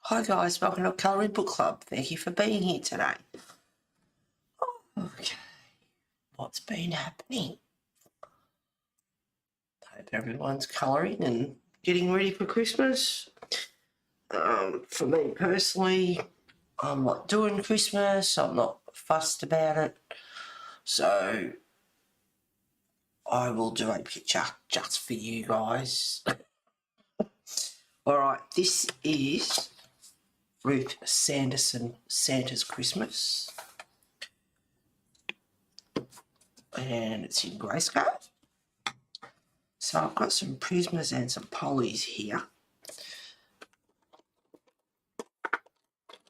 Hi guys, welcome to Colouring Book Club. Thank you for being here today. Okay, what's been happening? Hope everyone's colouring and getting ready for Christmas. For me personally, I'm not doing Christmas. I'm not fussed about it. So I will do a picture just for you guys. Alright, this is Ruth Sanderson, Santa's Christmas. And it's in grayscale. So I've got some Prismas and some polys here.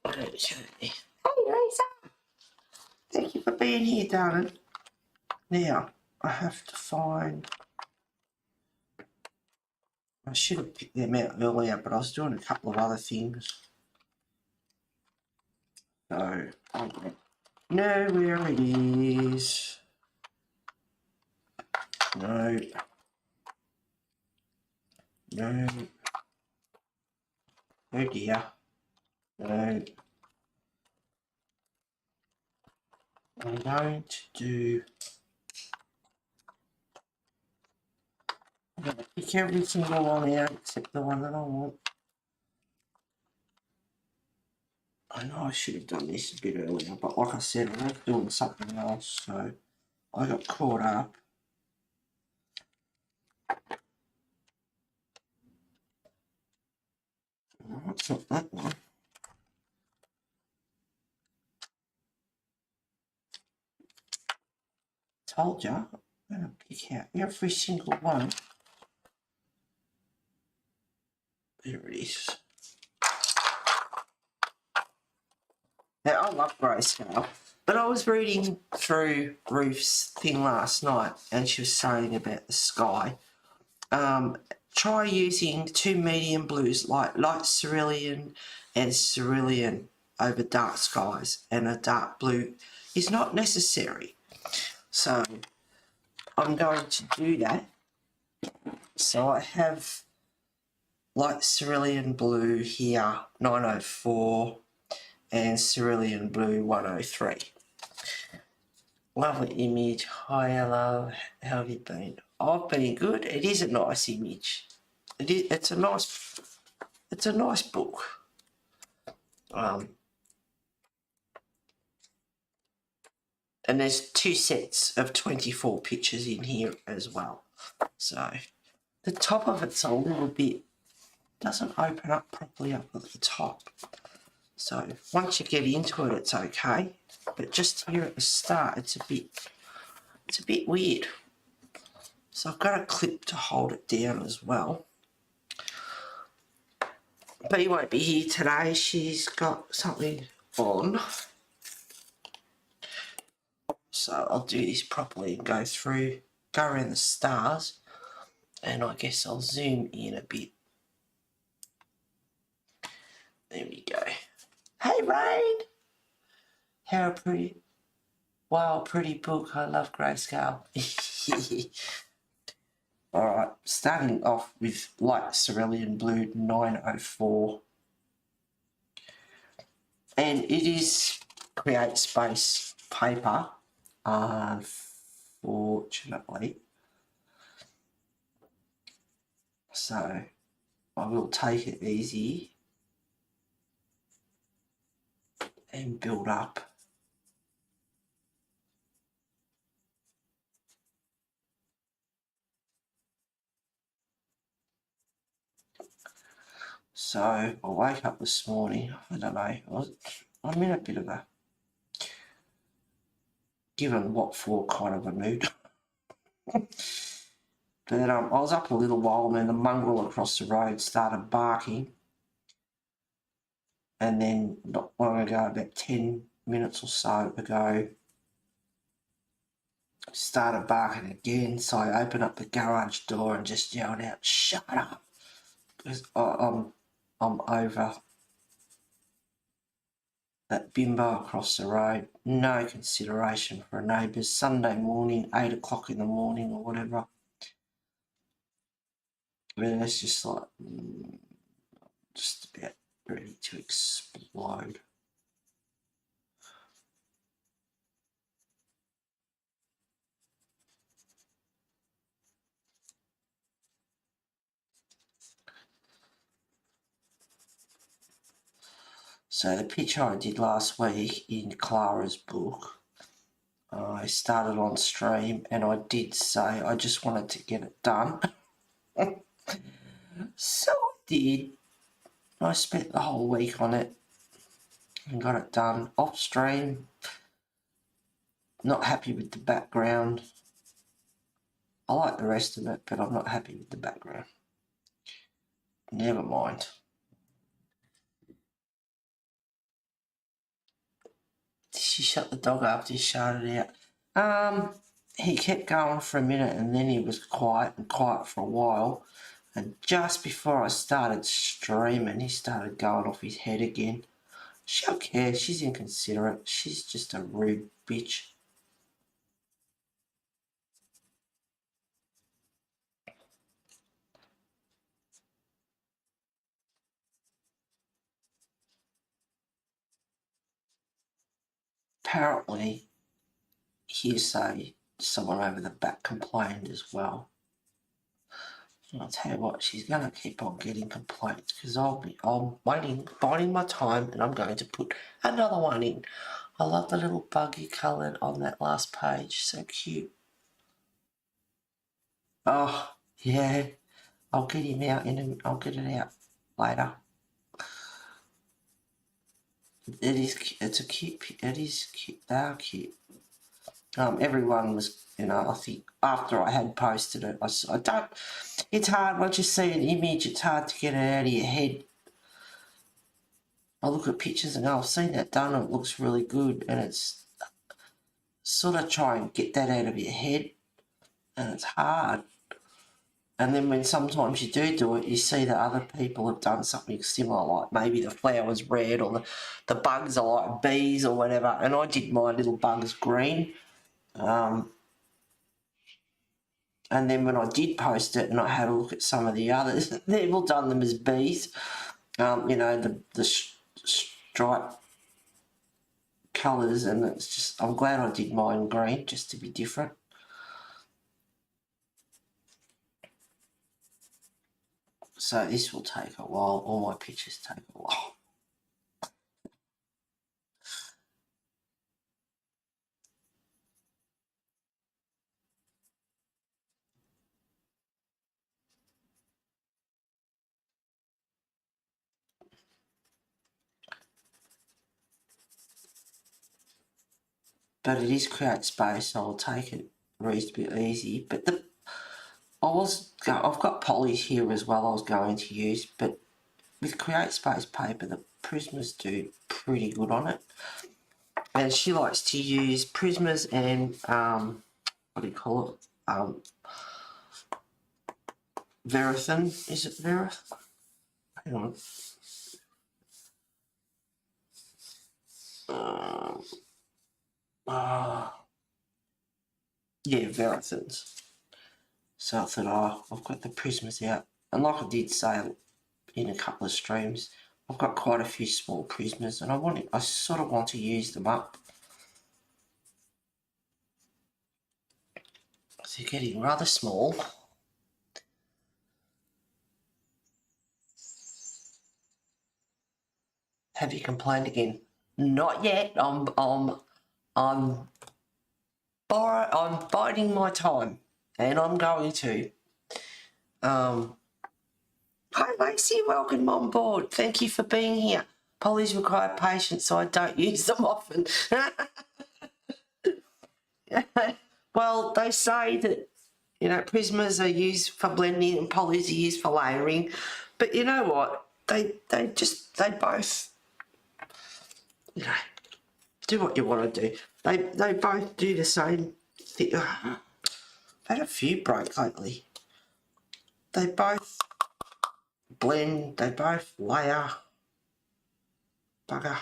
Okay. Hey Lisa! Thank you for being here, darling. Now, I have to find... I should have picked them out earlier, but I was doing a couple of other things. So, I don't know where it is. No. No. Oh dear. No. I'm going to do... I'm going to pick every single one out except the one that I want. I know I should have done this a bit earlier, but like I said, I was doing something else, so I got caught up. No, it's not that one. Told you, I'm going to pick out every single one. There it is. Now, I love grayscale, but I was reading through Ruth's thing last night, and she was saying about the sky. Try using two medium blues, like light cerulean and cerulean over dark skies, and a dark blue is not necessary. So I'm going to do that. So I have light cerulean blue here, 904, and cerulean blue, 103. Lovely image. Hi, love. How have you been? I've been good. It is a nice image. It's a nice book. And there's two sets of 24 pictures in here as well. So the top of it's a little bit, doesn't open up properly up at the top. So once you get into it, it's okay. But just here at the start, it's a bit weird. So I've got a clip to hold it down as well. But he won't be here today. She's got something on. So I'll do this properly and go around the stars. And I guess I'll zoom in a bit. There we go. Hey, Rain! How pretty. Wow, pretty book. I love grayscale. Alright, starting off with light cerulean blue 904. And it is Create Space paper, unfortunately. So I will take it easy and build up. So I woke up this morning, I don't know, I'm in a bit of a given what for kind of a mood. But I was up a little while and then the mongrel across the road started barking. And then not long ago, about 10 minutes or so ago, started barking again. So I opened up the garage door and just yelled out, "Shut up!" Because I'm over that bimbo across the road. No consideration for a neighbour's Sunday morning, 8 o'clock in the morning or whatever. But it's just like, just about ready to explode. So the picture I did last week in Clara's book, I started on stream and I did say I just wanted to get it done. So I did. I spent the whole week on it and got it done off stream. Not happy with the background. I like the rest of it, but I'm not happy with the background. Never mind. She shut the dog up, just shouted out. He kept going for a minute and then he was quiet for a while. And just before I started streaming, he started going off his head again. She don't care, she's inconsiderate. She's just a rude bitch. Apparently, hearsay, someone over the back complained as well. And I'll tell you what, she's going to keep on getting complaints because I'm biding my time and I'm going to put another one in. I love the little buggy coloured on that last page, so cute. Oh, yeah, I'll get him out I'll get it out later. It's a cute, it is cute, they are cute. Everyone was, I think after I had posted it, I don't, it's hard once you see an image, it's hard to get it out of your head. I look at pictures and I've seen that done and it looks really good, and it's sort of try and get that out of your head, and it's hard. And then when sometimes you do it, you see that other people have done something similar, like maybe the flower's red or the bugs are like bees or whatever, and I did my little bugs green. And then when I did post it and I had a look at some of the others, they've all done them as bees. The stripe colours, and it's just, I'm glad I did mine green just to be different. So this will take a while. All my pictures take a while. But it is create space, so I'll take it reasonably easy. But I've got polys here as well I was going to use, but with create space paper, the Prismas do pretty good on it. And she likes to use Prismas and, what do you call it? Verithin. Is it Verithin? Hang on. Yeah, Verithins. So I thought, I've got the Prismas out. And like I did say in a couple of streams, I've got quite a few small Prismas and I sort of want to use them up. So they're getting rather small. Have you complained again? Not yet. I'm biding my time, and I'm going to. Hi Lacey, welcome on board. Thank you for being here. Polys require patience, so I don't use them often. Well, they say that Prismas are used for blending and polys are used for layering, but you know what? They both do what you want to do. They both do the same thing. I've had a few break lately. They both blend, they both layer. Bugger.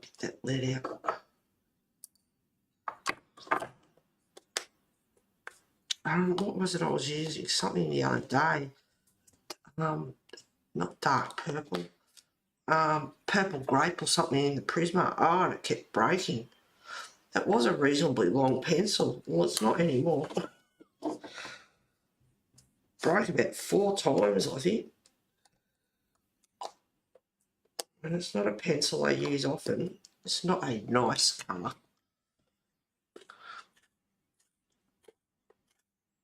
Get that lid out. what was it I was using? Something the other day. Not dark purple. Purple grape or something in the Prisma. Oh, and it kept breaking. That was a reasonably long pencil. Well, it's not anymore. Broke about 4 times, I think. And it's not a pencil I use often. It's not a nice colour.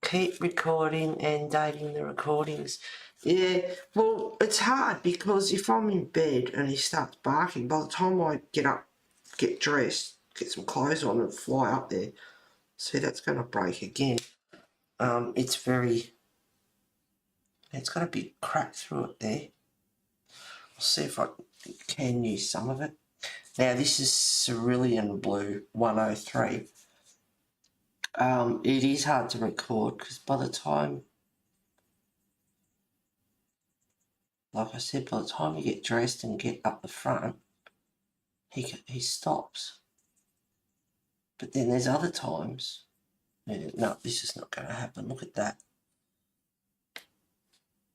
Keep recording and dating the recordings. Yeah, well, it's hard because if I'm in bed and he starts barking, by the time I get up, get dressed, get some clothes on and fly up there, see, that's going to break again. It's got a big crack through it there. I'll see if I can use some of it. Now, this is Cerulean Blue 103. It is hard to record because by the time, like I said, by the time you get dressed and get up the front, he stops. But then there's other times, no, this is not going to happen. Look at that.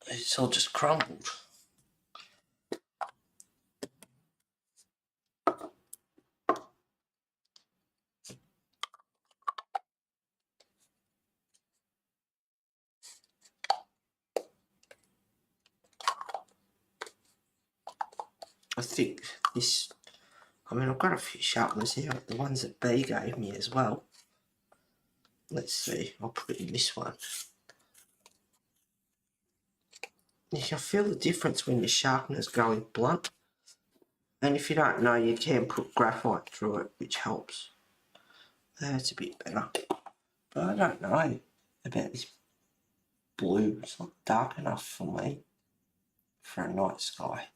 It's all just crumbled. I think this, I mean, I've got a few sharpeners here, the ones that B gave me as well. Let's see, I'll put it in this one. You can feel the difference when your sharpener's going blunt. And if you don't know, you can put graphite through it, which helps. That's a bit better. But I don't know about this blue. It's not dark enough for me for a night sky.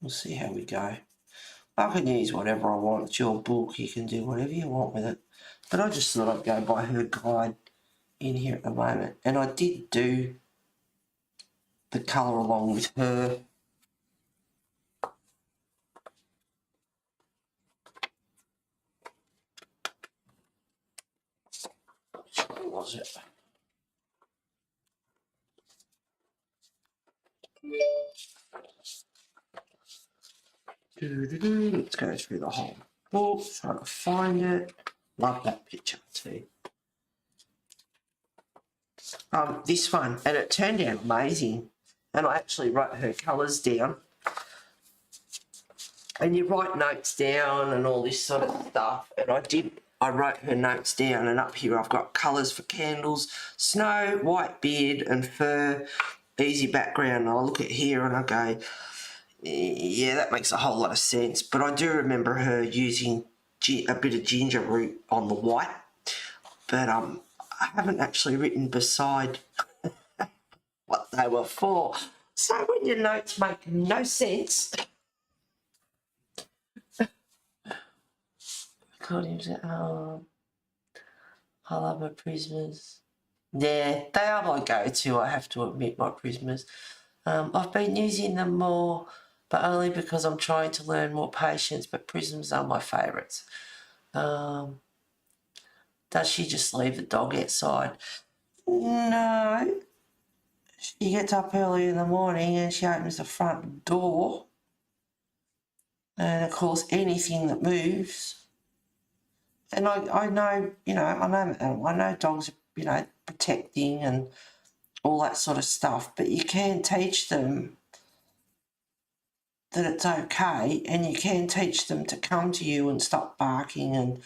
We'll see how we go. I can use whatever I want. It's your book. You can do whatever you want with it. But I just thought I'd go by her guide in here at the moment. And I did do the colour along with her. What was it? Let's go through the whole book, try to find it. Love that picture too. This one, and it turned out amazing. And I actually wrote her colours down. And you write notes down and all this sort of stuff. And I wrote her notes down, and up here I've got colours for candles, snow, white beard and fur, easy background. And I look at here and I go, yeah, that makes a whole lot of sense. But I do remember her using a bit of ginger root on the white. But I haven't actually written beside what they were for. So when your notes make no sense. I love my Prismas. Yeah, they are my go-to, I have to admit, my Prismas. I've been using them more, but only because I'm trying to learn more patience, but Prisms are my favourites. Does she just leave the dog outside? No. She gets up early in the morning and she opens the front door. And of course, anything that moves. And I know, I know dogs are, protecting and all that sort of stuff, but you can teach them that it's okay, and you can teach them to come to you and stop barking and,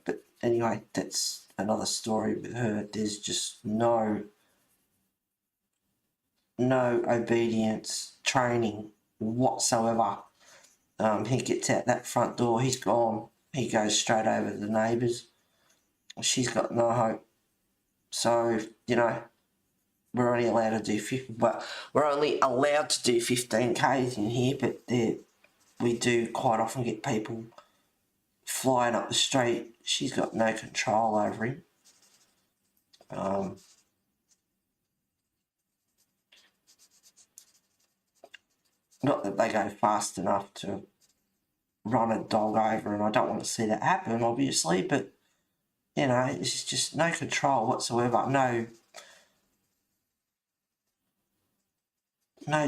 but anyway, that's another story with her. There's just no obedience training whatsoever. He gets out that front door, he's gone. He goes straight over to the neighbours. She's got no hope. So, we're only allowed to do 15 Ks in here, but we do quite often get people flying up the street. She's got no control over him. Not that they go fast enough to run a dog over, and I don't want to see that happen, obviously, but, you know, it's just no control whatsoever, no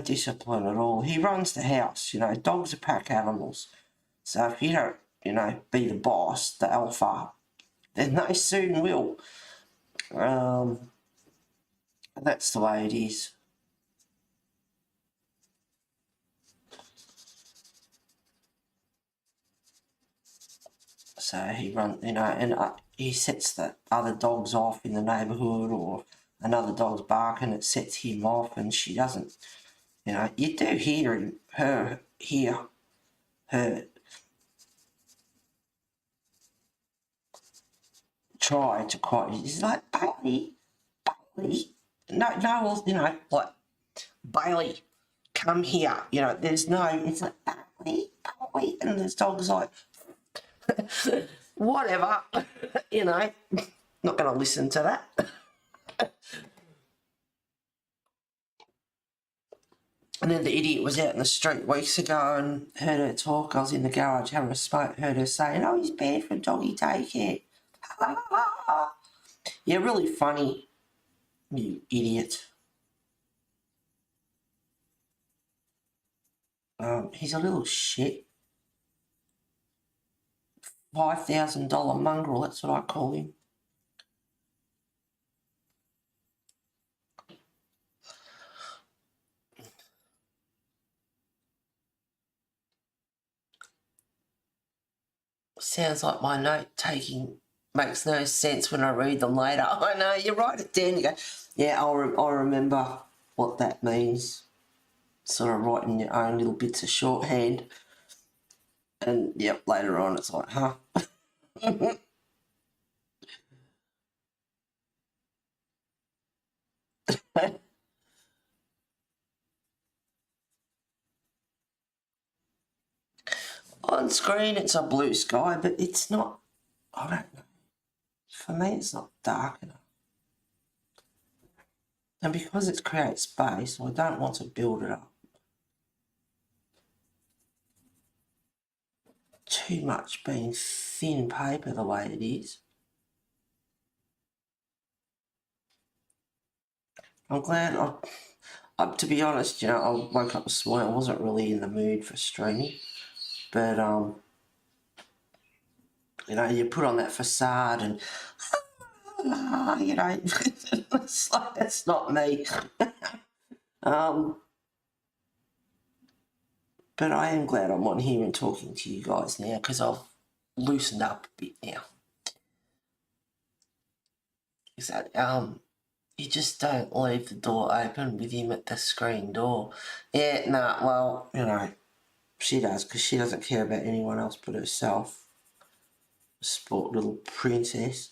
discipline at all. He runs the house, you know, dogs are pack animals. So if you don't, you know, be the boss, the alpha, then they soon will. That's the way it is. So he runs, you know, and he sets the other dogs off in the neighbourhood, or another dog's barking, it sets him off, and she doesn't, you know, you do hear her try to quiet. He's like, Bailey, no, well, you know, like, Bailey, come here, you know, there's no, it's like, Bailey, and this dog's like, whatever, you know, not going to listen to that. And then the idiot was out in the street weeks ago and heard her talk. I was in the garage having a smoke, heard her saying, oh, he's bad for doggy daycare. Yeah, really funny, you idiot. He's a little shit. $5,000 mongrel, that's what I call him. Sounds like my note-taking makes no sense when I read them later. I know, you write it down, you go, yeah, I'll remember what that means. Sort of writing your own little bits of shorthand. And, yep, later on it's like, huh? On screen it's a blue sky, but it's not, I don't know. For me it's not dark enough. And because it's create space, I don't want to build it up. Too much being thin paper the way it is. I'm glad, to be honest, you know, I woke up this morning, I wasn't really in the mood for streaming. But, you know, you put on that facade and, you know, it's like, that's not me. But I am glad I'm on here and talking to you guys now, because I've loosened up a bit now. Is that, you just don't leave the door open with him at the screen door. Yeah, nah, well, you know, she does, because she doesn't care about anyone else but herself. Sport little princess.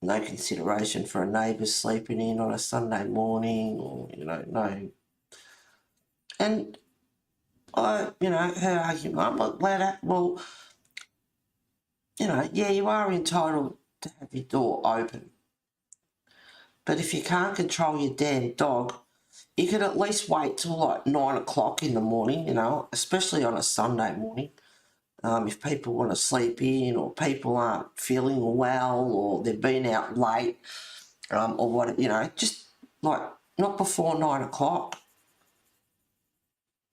No consideration for a neighbour sleeping in on a Sunday morning, or, you know, no. And you know, her argument, I'm not glad at, well, you know, yeah, you are entitled to have your door open. But if you can't control your damn dog, you could at least wait till like 9 o'clock in the morning, you know, especially on a Sunday morning. If people want to sleep in, or people aren't feeling well, or they've been out late, or what, you know, just like not before 9 o'clock.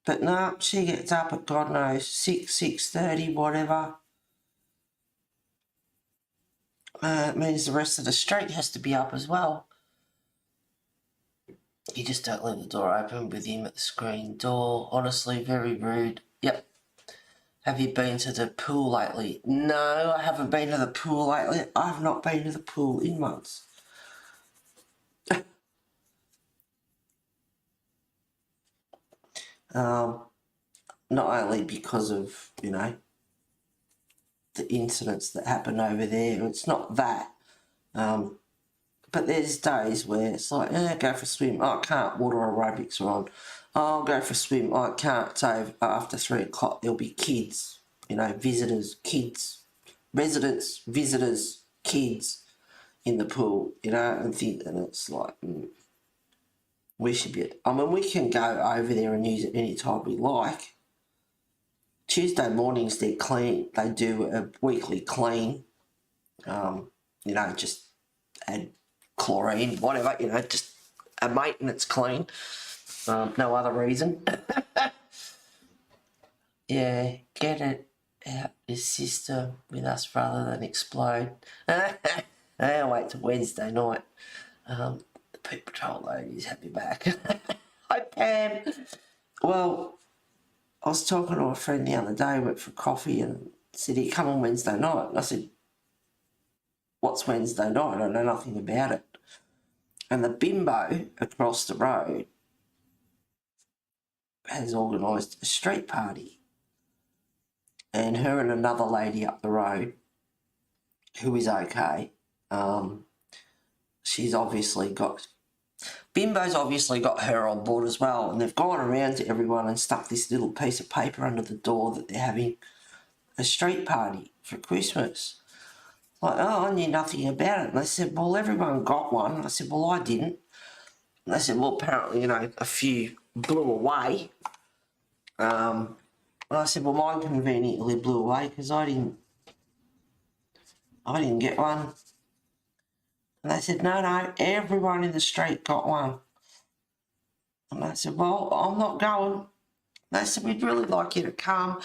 But no, she gets up at God knows 6:30, whatever. It means the rest of the street has to be up as well. You just don't leave the door open with him at the screen door. Honestly, very rude. Yep. Have you been to the pool lately? No, I haven't been to the pool lately. I have not been to the pool in months. Not only because of, you know, the incidents that happen over there. It's not that. But there's days where it's like, go for a swim. Oh, I can't. Water aerobics are on. Oh, I'll go for a swim. Oh, I can't. So after 3 o'clock, there'll be kids, you know, visitors, kids, residents, visitors, kids in the pool, you know, and it's like, we should be, I mean, we can go over there and use it any time we like. Tuesday mornings, they're clean. They do a weekly clean. You know, just add chlorine, whatever, you know, just a maintenance clean. No other reason. Yeah, get it out your system with us rather than explode. I'll wait till Wednesday night. The Pet Patrol ladies have you back. Hi, Pam. Well, I was talking to a friend the other day, went for coffee, and said, "He come on Wednesday night." And I said, "What's Wednesday night? I know nothing about it." And the bimbo across the road has organised a street party. And her and another lady up the road, who is okay, she's obviously got... Bimbo's obviously got her on board as well, and they've gone around to everyone and stuck this little piece of paper under the door that they're having a street party for Christmas. Like, oh, I knew nothing about it. And they said, well, everyone got one. And I said, well, I didn't. And they said, well, apparently, you know, a few blew away. And I said, well, mine conveniently blew away because I didn't get one. And they said, no, everyone in the street got one. And I said, well, I'm not going. And they said, we'd really like you to come.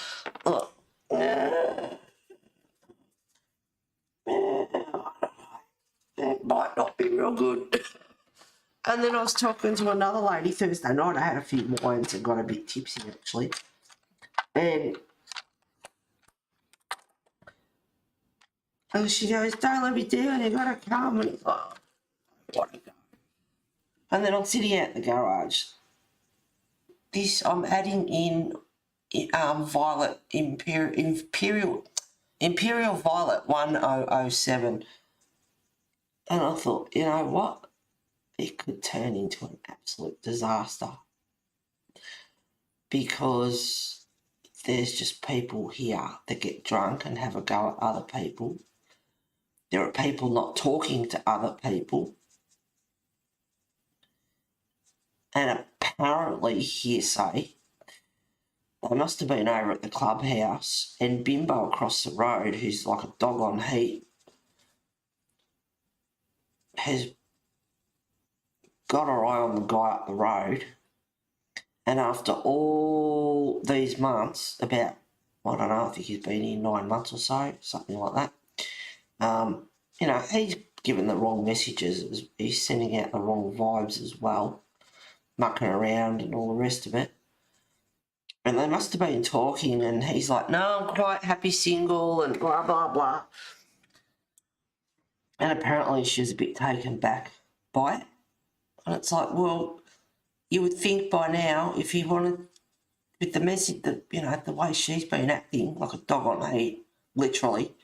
Look, it might not be real good. And then I was talking to another lady Thursday night. I had a few wines and got a bit tipsy, actually. And she goes, don't let me down, you got to come. And he's like, oh, I want to go. And then I'm sitting out in the garage. I'm adding in Violet Imperial Violet 1007. And I thought, you know what? It could turn into an absolute disaster. Because there's just people here that get drunk and have a go at other people. There are people not talking to other people. And apparently, hearsay, they must have been over at the clubhouse, and Bimbo across the road, who's like a dog on heat, has got her eye on the guy up the road. And after all these months, about, I don't know, I think he's been here 9 months or so, something like that. You know, he's given the wrong messages. He's sending out the wrong vibes as well, mucking around and all the rest of it. And they must have been talking, and he's like, no, I'm quite happy single, and blah, blah, blah. And apparently she was a bit taken back by it. And it's like, well, you would think by now, if he wanted, with the message that, you know, the way she's been acting, like a dog on heat, literally,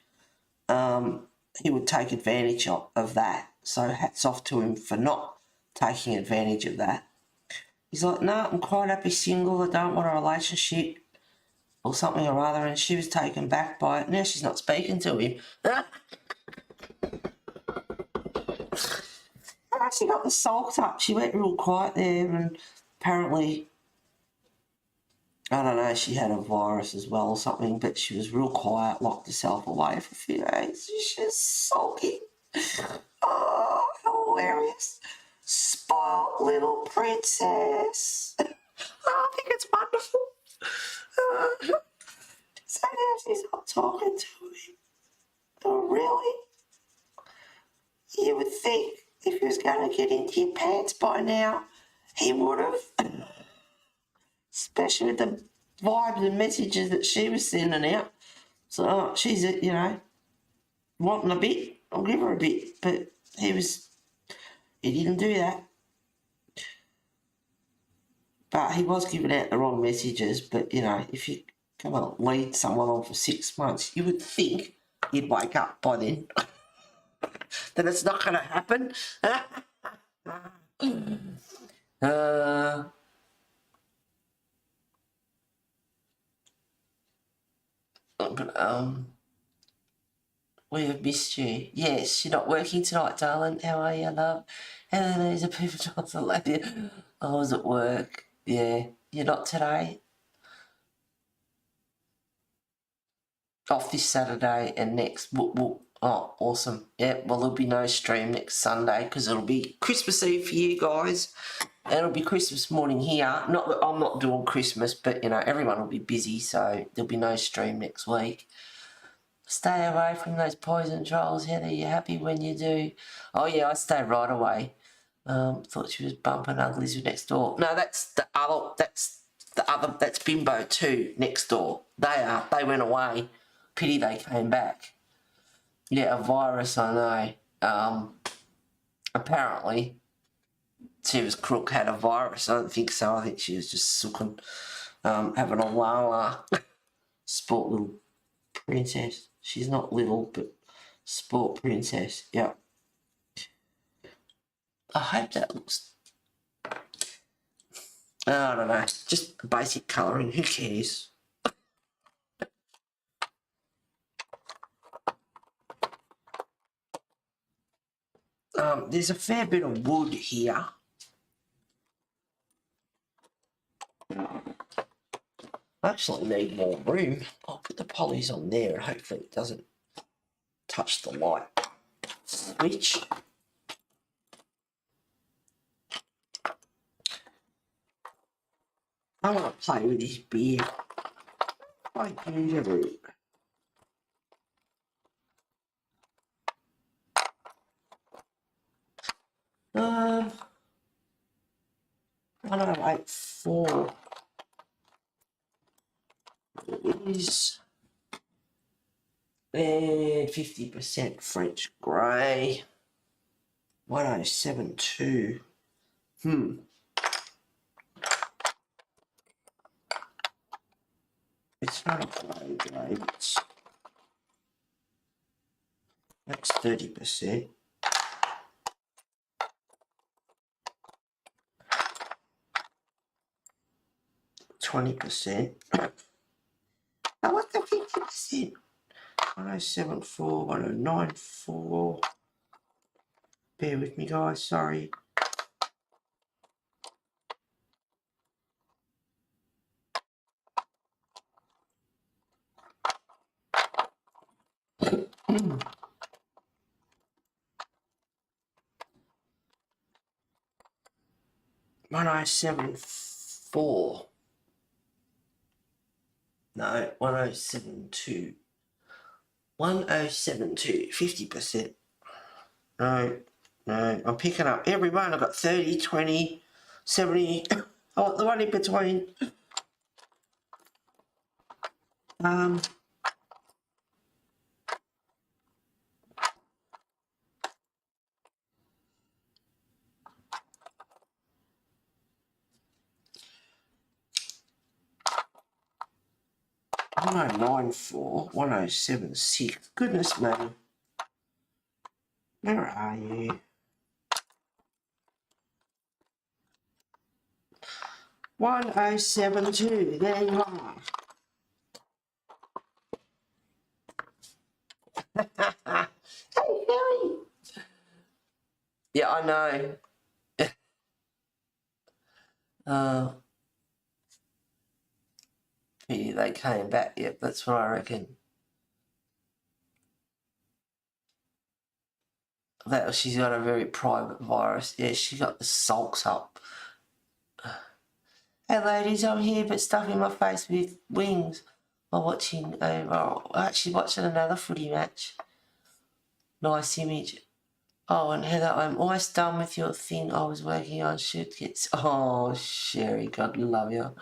he would take advantage of that. So hats off to him for not taking advantage of that. He's like, no, I'm quite happy single, I don't want a relationship or something or other, and she was taken back by it. Now she's not speaking to him. She got the sulked up. She went real quiet there, and apparently, I don't know, she had a virus as well or something, but she was real quiet, locked herself away for a few days. She's sulking. Oh, hilarious. Spoiled little princess. Oh, I think it's wonderful. So now she's not talking to him. Oh, really? You would think if he was going to get into your pants by now, he would have. Especially with the vibes and messages that she was sending out. So she's, you know, wanting a bit. I'll give her a bit. But he didn't do that. But he was giving out the wrong messages. But, you know, if you come on, lead someone on for 6 months, you would think he'd wake up by then. Then it's not going to happen. We have missed you. Yes, you're not working tonight, darling. How are you, love? And there's a people Johnson lady. I was at work. Yeah, you're not today. Off this Saturday and next. Whoop, whoop. Oh, awesome. Yeah, well, there'll be no stream next Sunday because it'll be Christmas Eve for you guys. And it'll be Christmas morning here. Not that I'm not doing Christmas, but, you know, everyone will be busy, so there'll be no stream next week. Stay away from those poison trolls, Heather. You happy when you do? Oh, yeah, I stay right away. Thought she was bumping uglies next door. No, that's Bimbo too, next door. They went away. Pity they came back. Yeah, a virus, I know. Apparently, she was crook had a virus. I don't think so. I think she was just sucking, having a la sport little princess. She's not little, but sport princess. Yeah. I hope that looks. I don't know. Just basic colouring. Who cares? There's a fair bit of wood here. I actually need more room. I'll put the polys on there and hopefully it doesn't touch the light switch. I want to play with this beer. I do. Um, 1084 is and 50% French grey. 1072. It's not a grey, that's 30%. %. Now what's the 50%? 1074, 1094. Bear with me, guys, sorry. One oh seven four. No, 1072. 1072, 50%. No, I'm picking up every one. I've got 30, 20, 70. I want the one in between. 1094, 1076. Goodness me. Where are you? 1072. There you are. Hey, Harry. Yeah, I know. Pity they came back. Yep, that's what I reckon. That she's got a very private virus. Yeah, she got the sulks up. Hey ladies, I'm here but stuffing my face with wings while watching actually watching another footy match. Nice image. Oh, and Heather, I'm almost done with your thing I was working on. Should get. Oh, Sherry, God love you.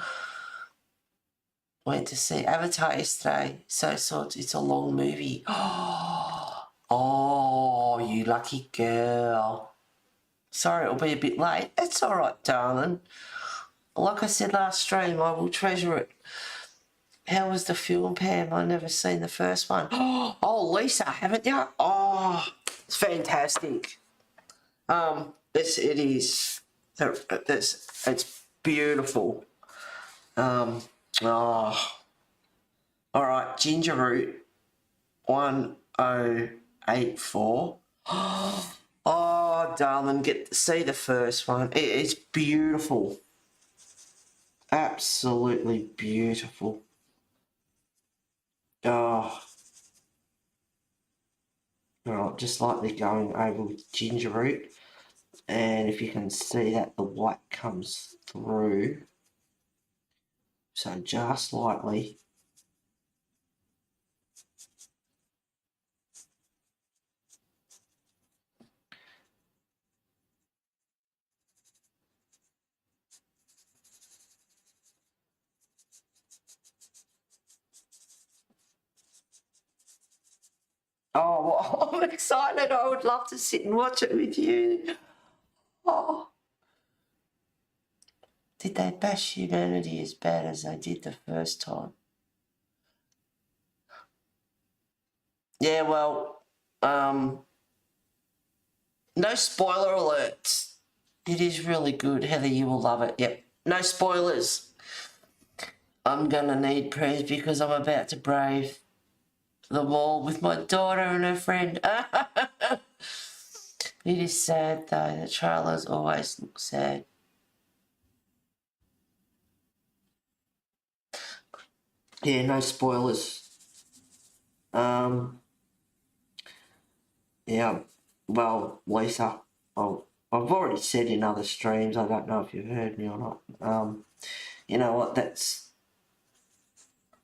Went to see Avatar yesterday. So it's a long movie. Oh, you lucky girl. Sorry it'll be a bit late. It's all right, darling. Like I said last stream, I will treasure it. How was the film, Pam? I've never seen the first one. Oh, Lisa, haven't you? Oh, it's fantastic. It is. It's beautiful. Oh. All right, ginger root 1084. Oh, darling, get to see the first one. It's beautiful. Absolutely beautiful. Oh. Right, just lightly going over with ginger root, and if you can see that the white comes through, so just lightly. Oh, well, I'm excited. I would love to sit and watch it with you. Oh. Did they bash humanity as bad as they did the first time? Yeah, well, no spoiler alerts. It is really good. Heather, you will love it. Yep. No spoilers. I'm going to need prayers because I'm about to brave the wall with my daughter and her friend. It is sad, though. The trailers always look sad. Yeah, no spoilers. Yeah, well, Lisa, I've already said in other streams, I don't know if you've heard me or not, you know what, that's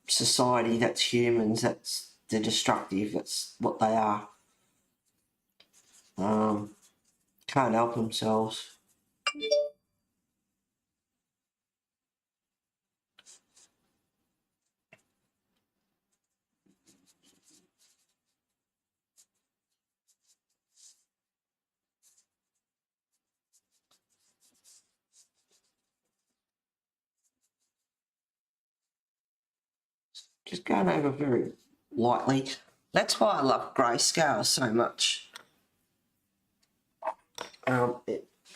society, that's humans, they're destructive, that's what they are. Can't help themselves. Just going over very lightly. That's why I love grayscale so much.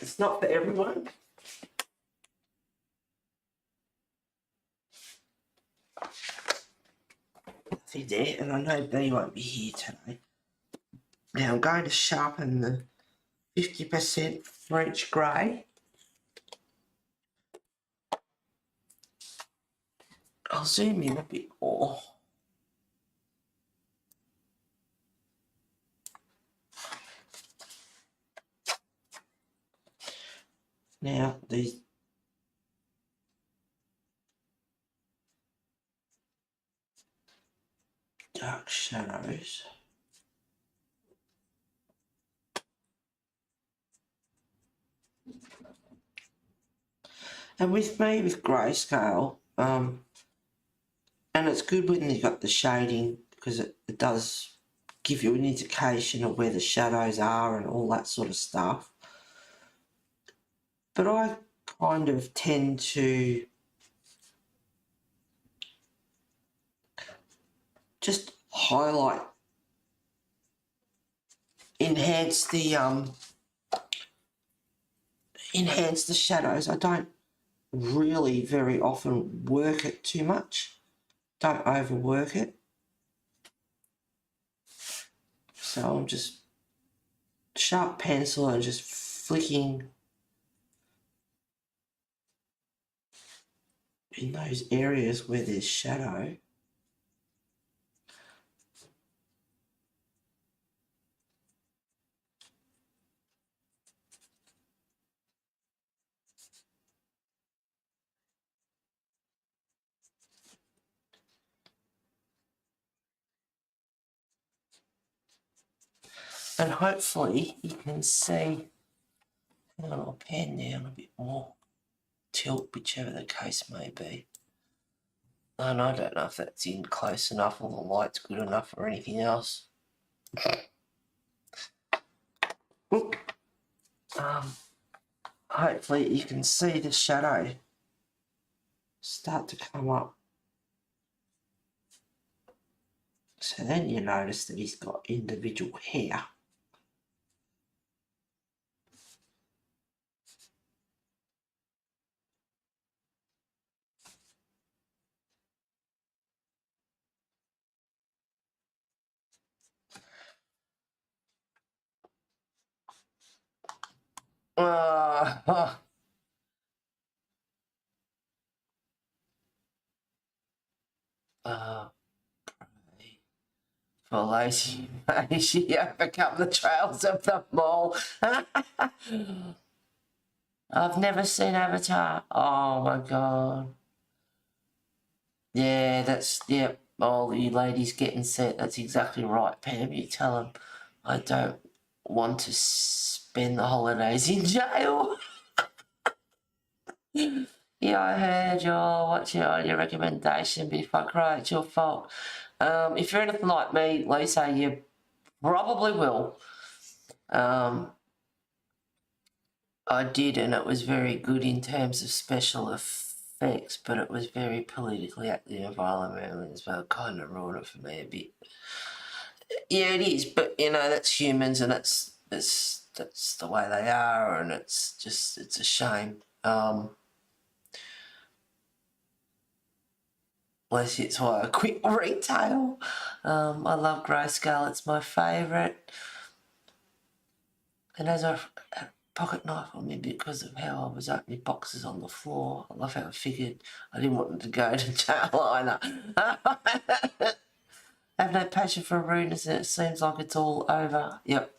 It's not for everyone. See there, and I know B won't be here today. Now I'm going to sharpen the 50% French grey. I'll zoom in a bit more. Now these dark shadows. And with me, with grayscale, and it's good when you've got the shading because it does give you an indication of where the shadows are and all that sort of stuff. But I kind of tend to just highlight, enhance the shadows. I don't really very often work it too much. Don't overwork it. So I'm just sharp pencil and just flicking in those areas where there's shadow. And hopefully you can see, I'll pan down a bit more, tilt, whichever the case may be. And I don't know if that's in close enough or the light's good enough or anything else. Hopefully you can see the shadow start to come up. So then you notice that he's got individual hair. Uh, For lazy she overcome the trails of the mall. I've never seen Avatar. Oh my god. Yeah, that's, yep. All you ladies getting set. That's exactly right, Pam. You tell them I don't want to spend the holidays in jail. Yeah, I heard you're watching on your recommendation, but if I cry, it's your fault. If you're anything like me, Lisa, you probably will. I did, and it was very good in terms of special effects, but it was very politically active and violent as well. Kind of ruined it for me a bit. Yeah, it is, but you know, that's humans, and that's the way they are, and it's a shame. Bless you, it's why I quit retail. I love grayscale, it's my favourite. And as I had a pocket knife on me because of how I was opening boxes on the floor, I love how I figured I didn't want them to go to jail either. I have no passion for rudeness, and it seems like it's all over. Yep.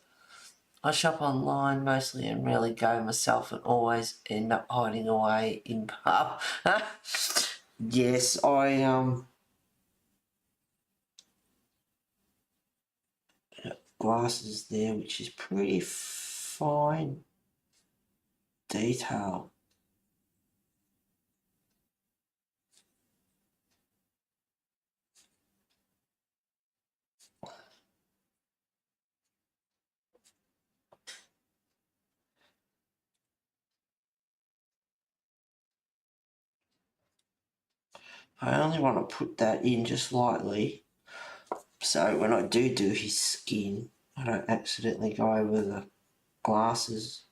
I shop online mostly and rarely go myself, and always end up hiding away in pub. Yes, I glasses there, which is pretty fine detail. I only want to put that in just lightly, so when I do his skin, I don't accidentally go over the glasses.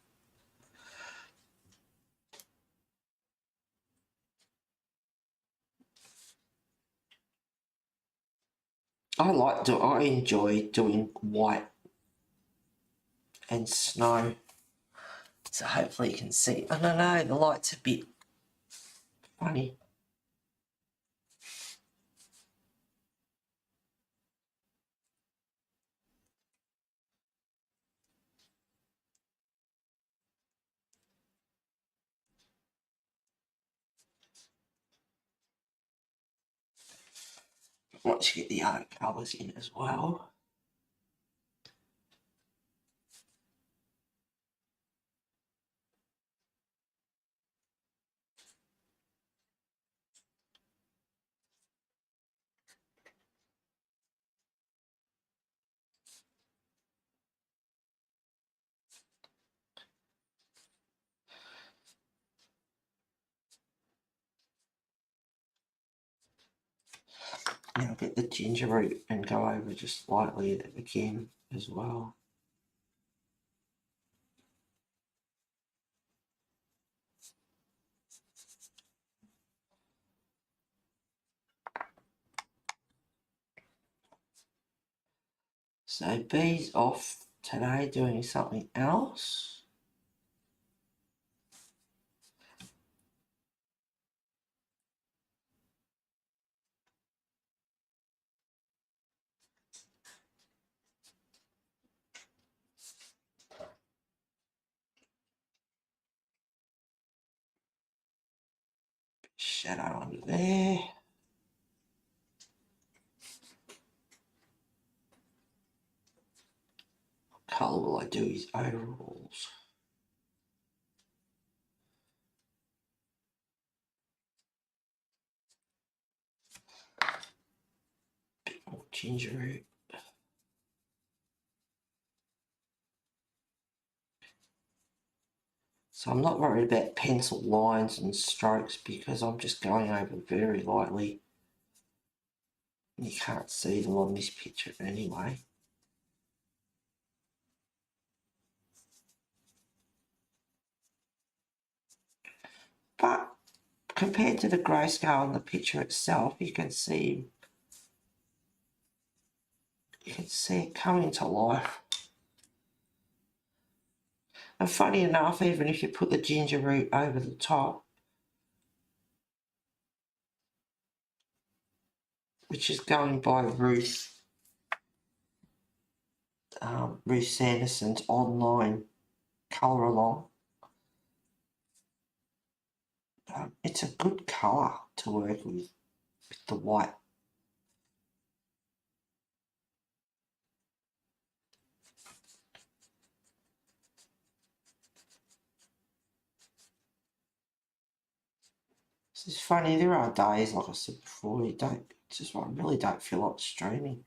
I enjoy doing white and snow. So hopefully you can see. I don't know, the light's a bit funny. Once you get the other colours in as well. Now I'll get the ginger root and go over just lightly again as well. So B's off today doing something else. Shadow under there. What colour will I do his overalls? Bit more ginger root. So I'm not worried about pencil lines and strokes because I'm just going over very lightly. You can't see them on this picture anyway. But compared to the grayscale on the picture itself, you can see it coming to life. And funny enough, even if you put the ginger root over the top, which is going by Ruth, Ruth Sanderson's online colour along. It's a good colour to work with the white. It's funny, there are days, like I said before, I really don't feel like streaming.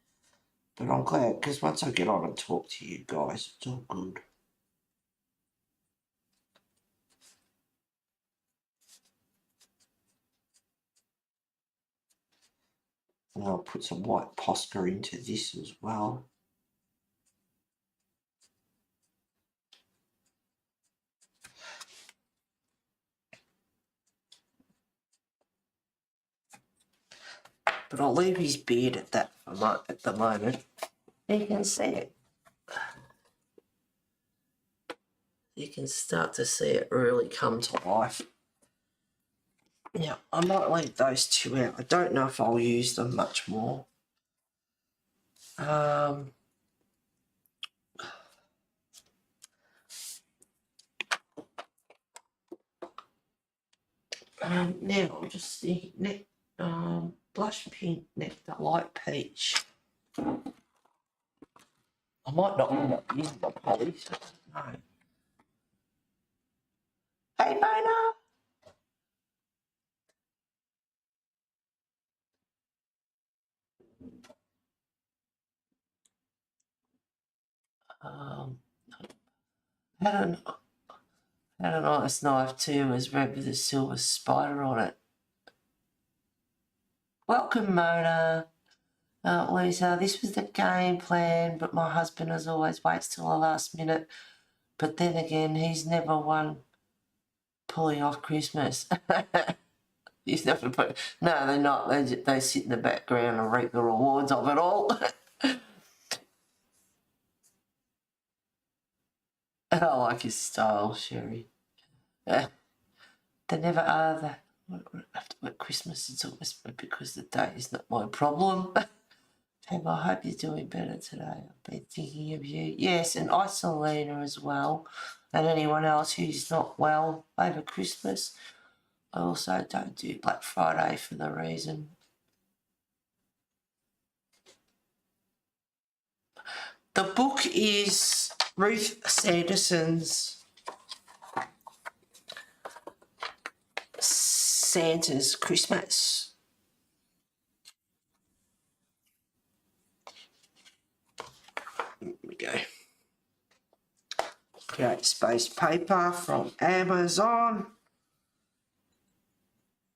But I'm glad, because once I get on and talk to you guys, it's all good. And I'll put some white Posca into this as well. But I'll leave his beard at that at the moment. You can see it. You can start to see it really come to life. Now, I might leave those two out. I don't know if I'll use them much more. Now, I'm just thinking, blush pink nectar, light peach. I might not end up using my polys. No. Hey, Mona! Had a nice knife too, it was red with a silver spider on it. Welcome, Mona. Lisa, this was the game plan, but my husband as always waits till the last minute. But then again, he's never one pulling off Christmas. He's never put. No, they're not. They sit in the background and reap the rewards of it all. And I like his style, Sherry. They never are that. After Christmas, it's always because the day is not my problem. Pam, I hope you're doing better today. I've been thinking of you. Yes, and Isolina as well. And anyone else who's not well over Christmas. I also don't do Black Friday for the reason. The book is Ruth Sanderson's Santa's Christmas. Here we go. Create space paper from Amazon.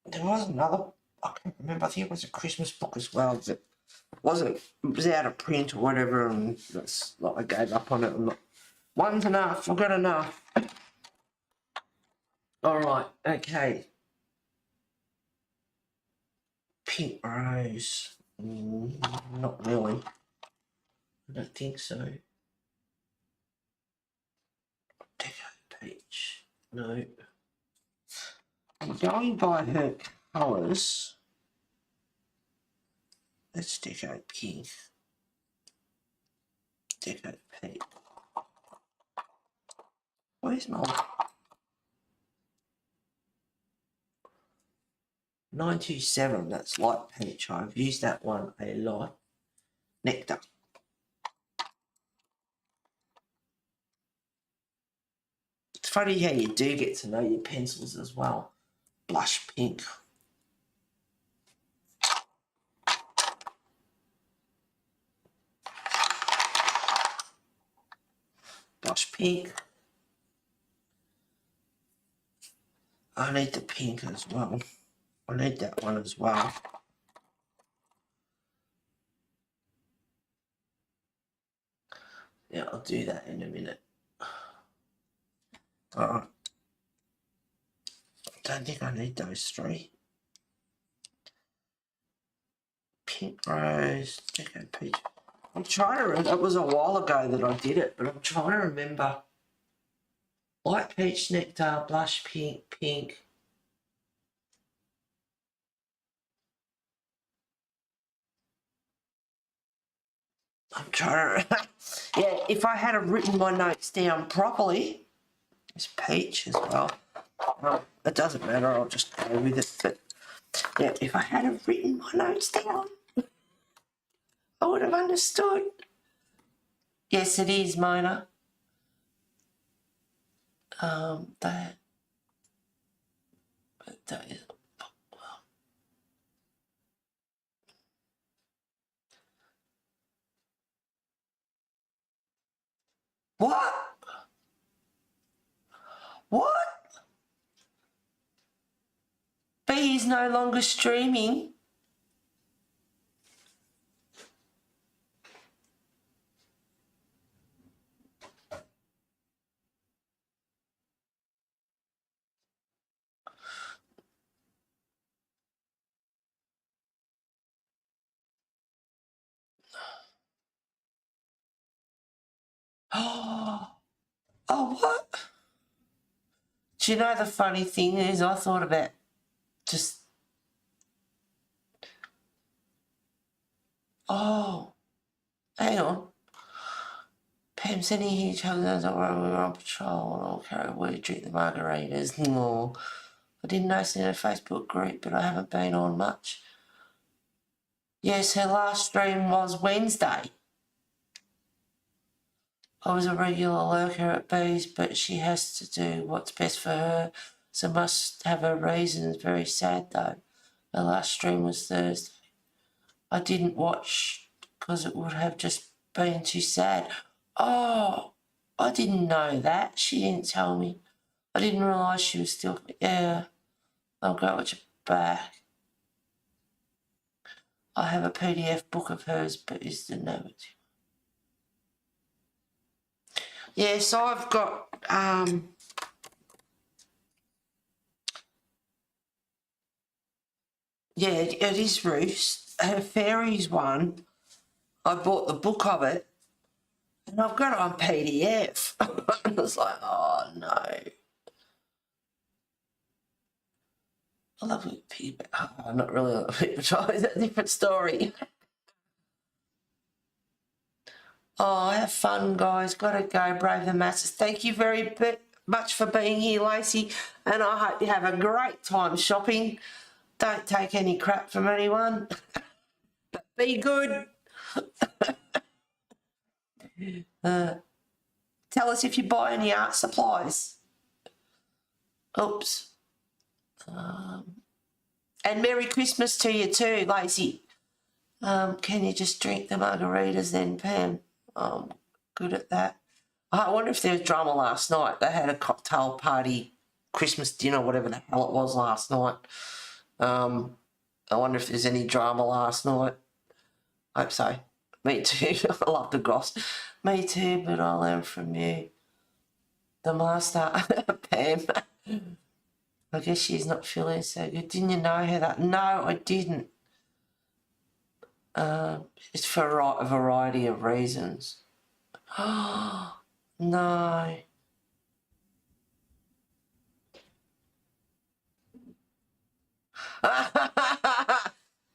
There was another, I can't remember, I think it was a Christmas book as well that it was out of print or whatever, and that's like I gave up on it. I'm like, one's enough, I've got enough. Alright, okay. Pink rose. Not really. I don't think so. Deco peach. No. I'm going by her colours. Let's deco pink. Deco peach. Where's my 927? That's light peach. I've used that one a lot. Nectar. It's funny how you do get to know your pencils as well. Blush pink. Blush pink. I need the pink as well. I need that one as well. Yeah, I'll do that in a minute. Alright. Don't think I need those three. Pink rose, deco peach. I'm trying to remember, it was a while ago that I did it, but I'm trying to remember. Light peach nectar, blush pink, pink. I'm trying to... yeah, if I had written my notes down properly, it's peach as well. It doesn't matter, I'll just go with it. But yeah, if I had written my notes down, I would have understood. Yes, it is, Mona. That is... What? What? B is no longer streaming. Oh, what? Do you know the funny thing is, I thought about just... Oh, hang on. Pam sending huge hugs over we were on patrol and all carry we drink the margaritas. No. I didn't notice in a Facebook group, but I haven't been on much. Yes, her last stream was Wednesday. I was a regular lurker at Bees, but she has to do what's best for her, so must have her reasons. Very sad though. Her last stream was Thursday. I didn't watch because it would have just been too sad. Oh, I didn't know that. She didn't tell me. I didn't realise she was still... Yeah, I'll go watch it back. I have a PDF book of hers, but is the narrative. Yes, I've got... yeah, it is Ruth's. Her fairies one, I bought the book of it, and I've got it on PDF. I was like, oh no. I love it, Peter. Oh, not really a Peter, it's a different story. Oh, have fun, guys. Gotta go, brave the masses. Thank you very much for being here, Lacey, and I hope you have a great time shopping. Don't take any crap from anyone. But be good. Tell us if you buy any art supplies. Oops. And Merry Christmas to you too, Lacey. Can you just drink the margaritas then, Pam? Good at that. I wonder if there was drama last night. They had a cocktail party, Christmas dinner, whatever the hell it was last night. I wonder if there's any drama last night. I hope so. Me too. I love the goss. Me too, but I'll learn from you. The master, Pam. I guess she's not feeling so good. Didn't you know her that? No, I didn't. It's for a variety of reasons. Oh, no.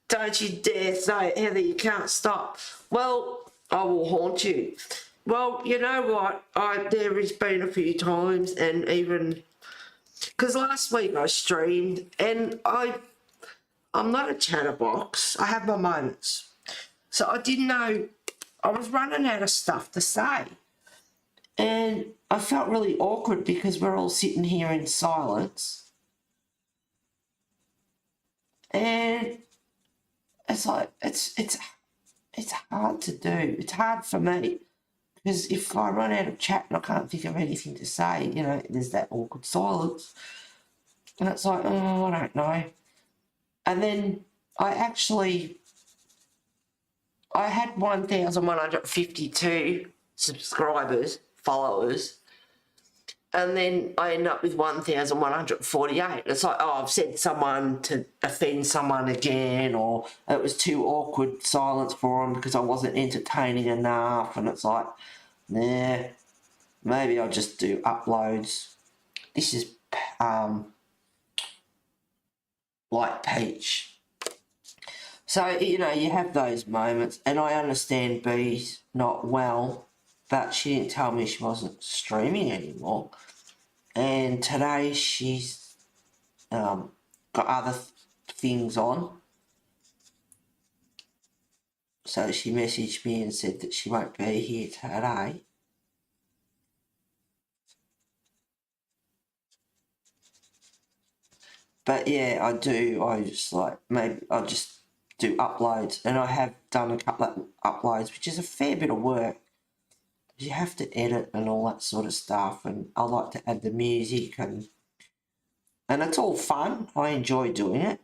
Don't you dare say it, Heather, you can't stop. Well, I will haunt you. Well, you know what? There has been a few times, and even... Because last week I streamed, and I'm not a chatterbox. I have my moments. So I didn't know... I was running out of stuff to say. And I felt really awkward because we're all sitting here in silence. And it's like, it's hard to do. It's hard for me. Because if I run out of chat and I can't think of anything to say, you know, there's that awkward silence. And it's like, oh, I don't know. And then I had 1,152 subscribers, followers, and then I end up with 1,148. It's like, oh, I've said someone to offend someone again, or it was too awkward silence for them because I wasn't entertaining enough, and it's like, nah, maybe I'll just do uploads. This is like Peach. So, you know, you have those moments, and I understand B's not well, but she didn't tell me she wasn't streaming anymore. And today she's got other things on. So she messaged me and said that she won't be here today. But yeah, I just like, maybe I'll just do uploads, and I have done a couple of uploads, which is a fair bit of work. You have to edit and all that sort of stuff, and I like to add the music, and it's all fun. I enjoy doing it.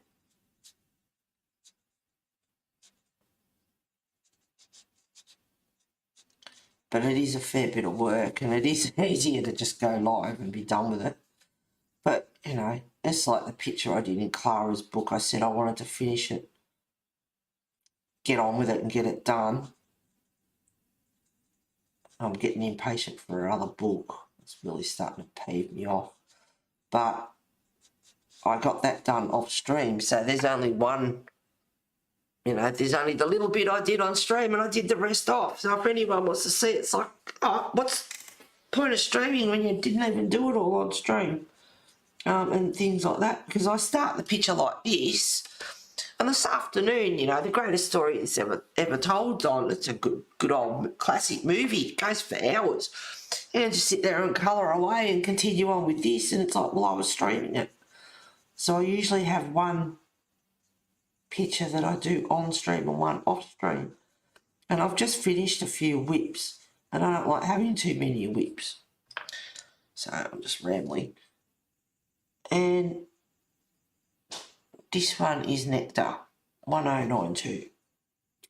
But it is a fair bit of work, and it is easier to just go live and be done with it. But, you know, it's like the picture I did in Clara's book. I said I wanted to finish it, get on with it and get it done. I'm getting impatient for another book. It's really starting to peeve me off. But I got that done off stream, so there's only one, you know, there's only the little bit I did on stream, and I did the rest off. So if anyone wants to see it, it's like, oh, what's the point of streaming when you didn't even do it all on stream? And things like that, because I start the picture like this, and this afternoon, you know, the greatest story it's ever told on, it's a good old classic movie, it goes for hours, and I just sit there and colour away and continue on with this, and it's like, well, I was streaming it. So I usually have one picture that I do on stream and one off stream, and I've just finished a few whips, and I don't like having too many whips, so I'm just rambling. And this one is Nectar 1092.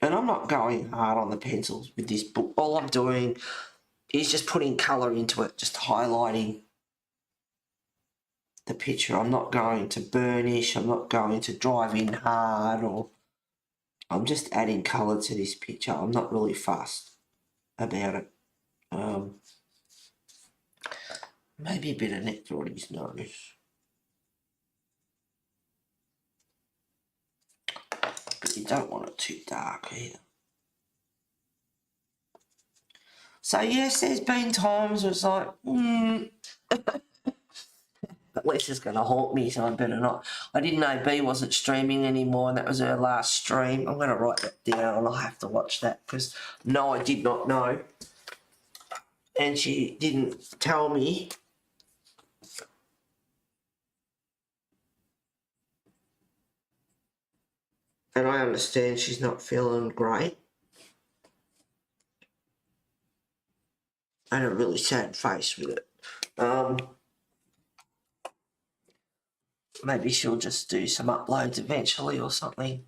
And I'm not going hard on the pencils with this book. All I'm doing is just putting colour into it, just highlighting the picture. I'm not going to burnish, I'm not going to drive in hard, or I'm just adding colour to this picture. I'm not really fussed about it. Maybe a bit of nectar on his nose. But you don't want it too dark either. So yes, there's been times where it's like, but Lisa's going to haunt me, so I better not. I didn't know B wasn't streaming anymore, and that was her last stream. I'm going to write that down, and I'll have to watch that, because no, I did not know. And she didn't tell me. And I understand she's not feeling great. And a really sad face with it. Maybe she'll just do some uploads eventually or something,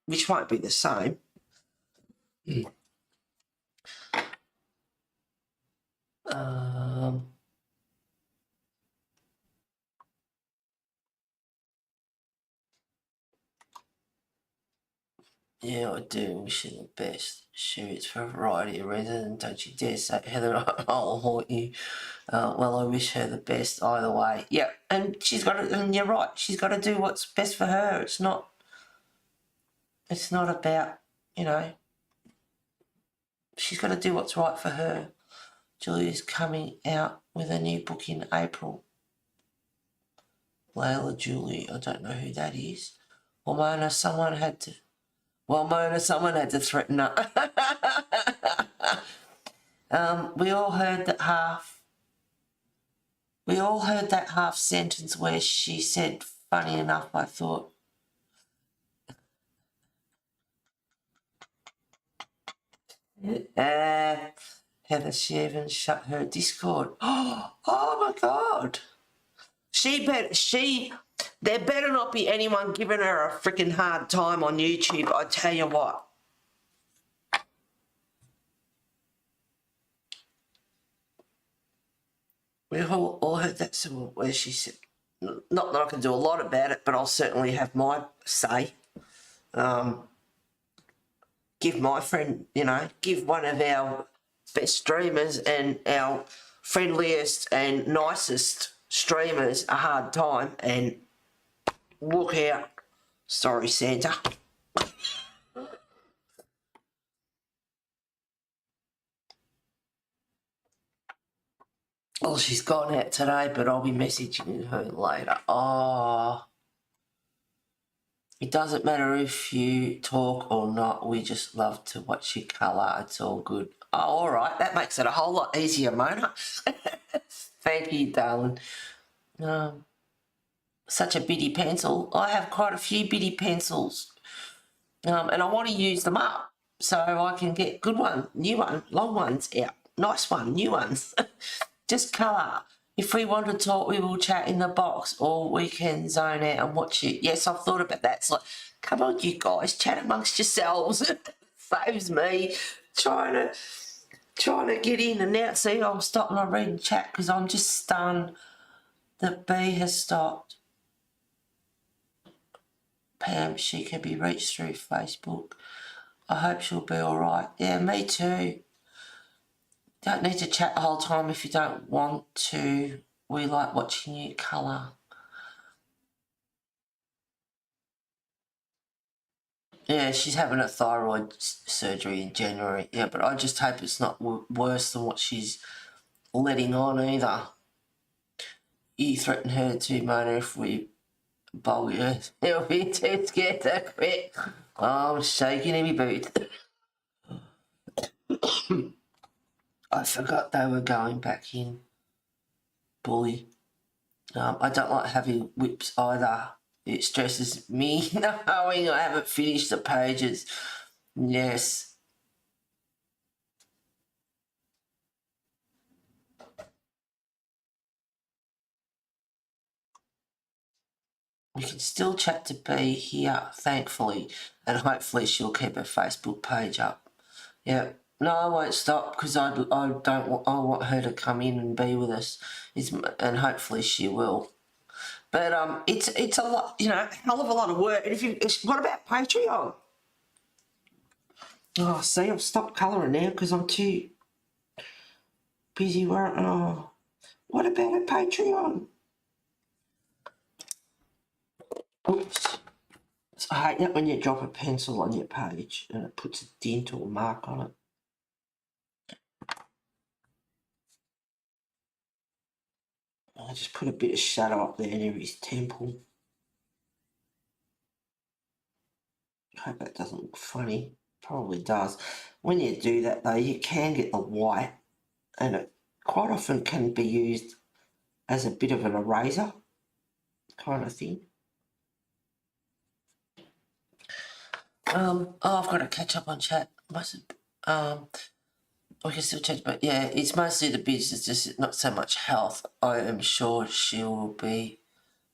which won't be the same. Yeah, I do wish you the best. Sure, it's for a variety of reasons. Don't you dare say, Heather, I'll haunt you. Well, I wish her the best either way. Yeah, and she's got to, and you're right, she's got to do what's best for her. It's not about, you know, she's got to do what's right for her. Julia's coming out with a new book in April. Layla Julie, I don't know who that is. Well, Mona, someone had to threaten her. We all heard that half sentence where she said, funny enough, I thought. Heather, she even shut her Discord. Oh my God. There better not be anyone giving her a freaking hard time on YouTube, I tell you what. We all heard that song where she said, not that I can do a lot about it, but I'll certainly have my say. Give my friend, you know, give one of our best streamers and our friendliest and nicest streamers a hard time and walk out. Sorry, Santa. Well, she's gone out today, but I'll be messaging her later. Oh, it doesn't matter if you talk or not. We just love to watch you colour. It's all good. Oh, all right. That makes it a whole lot easier, Mona. Thank you, darling. Such a bitty pencil. I have quite a few bitty pencils. And I want to use them up so I can get good ones, new ones, long ones out. Nice one, new ones. Just colour. If we want to talk, we will chat in the box, or we can zone out and watch it. Yes, I've thought about that. It's like, come on, you guys, chat amongst yourselves. Saves me trying to get in and out. See, I'll stop and I'll read and chat because I'm just stunned that B has stopped. Pam, she can be reached through Facebook. I hope she'll be all right. Yeah, me too. Don't need to chat the whole time if you don't want to. We like watching you colour. Yeah, she's having a thyroid surgery in January. Yeah, but I just hope it's not worse than what she's letting on either. You threaten her too, Mona, if we bowl you. He'll be too scared to quit. Oh, I'm shaking in my boot. I forgot they were going back in. Bully. I don't like having whips either. It stresses me knowing I haven't finished the pages. Yes. We can still chat to B here, thankfully, and hopefully she'll keep her Facebook page up. Yeah. No, I won't stop because I want her to come in and be with us, and hopefully she will. But it's a lot, hell of a lot of work. And what about Patreon? Oh, see, I've stopped colouring now because I'm too busy working. Oh, what about a Patreon? Oops. I hate that when you drop a pencil on your page and it puts a dent or a mark on it. I just put a bit of shadow up there near his temple. I hope that doesn't look funny. Probably does. When you do that though, you can get the white, and it quite often can be used as a bit of an eraser kind of thing. Oh, I've got to catch up on chat. We can still chat, but yeah, it's mostly the business, just not so much health. I am sure she will be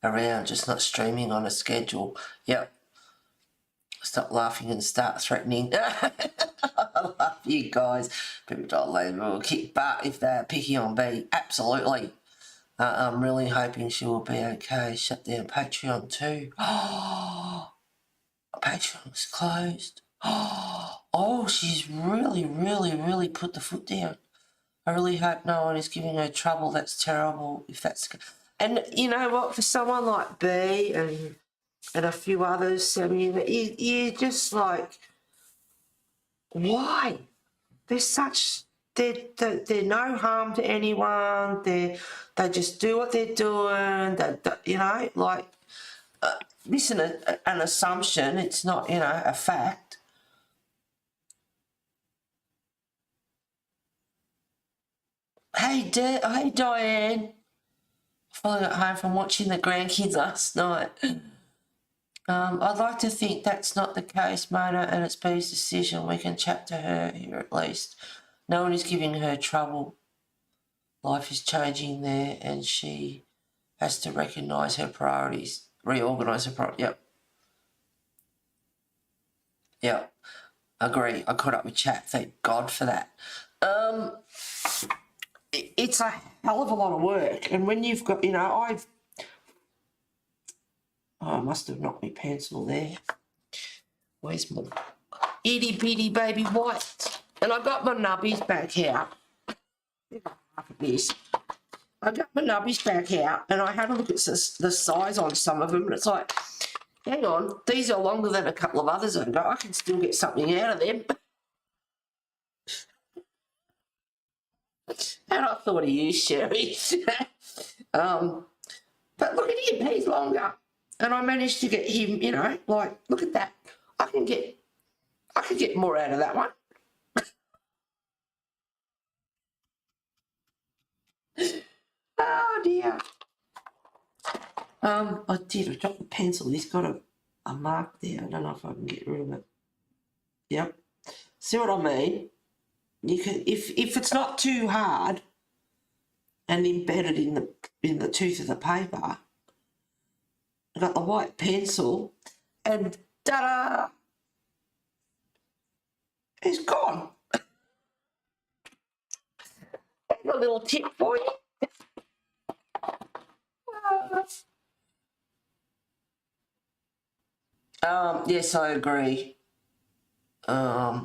around, just not streaming on a schedule. Yep. Stop laughing and start threatening. I love you guys. People don't leave will kick butt if they're picky on B. Absolutely. I'm really hoping she will be okay. Shut down Patreon too. Oh, Patreon's closed. Oh, she's really put the foot down. I really hope no one is giving her trouble. That's terrible if that's... And you know what, for someone like B and a few others, Sammy, you're just like, why? They're no harm to anyone. They just do what they're doing. This is an assumption. It's not, a fact. Hey, Diane. Following at home from watching the grandkids last night. I'd like to think that's not the case, Mona, and it's B's decision. We can chat to her here at least. No one is giving her trouble. Life is changing there, and she has to recognise her priorities, reorganise her priorities. Yep. Agree. I caught up with chat. Thank God for that. It's a hell of a lot of work, and when you've got, I must have knocked my pencil there. Where's my itty bitty baby white? And I got my nubbies back out. Half of this. I got my nubbies back out, and I had a look at the size on some of them, and it's like, hang on, these are longer than a couple of others ago. I can still get something out of them. And I thought of you, Sherry. But look at him, he's longer. And I managed to get him, you know, like, look at that. I could get more out of that one. Oh dear. I dropped the pencil. He's got a mark there. I don't know if I can get rid of it. Yep. See what I mean? You can, if it's not too hard and embedded in the tooth of the paper, I got the white pencil, and ta-da! It's gone. Here's a little tip for you. Yes, I agree. At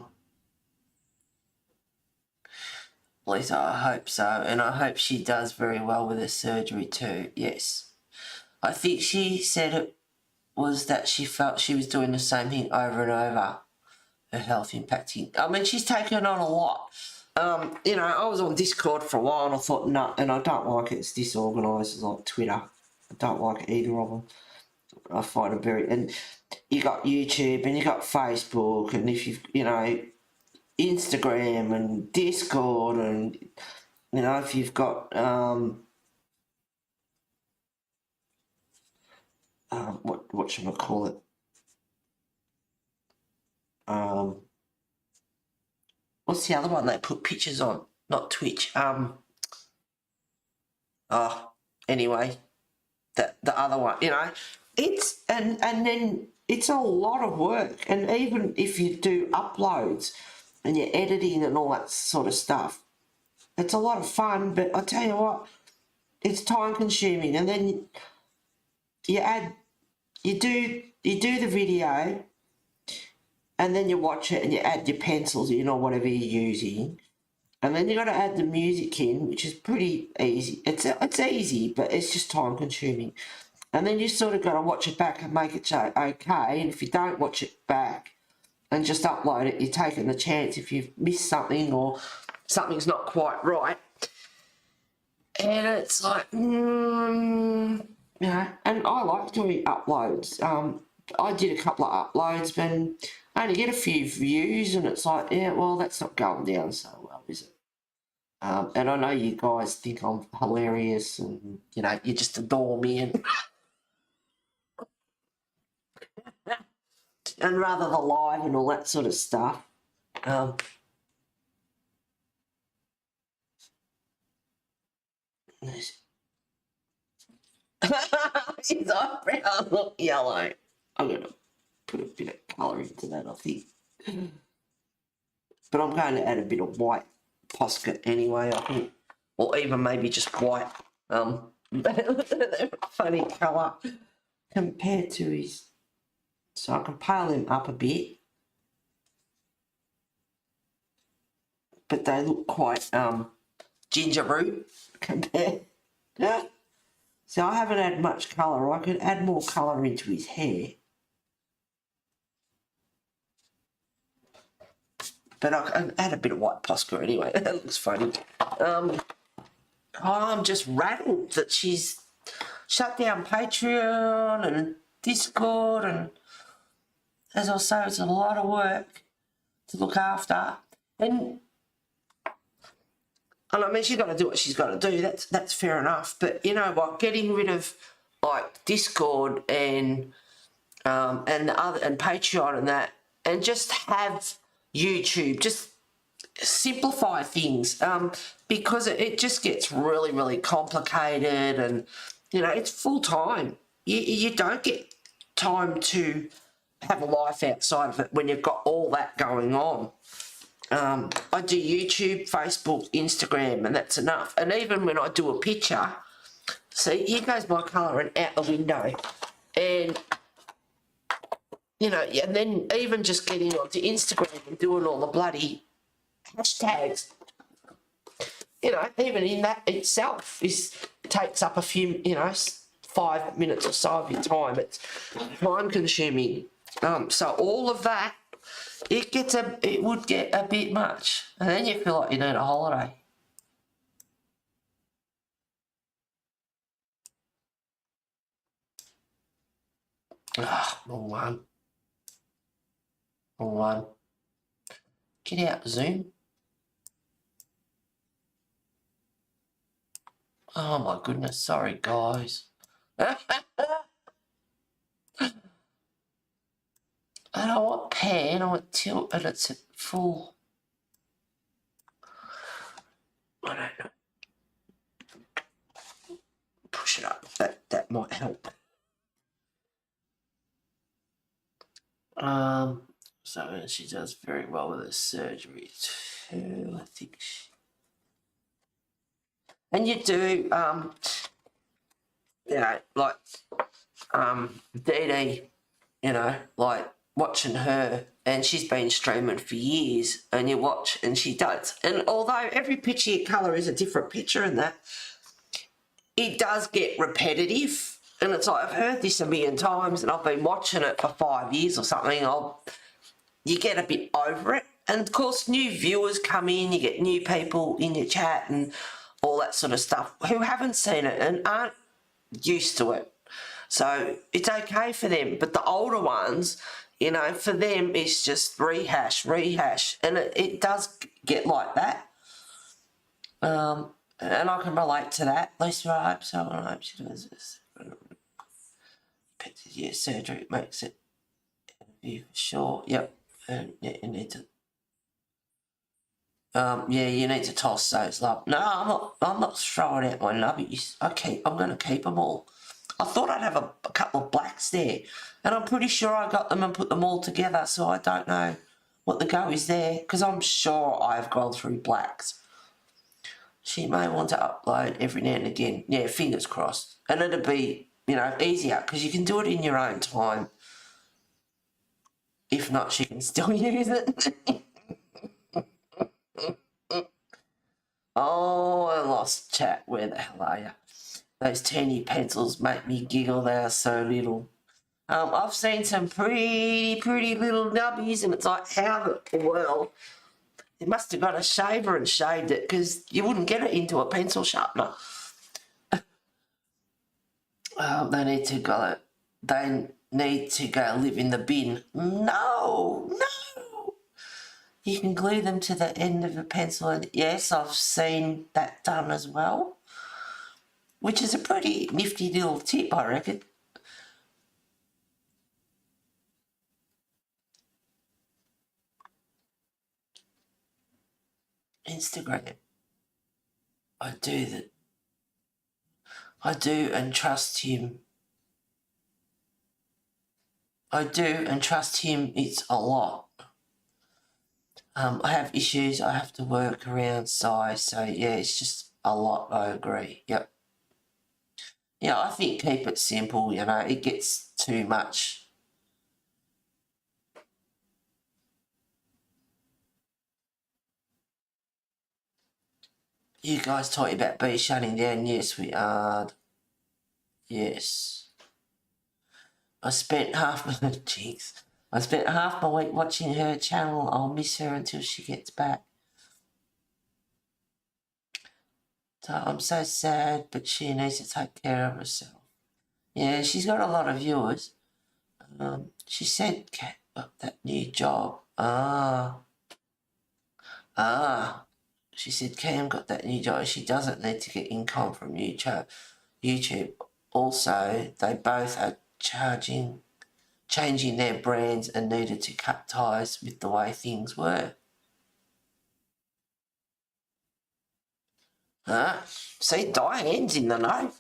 least I hope so, and I hope she does very well with her surgery too. Yes, I think she said it was that she felt she was doing the same thing over and over. Her health impacting. I mean, she's taken on a lot. You know, I was on Discord for a while and I thought, no, and I don't like it. It's disorganised. It's like Twitter. I don't like either of them. I find it very, and you got YouTube and you got Facebook, and if you've, you know, Instagram and Discord, and you know, if you've got what should I call it? What's the other one they put pictures on? Not Twitch. Anyway, the other one, you know, it's and then it's a lot of work, and even if you do uploads and you're editing and all that sort of stuff, it's a lot of fun, but I tell you what, it's time consuming. And then you do the video, and then you watch it and you add your pencils, you know, whatever you're using, and then you got to add the music in, which is pretty easy. It's easy, but it's just time consuming. And then you sort of got to watch it back and make it okay. And if you don't watch it back and just upload it, you're taking the chance if you've missed something or something's not quite right. And it's like, you know, and I like doing uploads. I did a couple of uploads, and I only get a few views, and it's like, yeah, well, that's not going down so well, is it? And I know you guys think I'm hilarious, and, you know, you just adore me, and and rather the live and all that sort of stuff. His eyebrows look yellow. I'm going to put a bit of colour into that, I think. But I'm going to add a bit of white Posca anyway, I think. Or even maybe just white. Funny colour compared to his. So I can pale them up a bit. But they look quite ginger root compared. So I haven't had much colour. I could add more colour into his hair. But I can add a bit of white Posca anyway. That looks funny. I'm just rattled that she's shut down Patreon and Discord, and as I say, it's a lot of work to look after. And I mean, she's got to do what she's got to do. That's fair enough. But you know what? Getting rid of like Discord and Patreon and that, and just have YouTube, just simplify things, because it just gets really, really complicated, and you know, it's full time. You don't get time to have a life outside of it when you've got all that going on. I do YouTube, Facebook, Instagram, and that's enough. And even when I do a picture, see, here goes my colouring out the window. And, you know, and then even just getting onto Instagram and doing all the bloody hashtags, you know, even in that itself takes up a few, you know, 5 minutes or so of your time. It's time consuming. So all of that, it would get a bit much, and then you feel like you need a holiday. Ah, wrong one. Wrong one. Get out, Zoom. Oh my goodness, sorry guys. And I want pan, I want tilt, and it's at full. I don't know. Push it up. That might help. So she does very well with her surgery too, I think. And you do, you know, like, Dee Dee, you know, like watching her, and she's been streaming for years, and you watch, and she does. And although every picture you colour is a different picture and that, it does get repetitive. And it's like, I've heard this a million times, and I've been watching it for 5 years or something. You get a bit over it. And of course, new viewers come in, you get new people in your chat and all that sort of stuff who haven't seen it and aren't used to it. So it's okay for them. But the older ones, you know, for them, it's just rehash. And it does get like that. And I can relate to that. At least I hope so. I hope she does this. Yeah, surgery makes it. Sure. Yep. And yeah, you need to. Yeah, you need to toss those up. No, I'm not throwing out my nubbies. I'm going to keep them all. I thought I'd have a couple of blacks there, and I'm pretty sure I got them and put them all together. So I don't know what the go is there, because I'm sure I've gone through blacks. She may want to upload every now and again. Yeah, fingers crossed. And it'll be, you know, easier because you can do it in your own time. If not, she can still use it. Oh, I lost chat. Where the hell are you? Those teeny pencils make me giggle. They are so little. I've seen some pretty little nubbies, and it's like, how the world? It must have got a shaver and shaved it, because you wouldn't get it into a pencil sharpener. They need to go. They need to go live in the bin. No. You can glue them to the end of a pencil, and yes, I've seen that done as well, which is a pretty nifty little tip, I reckon. Instagram. I do and trust him. I do and trust him. It's a lot. I have issues I have to work around size, so yeah, it's just a lot. I agree. Yep. Yeah, I think keep it simple. You know, it gets too much. You guys talking about B shutting down? Yes, we are. Yes. I spent half my cheeks. I spent half my week watching her channel. I'll miss her until she gets back. So I'm so sad, but she needs to take care of herself. Yeah, she's got a lot of viewers. She said Kat got that new job. She said Cam got that new job. She doesn't need to get income from YouTube. Also, they both are changing their brands and needed to cut ties with the way things were. See, Diane's in the know.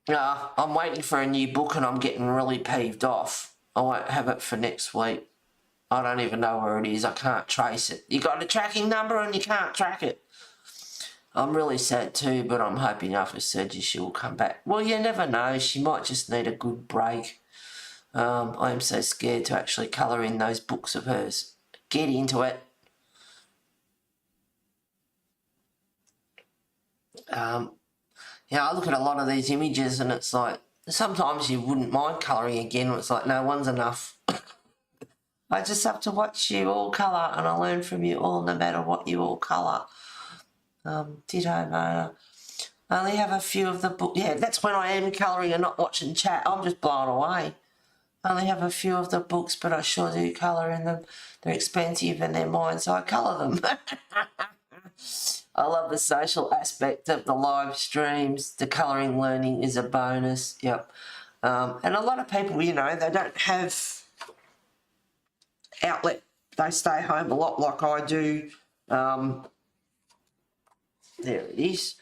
I'm waiting for a new book and I'm getting really peeved off. I won't have it for next week. I don't even know where it is. I can't trace it. You got a tracking number and you can't track it. I'm really sad too, but I'm hoping after surgery she will come back. Well, you never know. She might just need a good break. I am so scared to actually colour in those books of hers. Get into it. Yeah, I look at a lot of these images and it's like, sometimes you wouldn't mind colouring again. It's like, no, one's enough. I just have to watch you all colour and I learn from you all no matter what you all colour. Ditto, Mona. I only have a few of the books. Yeah, that's when I am colouring and not watching chat. I'm just blown away. I only have a few of the books, but I sure do colour in them. They're expensive and they're mine, so I colour them. I love the social aspect of the live streams. The colouring learning is a bonus. Yep. And a lot of people, you know, they don't have outlet. They stay home a lot like I do. There it is.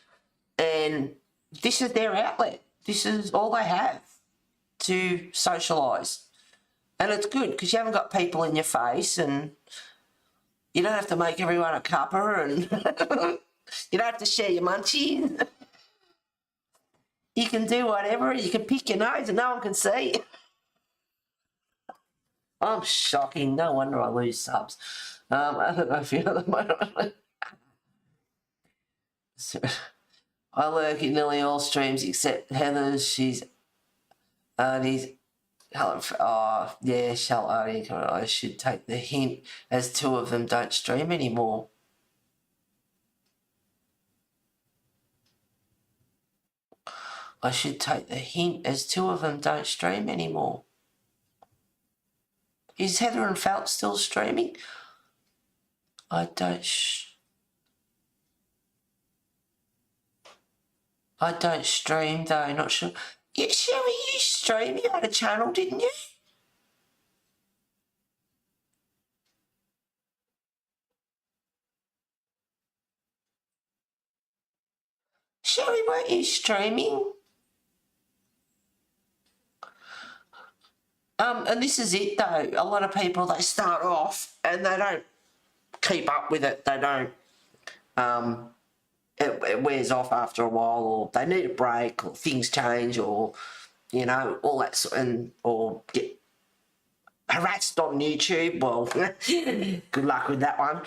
And this is their outlet. This is all they have to socialise. And it's good because you haven't got people in your face and you don't have to make everyone a cuppa and you don't have to share your munchies. You can do whatever. You can pick your nose and no one can see. I'm shocking. No wonder I lose subs. I don't know if you know the I lurk in nearly all streams except Heather's. She's Arnie's. Oh, yeah, shall Arnie. I should take the hint as two of them don't stream anymore. I should take the hint as two of them don't stream anymore. Is Heather and Phelps still streaming? I don't stream though, not sure. Yeah, Sherry, you stream. You had a channel, didn't you? Sherry, weren't you streaming? And this is it though. A lot of people, they start off and they don't keep up with it. They don't. It wears off after a while, or they need a break, or things change, or you know, all that sort, and or get harassed on YouTube. Well, good luck with that one.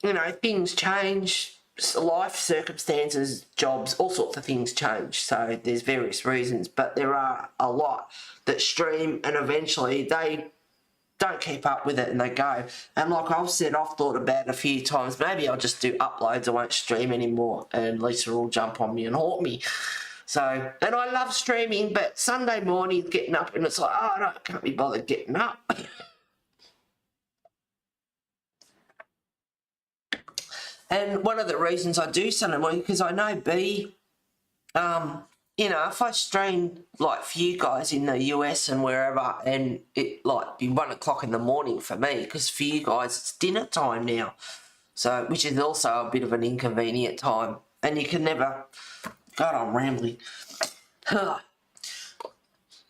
You know, things change, life circumstances, jobs, all sorts of things change. So there's various reasons, but there are a lot that stream and eventually they don't keep up with it and they go. And like I've said, I've thought about it a few times, maybe I'll just do uploads, I won't stream anymore and Lisa will jump on me and haunt me. So, and I love streaming, but Sunday morning getting up and it's like, oh, no, I can't be bothered getting up. And one of the reasons I do Sunday morning, because I know B, you know, if I stream like for you guys in the US and wherever, and it like be 1 o'clock in the morning for me, because for you guys it's dinner time now, so which is also a bit of an inconvenient time, and you can never. God, I'm rambling.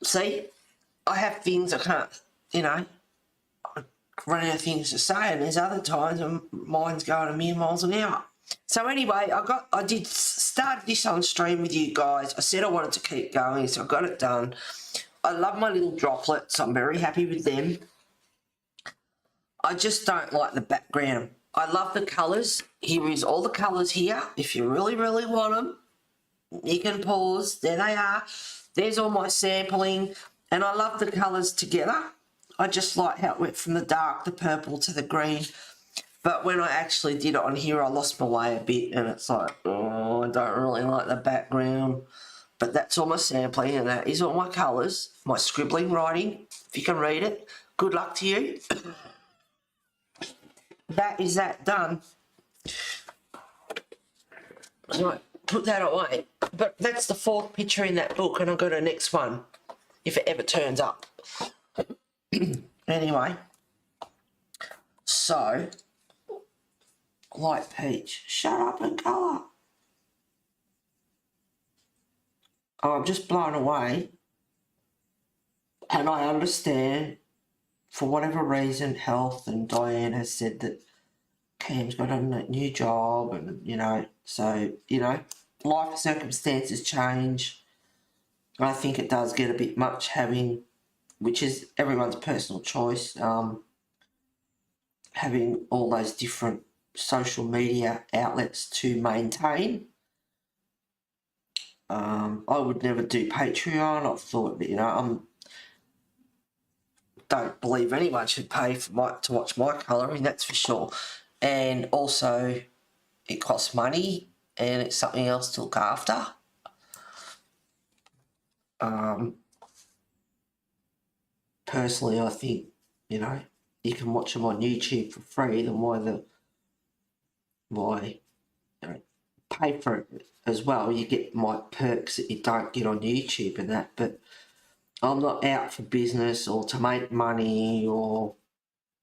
See, I have things I can't, you know, run out of things to say, and there's other times when mine's going a million miles an hour. So anyway, I did start this on stream with you guys. I said I wanted to keep going, so I got it done. I love my little droplets. I'm very happy with them. I just don't like the background. I love the colours. Here is all the colours here. If you really, really want them, you can pause. There they are. There's all my sampling. And I love the colours together. I just like how it went from the dark, the purple to the green. But when I actually did it on here, I lost my way a bit, and it's like, oh, I don't really like the background. But that's all my sampling, and that is all my colours, my scribbling, writing. If you can read it, good luck to you. That is that done. Right, put that away. But that's the 4th picture in that book, and I've got a next one, if it ever turns up. Anyway, so... Light peach. Shut up and colour. Oh, I'm just blown away. And I understand, for whatever reason, health, and Diane has said that Cam's got a new job, and, you know, so, you know, life circumstances change. I think it does get a bit much having, which is everyone's personal choice, having all those different social media outlets to maintain. I would never do Patreon. I've thought, don't believe anyone should pay for to watch my colouring, that's for sure. And also, it costs money, and it's something else to look after. Personally, I think, you can watch them on YouTube for free, then why pay for it as well? You get my perks that you don't get on YouTube and that, but I'm not out for business or to make money or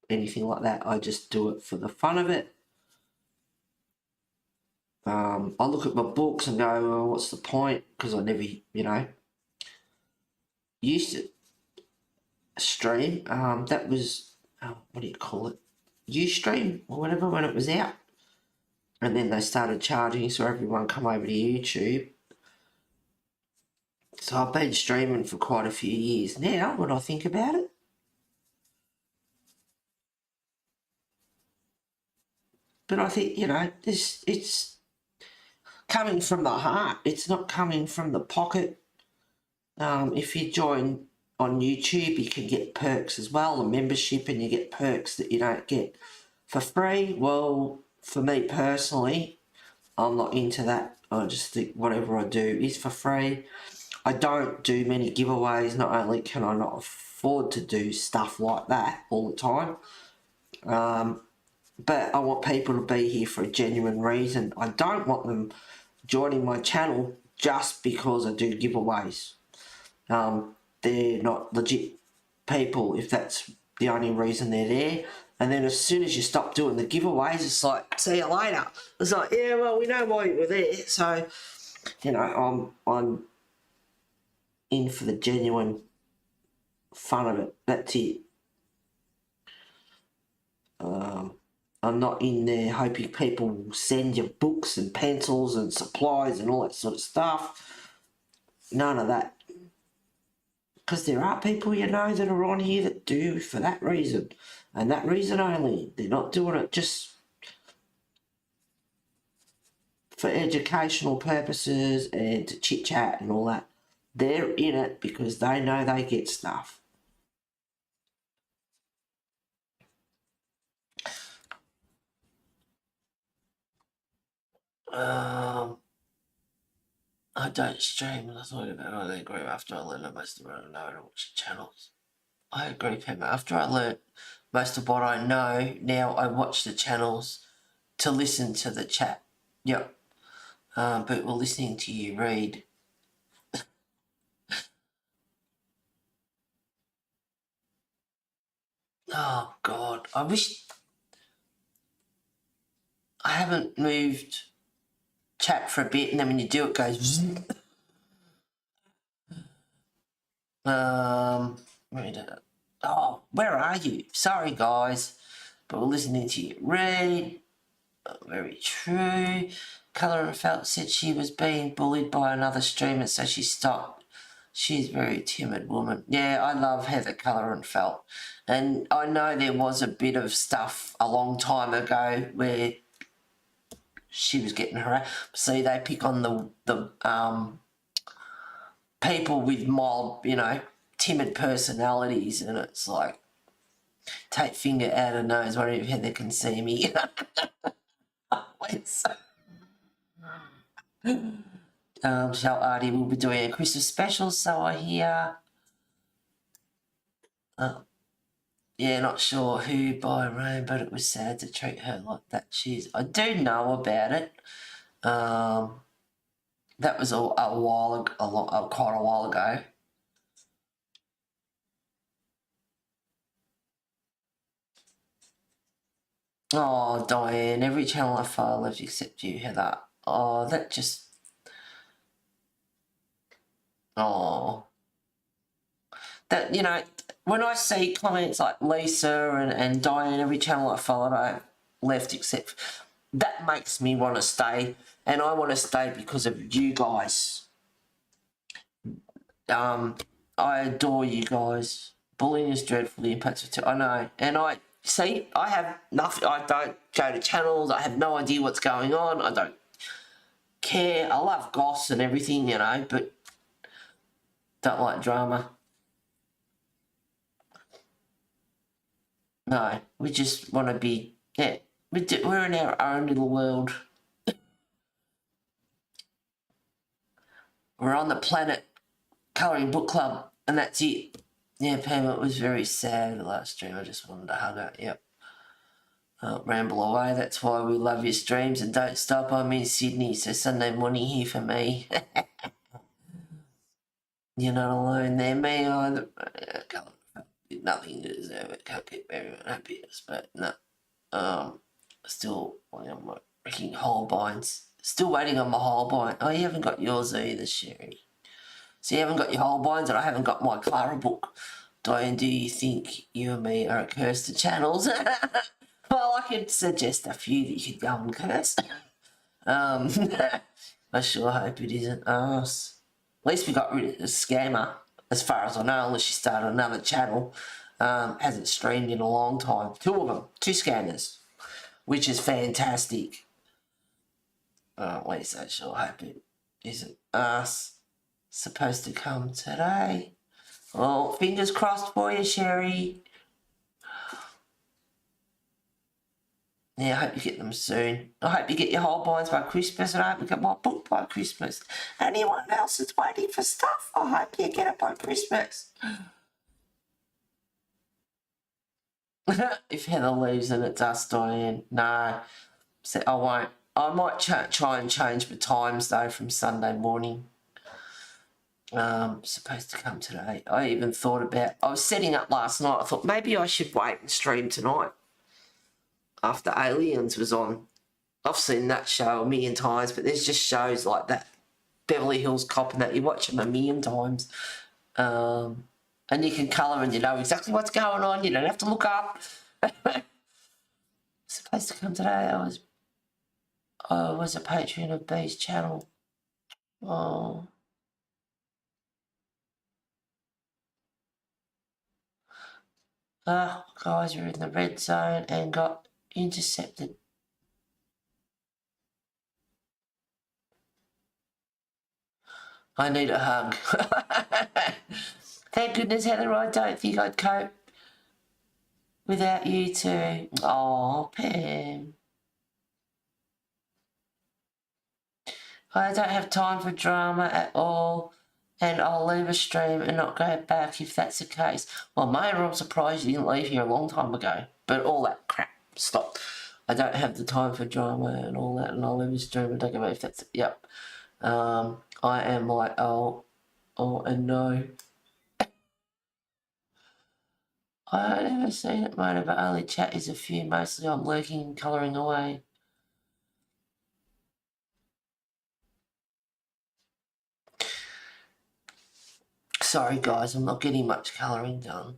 anything like that. I just do it for the fun of it. I look at my books and go, well, what's the point? Because I never, used to stream. That was, what do you call it? Ustream or whatever, when it was out. And then they started charging, so everyone come over to YouTube. So I've been streaming for quite a few years now, when I think about it. But I think, it's coming from the heart. It's not coming from the pocket. If you join on YouTube, you can get perks as well, a membership, and you get perks that you don't get for free. Well, for me personally, I'm not into that. I just think whatever I do is for free. I don't do many giveaways. Not only can I not afford to do stuff like that all the time, but I want people to be here for a genuine reason. I don't want them joining my channel just because I do giveaways. They're not legit people if that's the only reason they're there. And then as soon as you stop doing the giveaways, it's like, see you later. It's like, yeah, well, we know why you were there. So, I'm in for the genuine fun of it. That's it. I'm not in there hoping people will send you books and pencils and supplies and all that sort of stuff. None of that. Because there are people that are on here that do for that reason. And that reason only. They're not doing it just for educational purposes and to chit-chat and all that. They're in it because they know they get stuff. I don't stream, and I thought about it. I agree after I learned most of what I know to watch the channels. I agree, Pam. After I learnt most of what I know, now I watch the channels to listen to the chat. Yep. But we're listening to you read. Oh, God. I wish I haven't moved chat for a bit, and then when you do, it goes... where are you? Sorry, guys, but we're listening to you read. Very true. Colour and Felt said she was being bullied by another streamer, so she stopped. She's a very timid woman. Yeah, I love Heather Colour and Felt. And I know there was a bit of stuff a long time ago where she was getting harassed. See, they pick on the people with mild, timid personalities, and it's like, take finger out of nose, wonder if Heather can see me. Shell Artie will be doing a Christmas special, so I hear. Yeah, not sure who by Rome, but it was sad to treat her like that. I do know about it. That was quite a while ago. Oh, Diane, every channel I follow loves except you, Heather. Oh, that just... Oh. That, when I see comments like Lisa and Diane, every channel I follow, I left except... That makes me want to stay, and I want to stay because of you guys. I adore you guys. Bullying is dreadful, the impacts of... I know, and I have nothing. I don't go to channels. I have no idea what's going on. I don't care. I love goss and everything, you know, but don't like drama. No, we just want to be, yeah, we're in our own little world. We're on the planet colouring book club, and that's it. Yeah, Pam, it was very sad the last stream. I just wanted to hug her. Yep. Ramble away. That's why we love your streams and don't stop. I'm in Sydney, so Sunday morning here for me. You're not alone there. Me either. Nothing to deserve it. Can't keep everyone happiness, but no. Still on my freaking Holbeins. Still waiting on my Holbein. Oh, you haven't got yours either, Sherry. So you haven't got your Holbeins, and I haven't got my Clara book. Diane, do you think you and me are a curse to channels? Well, I could suggest a few that you could go and curse. I sure hope it isn't us. At least we got rid of the scammer, as far as I know, unless she started another channel. Hasn't streamed in a long time. 2 of them, 2 scammers, which is fantastic. At least I sure hope it isn't us. Supposed to come today. Well, fingers crossed for you, Sherry. Yeah, I hope you get them soon. I hope you get your Holbeins by Christmas, and I hope you get my book by Christmas. Anyone else is waiting for stuff, I hope you get it by Christmas. If Heather leaves, then it's us, Diane. No, so I won't. I might try and change the times, though, from Sunday morning. Supposed to come today. I even thought about... I was setting up last night. I thought maybe I should wait and stream tonight after Aliens was on. I've seen that show a million times, but there's just shows like that. Beverly Hills Cop and that. You watch them a million times. And you can colour and you know exactly what's going on. You don't have to look up. Supposed to come today. I was a patron of B's channel. Oh... guys were in the red zone and got intercepted. I need a hug. Thank goodness, Heather, I don't think I'd cope without you two. Oh, Pam. I don't have time for drama at all, and I'll leave a stream and not go back if that's the case. Well, Mayor, I'm surprised you didn't leave here a long time ago. But all that crap, stop. I don't have the time for drama and all that, and I'll leave a stream and don't go back if that's... Yep. I am like, oh, and no. I never seen it, mate, but only chat is a few. Mostly I'm lurking and colouring away. Sorry, guys, I'm not getting much colouring done.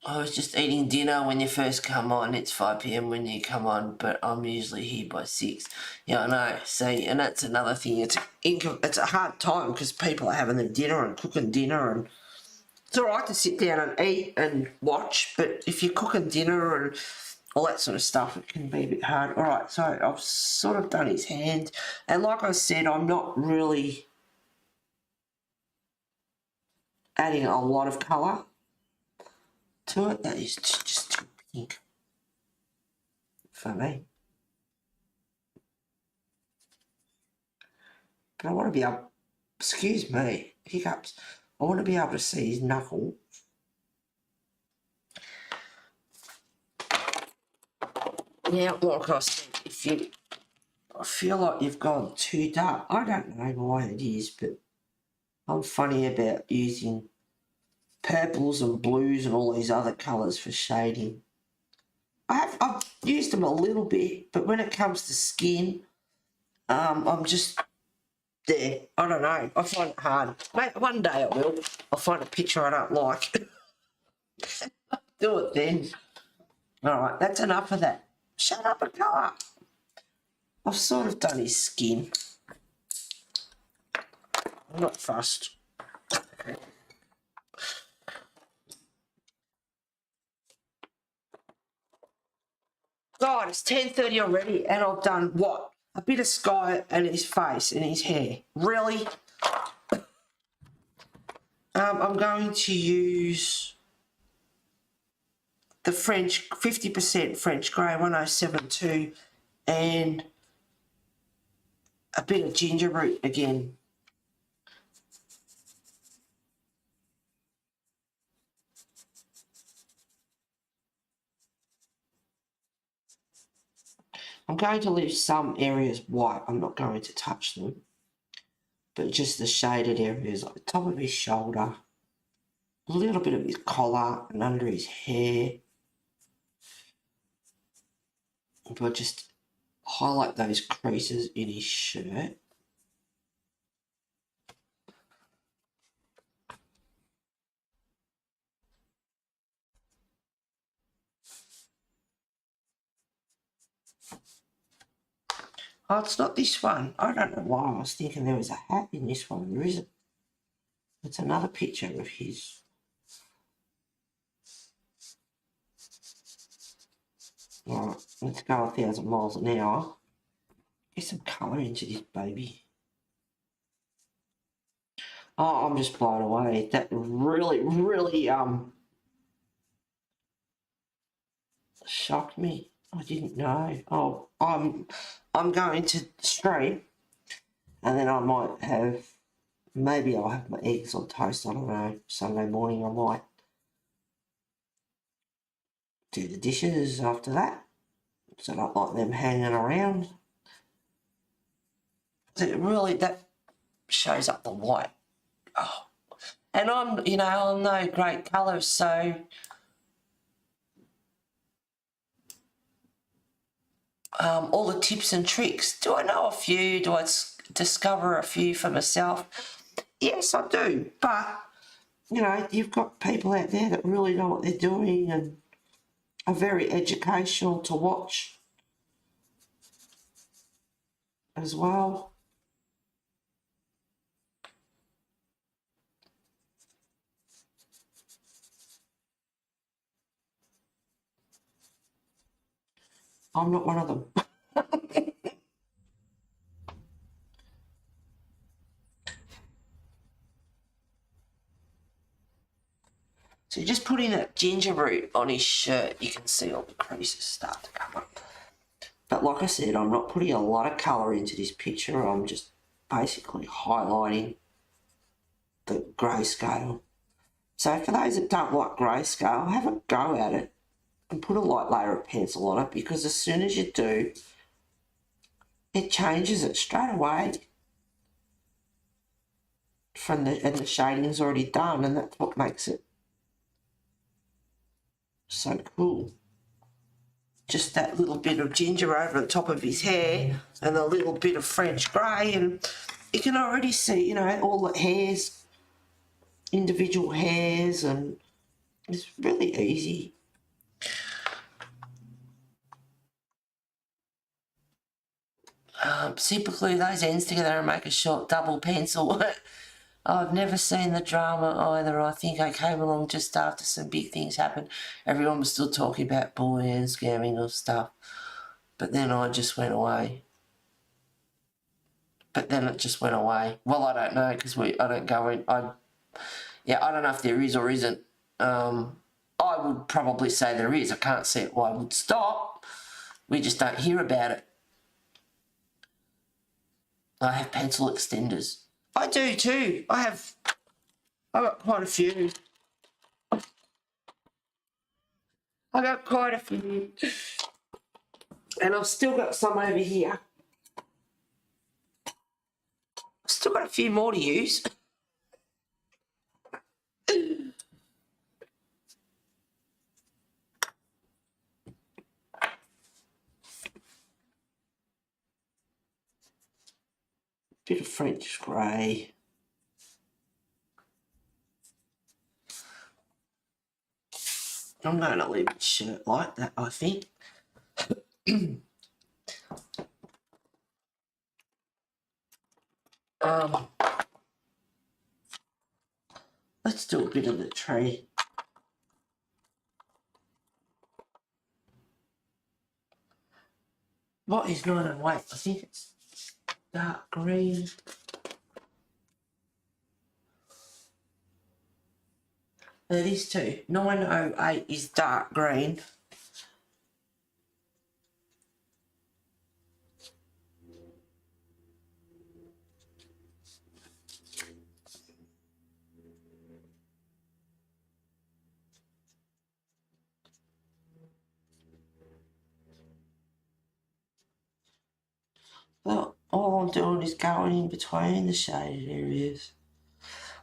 I was just eating dinner when you first come on. It's 5 PM when you come on, but I'm usually here by 6. Yeah, I know. See, and that's another thing. It's a hard time because people are having their dinner and cooking dinner, and it's all right to sit down and eat and watch, but if you're cooking dinner and all that sort of stuff, it can be a bit hard. All right, so I've sort of done his hand, and like I said, I'm not really adding a lot of colour to it. That is just too pink for me. But I want to be able, excuse me, hiccups. I want to be able to see his knuckle. Now, like I said, I feel like you've gone too dark. I don't know why it is, but I'm funny about using purples and blues and all these other colours for shading. I've used them a little bit, but when it comes to skin, I'm just there. I don't know. I find it hard. Maybe one day I will. I'll find a picture I don't like. Do it then. All right, that's enough of that. Shut up and colour. I've sort of done his skin. I'm not fussed. God, it's 10:30 already, and I've done what? A bit of sky and his face and his hair. Really? I'm going to use the French 50% French grey 1072 and a bit of ginger root again. I'm going to leave some areas white. I'm not going to touch them, but just the shaded areas like the top of his shoulder, a little bit of his collar and under his hair. But just highlight those creases in his shirt. Oh, it's not this one. I don't know why I was thinking there was a hat in this one. There isn't. It's another picture of his. Alright, let's go 1,000 miles an hour. Get some colour into this baby. Oh, I'm just blown away. That really shocked me. I didn't know. Oh, I'm going to stream, and then I might have, maybe I'll have my eggs on toast. I don't know. Sunday morning I might do the dishes after that, so I don't like them hanging around. It really, that shows up the white. Oh, and I'm no great colour, so all the tips and tricks. Do I know a few? Do I discover a few for myself? Yes, I do. But, you've got people out there that really know what they're doing and are very educational to watch as well. I'm not one of them. So just putting that ginger root on his shirt, you can see all the creases start to come up. But like I said, I'm not putting a lot of colour into this picture. I'm just basically highlighting the grayscale. So for those that don't like grayscale, have a go at it and put a light layer of pencil on it, because as soon as you do, it changes it straight away and the shading's already done, and that's what makes it so cool. Just that little bit of ginger over the top of his hair and a little bit of French grey, and you can already see, all the hairs, individual hairs, and it's really easy. Super glue those ends together and make a short double pencil. I've never seen the drama either. I think I came along just after some big things happened. Everyone was still talking about bullying and scamming or stuff. But then I just went away. But then it just went away. Well, I don't know, because I don't go in. I don't know if there is or isn't. I would probably say there is. I can't see it why it would stop. We just don't hear about it. I have pencil extenders. I do too. I've got quite a few. I got quite a few. And I've still got some over here. I've still got a few more to use. Bit of French grey. I'm going to leave the shirt like that, I think. Let's do a bit of the tree. What is 908? I think it's dark green. It is too. 908 is dark green. Well, all I'm doing is going in between the shaded areas.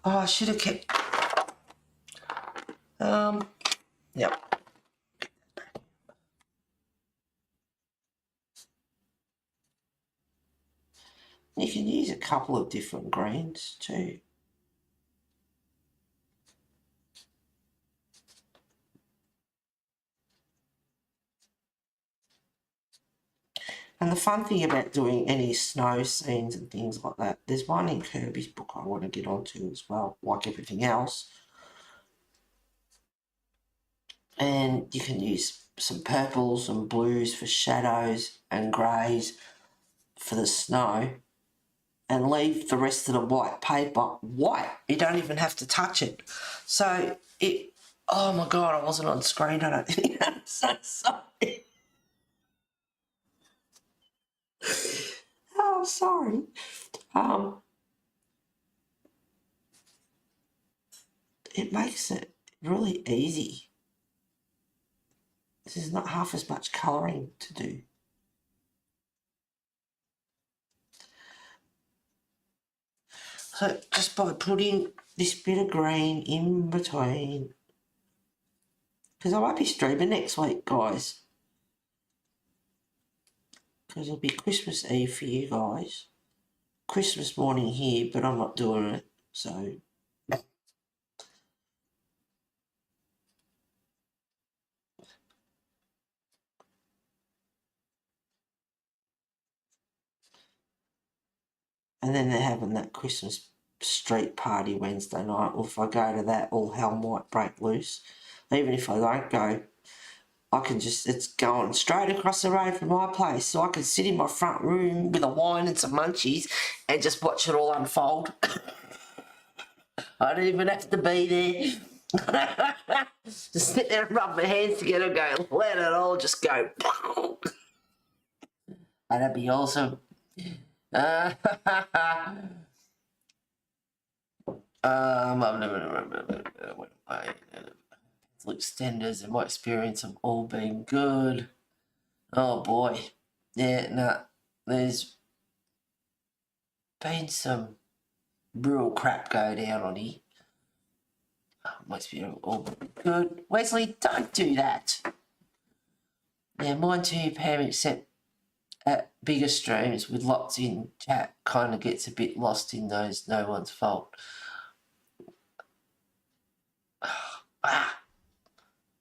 Oh, I should have kept... Yep. You can use a couple of different greens too. And the fun thing about doing any snow scenes and things like that, there's one in Kirby's book I want to get onto as well, like everything else. And you can use some purples and blues for shadows and greys for the snow, and leave the rest of the white paper white. You don't even have to touch it. So it, oh my God, I wasn't on screen, I don't think. I'm so sorry. Oh, sorry. It makes it really easy. This is not half as much colouring to do. So just by putting this bit of green in between, because I won't be streaming next week, guys, because it'll be Christmas Eve for you guys. Christmas morning here, but I'm not doing it, so... And then they're having that Christmas street party Wednesday night. Well, if I go to that, all hell might break loose. Even if I don't go, I can just, it's going straight across the road from my place, so I can sit in my front room with a wine and some munchies and just watch it all unfold. I don't even have to be there. Just sit there and rub my hands together and go, let it all just go. That'd be awesome. Pencil extenders, in my experience, have all been good. Oh boy. Yeah, no, there's been some real crap go down on here. Must be all good. Wesley, don't do that. Yeah, mine too, Pam, except at bigger streams with lots in chat kind of gets a bit lost in those no one's fault.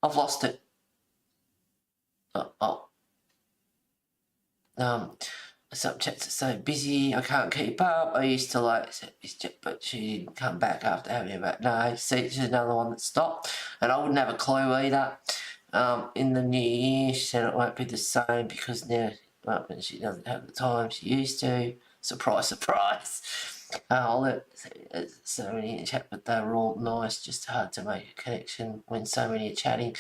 I've lost it. Some chats are so busy, I can't keep up. I used to like this chat, but she didn't come back after having about no. See, she's another one that stopped, and I wouldn't have a clue either. In the new year, she said it won't be the same because now she doesn't have the time she used to. Surprise, surprise. So many in chat, but they were all nice, just hard to make a connection when so many are chatting.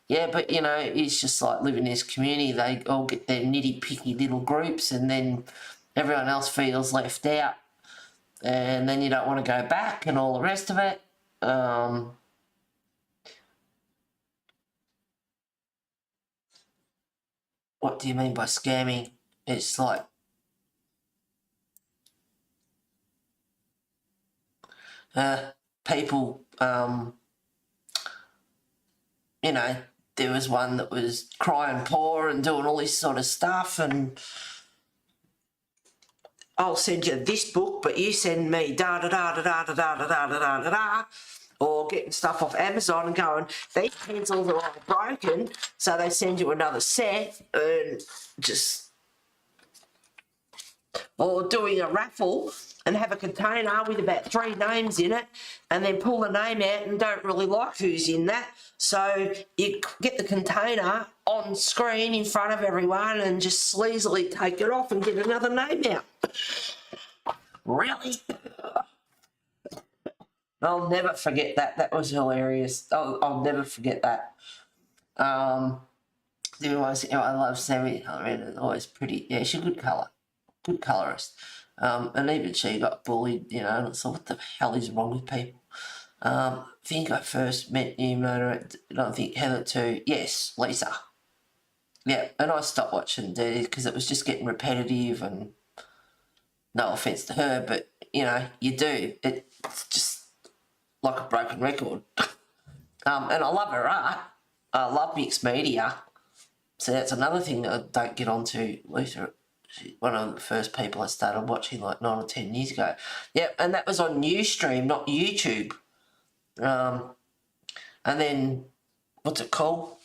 Yeah, but you know, it's just like living in this community. They all get their nitty-picky little groups, and then everyone else feels left out. And then you don't want to go back and all the rest of it. What do you mean by scamming? It's like... people, you know, there was one that was crying poor and doing all this sort of stuff, and I'll send you this book, but you send me da da da da da da da da da da da da, or getting stuff off Amazon and going, these pencils are all broken, so they send you another set, and just... or doing a raffle and have a container with about 3 names in it and then pull the name out and don't really like who's in that. So you get the container on screen in front of everyone and just sleazily take it off and get another name out. Really? I'll never forget that. That was hilarious. I'll never forget that. There was, I love Sammy. I mean, always pretty. Yeah, she's a good colour. Good colourist. And even she got bullied, you know, and so what the hell is wrong with people? I think I first met you, and I think Heather too. Yes, Lisa. Yeah, and I stopped watching Dirty because it was just getting repetitive, and no offence to her, but, you know, you do. It's just like a broken record. And I love her art. I love mixed media. So that's another thing that I don't get onto. Lisa, she's one of the first people I started watching like 9 or 10 years ago. Yeah, and that was on Ustream, not YouTube. And then, what's it called?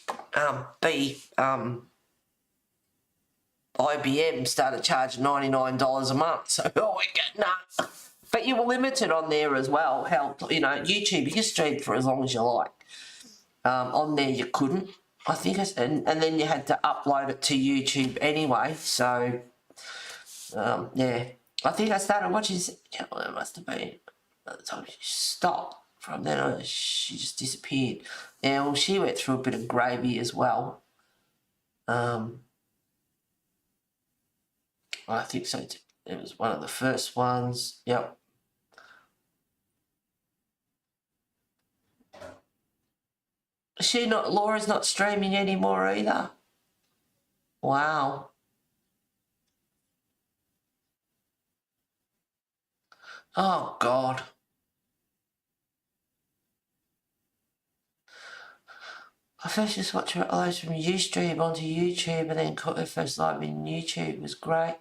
IBM started charging $99 a month. So, oh, we get nuts. But you were limited on there as well. How, you know, YouTube, you can stream for as long as you like. On there you couldn't. I think it's, and then you had to upload it to YouTube anyway. So, yeah. I think I started watching, it must have been at the time she stopped. From then on, she just disappeared. Yeah, well, she went through a bit of gravy as well. I think so. It was one of the first ones. Yep. Laura's not streaming anymore either. Wow. Oh, God. I first just watched her uploads from Ustream onto YouTube and then caught her first live in YouTube. It was great.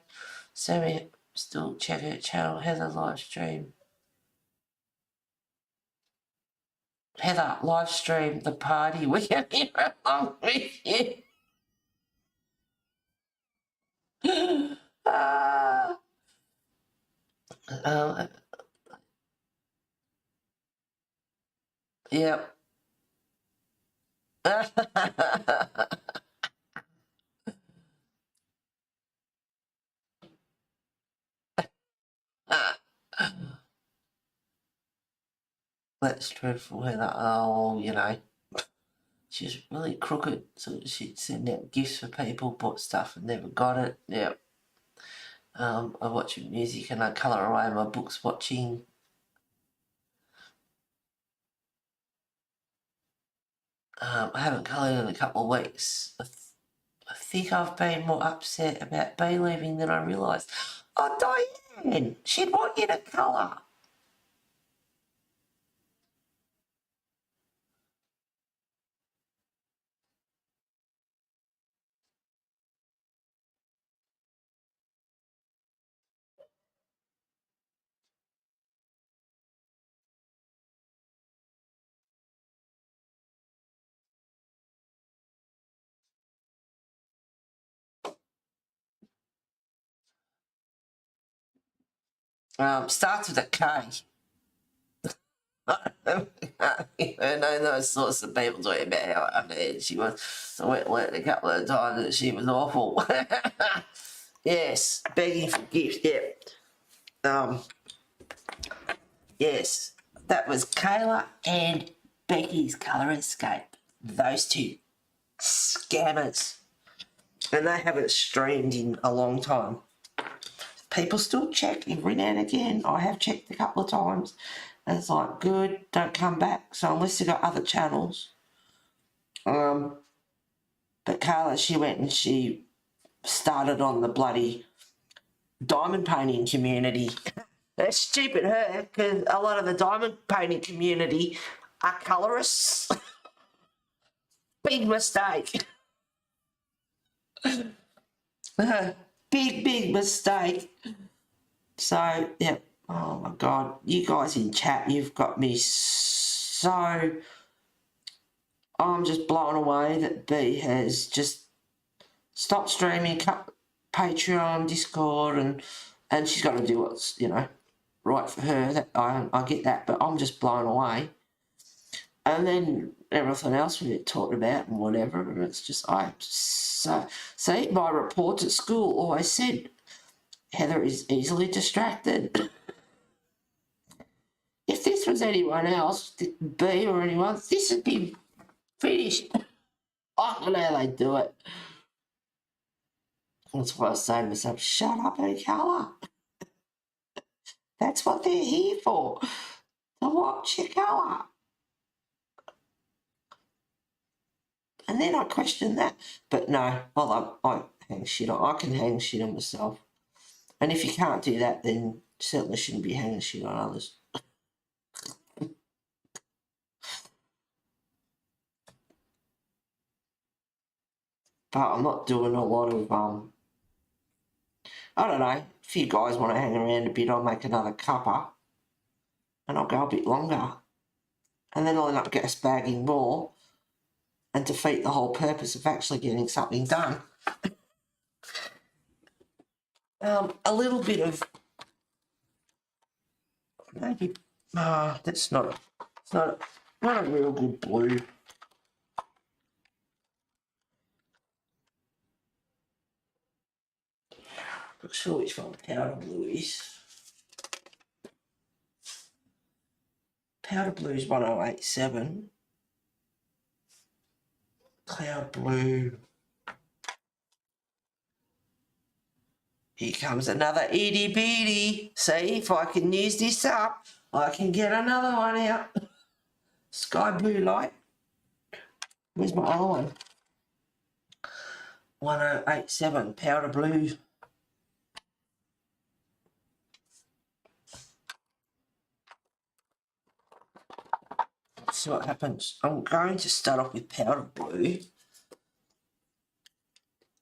So still check her channel, Heather live stream. Heather, live stream the party. We can be along with you. Yep. That's dreadful, Heather. Oh, you know. She's really crooked, so she'd send out gifts for people, bought stuff and never got it. Yep. I watch music and I colour away my books watching. I haven't coloured in a couple of weeks. I think I've been more upset about Bee leaving than I realised. Oh, Diane, she'd want you to colour. Starts with a K. I know those sorts of people talking about how underhand she was. I went and learned a couple of times that she was awful. Yes, begging for gifts, yeah. Yes, that was Kayla and Becky's Colour Escape. Those two scammers. And they haven't streamed in a long time. People still check every now and again. I have checked a couple of times. And it's like, good, don't come back. So unless you've got other channels. But Carla, she went and she started on the bloody diamond painting community. That's stupid her, because a lot of the diamond painting community are colourists. Big mistake. Big mistake. So, yeah. Oh my God, you guys in chat, you've got me so... I'm just blown away that B has just stopped streaming, cut Patreon, Discord, and and she's got to do what's, you know, right for her. That I get that, but I'm just blown away. And then everything else we get talked about and whatever, and it's just, see, my reports at school always said Heather is easily distracted. If this was anyone else, B or anyone, this would be finished. I don't know how they do it. That's why I say to myself, shut up and colour. That's what they're here for, to watch your colour. And then I question that. But no, I hang shit on. I can hang shit on myself. And if you can't do that, then certainly shouldn't be hanging shit on others. But I'm not doing a lot of, I don't know, if you guys want to hang around a bit, I'll make another cuppa. And I'll go a bit longer. And then I'll end up just bagging more and defeat the whole purpose of actually getting something done. A little bit of, maybe, that's not a real good blue. Not sure which one powder blue is. Powder blue is 1087. Cloud blue. Here comes another itty bitty. See, if I can use this up, I can get another one out. Sky blue light. Where's my other one? 1087 powder blue. Let's see what happens. I'm going to start off with powder blue.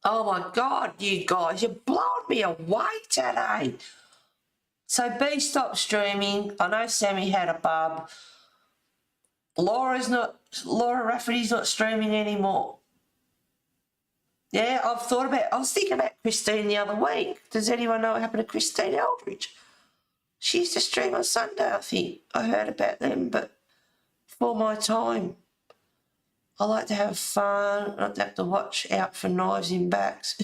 Oh my God, you guys, you're blowing me away today. So B stopped streaming. I know Sammy had a bub. Laura Rafferty's not streaming anymore. Yeah, I was thinking about Christine the other week. Does anyone know what happened to Christine Eldridge? She used to stream on Sunday, I think. I heard about them, but before my time. I like to have fun, not to have to watch out for knives in backs.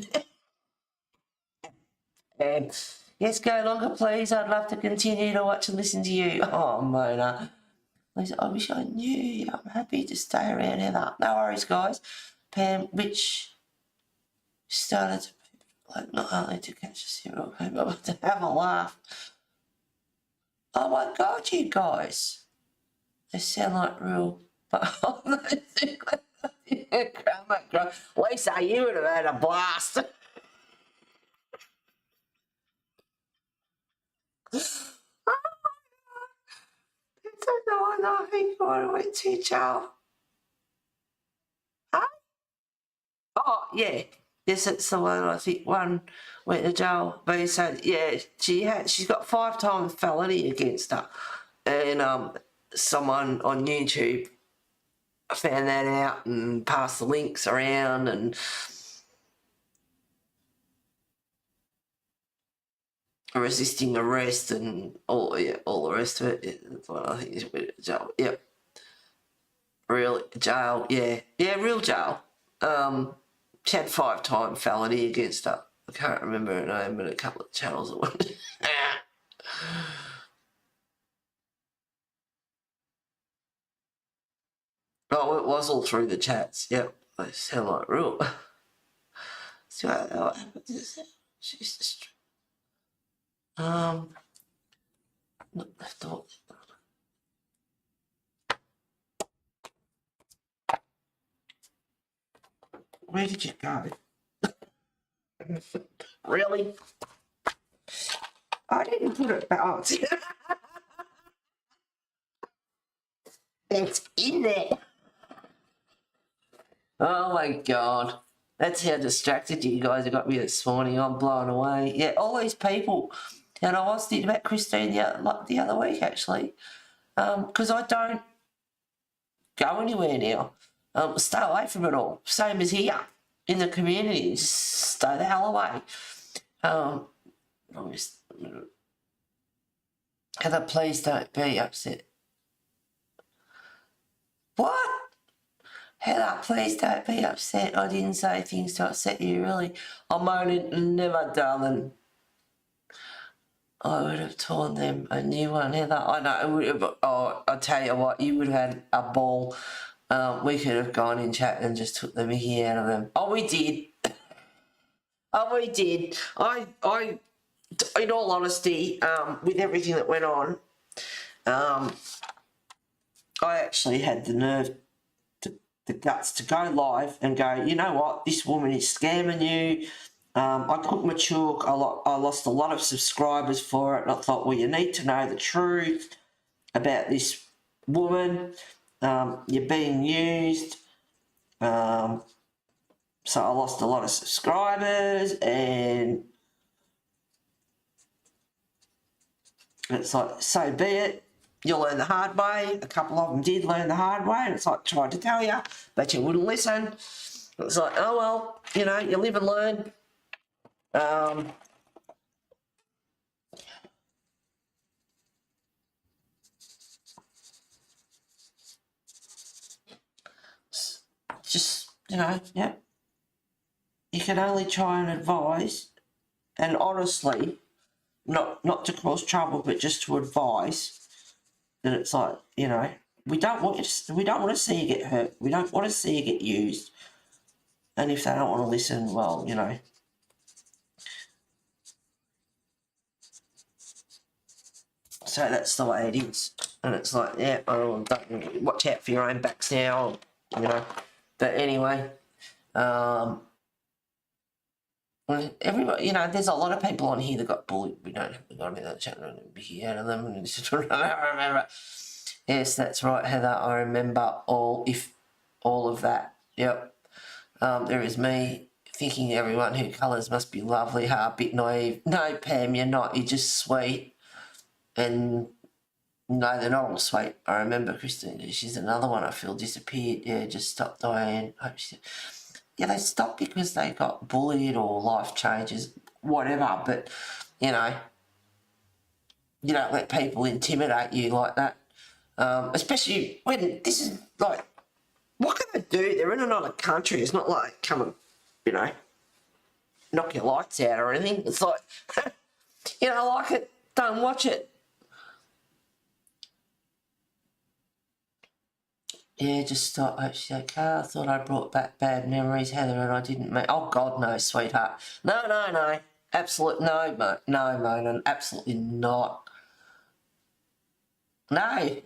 Yes, go longer, please. I'd love to continue to watch and listen to you. Oh, Mona. I wish I knew. I'm happy to stay around, Heather. No worries, guys. Pam, which started to, like, not only to catch a serial killer, but to have a laugh. Oh my God, you guys. They sound like real. Lisa, you would have had a blast. I think I went to jail. Huh? Oh, yeah. Yes, it's the one, I think one went to jail. But so, yeah, she's got 5-time felony against her. And someone on YouTube found that out and passed the links around and resisting arrest and all the rest of it. That's what I think is jail. Yep. Real jail, yeah, real jail. She had 5-time felony against her. I can't remember her name, but a couple of channels that went. Oh, it was all through the chats. Yep, they sound like real. So what happens? She's just not left off. Where did you go? Really? I didn't put it back. Oh, it's in there. Oh my God. That's how distracted you guys have got me this morning. I'm blown away. Yeah, all these people. And I was thinking about Christine the other week, actually, because I don't go anywhere now. Stay away from it all. Same as here in the community. Just stay the hell away. Heather, please don't be upset. What? Heather, please don't be upset. I didn't say things to upset you, really. I'm moaning, never, darling. I would have torn them a new one, Heather. I know, it would have, oh, I'll tell you what, you would have had a ball. We could have gone in chat and just took the mickey out of them. Oh, we did. Oh, we did. I, in all honesty, with everything that went on, I actually had the nerve, the guts to go live and go, you know what, this woman is scamming you. I cooked my chook. I lost a lot of subscribers for it. And I thought, well, you need to know the truth about this woman. You're being used. So I lost a lot of subscribers, and it's like, so be it. You'll learn the hard way. A couple of them did learn the hard way, and it's like, tried to tell you, but you wouldn't listen. It's like, oh well, you know, you live and learn. Just, you know, yeah. You can only try and advise, and honestly, not to cause trouble, but just to advise that it's like, you know, we don't want to see you get hurt. We don't want to see you get used. And if they don't want to listen, well, you know. So that's the way it is. And it's like, yeah, oh, don't, watch out for your own backs now, you know. But anyway, everybody, you know, there's a lot of people on here that got bullied. We don't have to go into that chat room and be out of them. Yes, that's right, Heather. I remember all of that. Yep. There is me thinking everyone who colours must be lovely, a bit naive. No, Pam, you're not. You're just sweet. And no, they're not all sweet. I remember Christine. She's another one I feel disappeared. Yeah, just stopped Diane. Yeah, they stopped because they got bullied or life changes, whatever. But, you know, you don't let people intimidate you like that. Especially when this is like, what can they do? They're in another country. It's not like come and, you know, knock your lights out or anything. It's like, you know, like it, don't watch it. Yeah, just stop. Actually, okay, I thought I brought back bad memories, Heather, and I didn't make. Oh God, no, sweetheart. No, absolute no, mate. No, mate, absolutely not. No.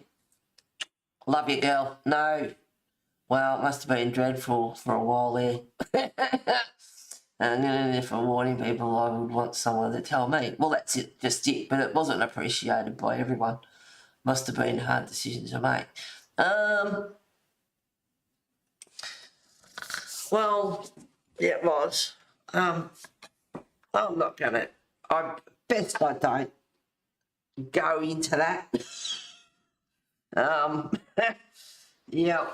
Love you, girl. No. Well, it must have been dreadful for a while there. And if I'm warning people, I would want someone to tell me. Well, that's it, just it. But it wasn't appreciated by everyone. Must have been a hard decision to make. Well, yeah, it was. I'm not gonna. Best I don't go into that. Yeah.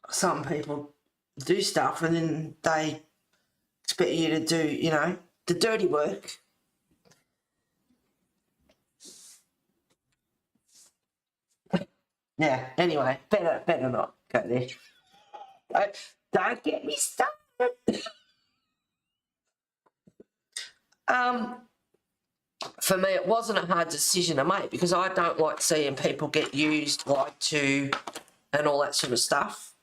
Some people do stuff and then they expect you to do, you know, the dirty work. Yeah, anyway, better not go there. Don't get me started. For me, it wasn't a hard decision to make because I don't like seeing people get used, lied to, and all that sort of stuff.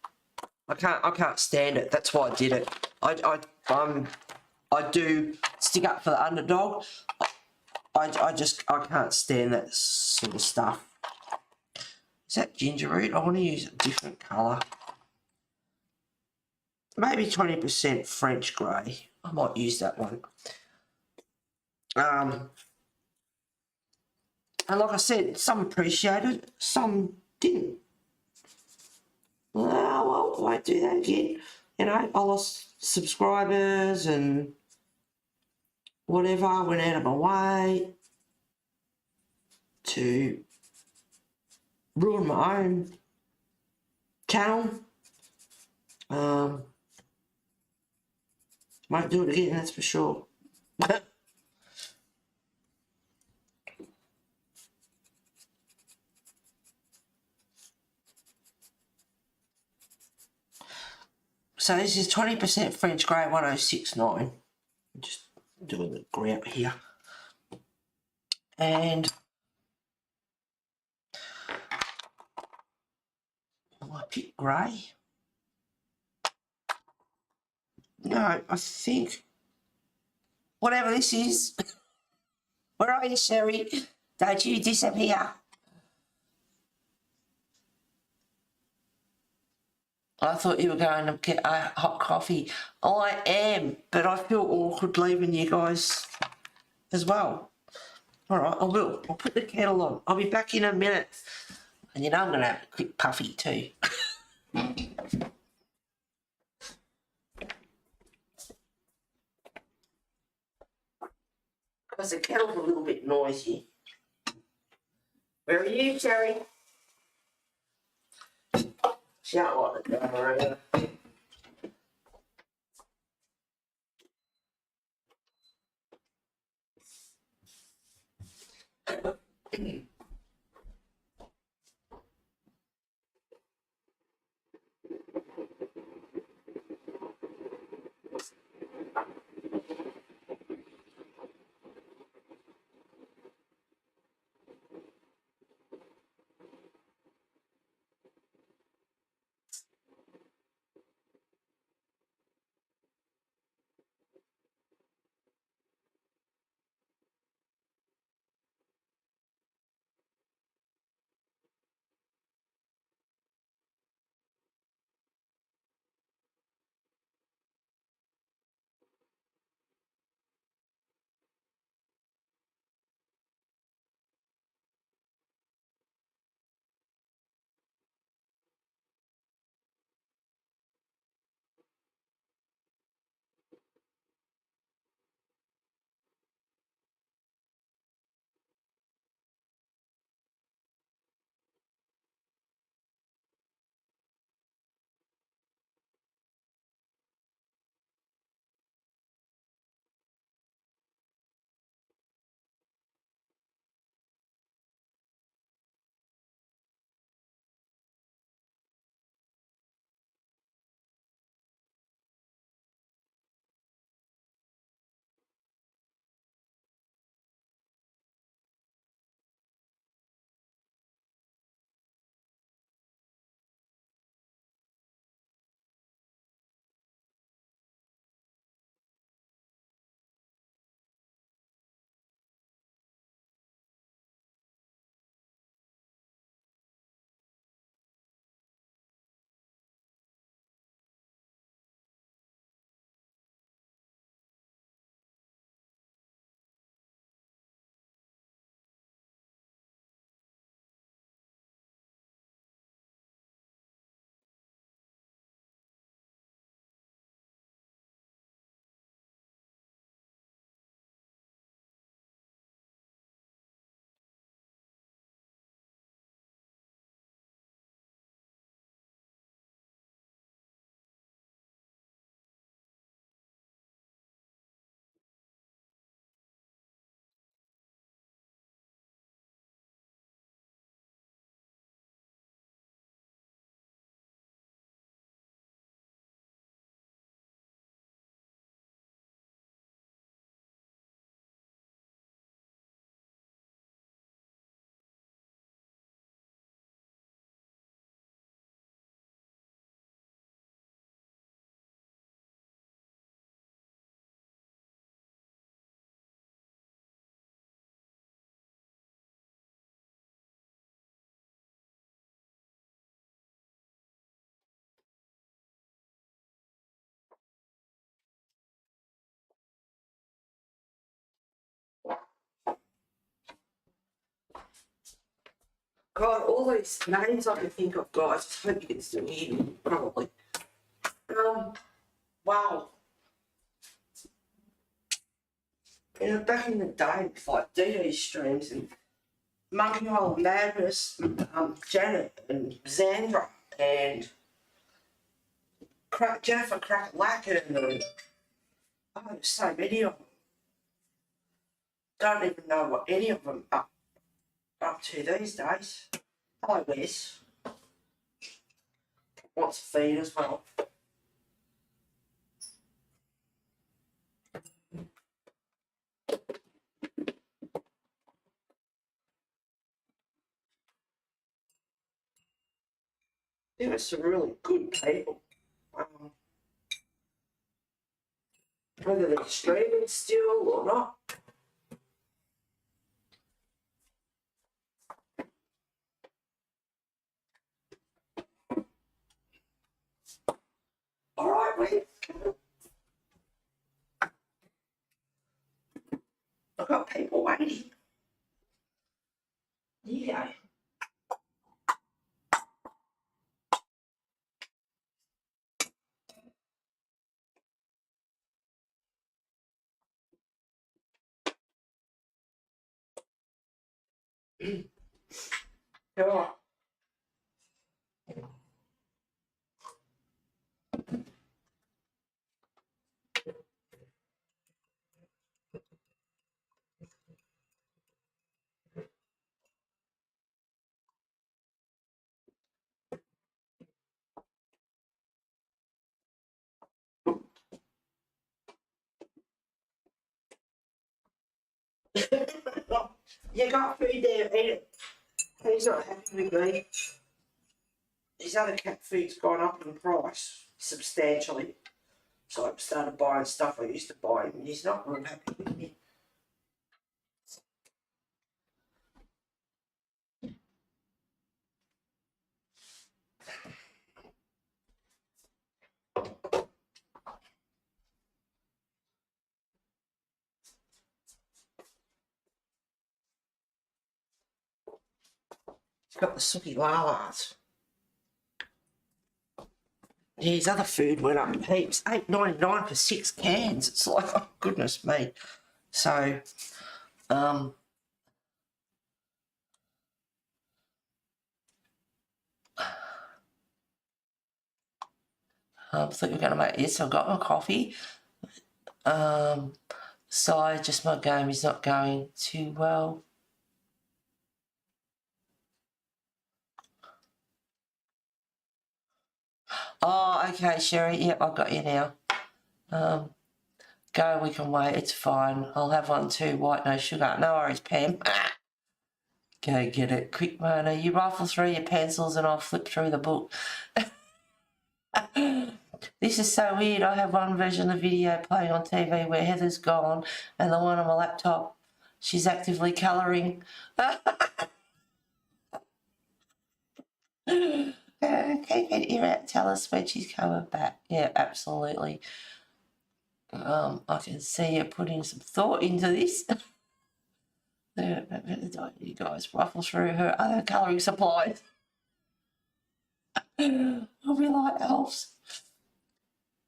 I can't stand it. That's why I did it. I do stick up for the underdog. I can't stand that sort of stuff. Is that ginger root? I want to use a different colour. Maybe 20% French grey. I might use that one. And like I said, some appreciated, some didn't. Oh, well, I won't do that again. You know, I lost subscribers and whatever. I went out of my way to ruin my own channel. Won't do it again, that's for sure. So this is 20% French grey 1069. Just doing the grout here. And I pick grey. No, I think whatever this is. Where are you, Sherry? Don't you disappear. I thought you were going to get a hot coffee. I am, but I feel awkward leaving you guys as well. All right, I will. I'll put the kettle on. I'll be back in a minute. And you know I'm going to have a quick puffy too. Because the kettle's a little bit noisy. Where are you, Sherry? She don't like the drama either. God, all these names I can think of, guys. I hope you can still hear me, probably. Wow. You know, back in the day, with like DD streams and Monkey Hole Madness, Janet and Xandra and Jennifer Cracker-Lacken and oh, there's so many of them. Don't even know what any of them are up to these days. Hello, Wes. Wants a feed as well. There were some really good people. Whether they're streaming still or not. All right, mate. I've got people waiting. Yeah. Come on. You got food there, eat it. He's not happy with me. His other cat food's gone up in price substantially. So I've started buying stuff I used to buy and he's not real happy with me. He's got the sooky lalas. Yeah, his other food went up heaps. $8.99 for 6 cans. It's like, oh goodness me. So, I thought you were going to make this. I've got my coffee. So just my game is not going too well. Oh, okay, Sherry. Yep, I've got you now. Go, we can wait. It's fine. I'll have one too. White, no sugar. No worries, Pam. Go get it. Quick, Mona. You rifle through your pencils and I'll flip through the book. This is so weird. I have one version of the video playing on TV where Heather's gone and the one on my laptop, she's actively colouring. Keep it ear out. Tell us when she's coming back. Yeah, absolutely. I can see you putting some thought into this. You guys ruffle through her other colouring supplies. I'll be like elves.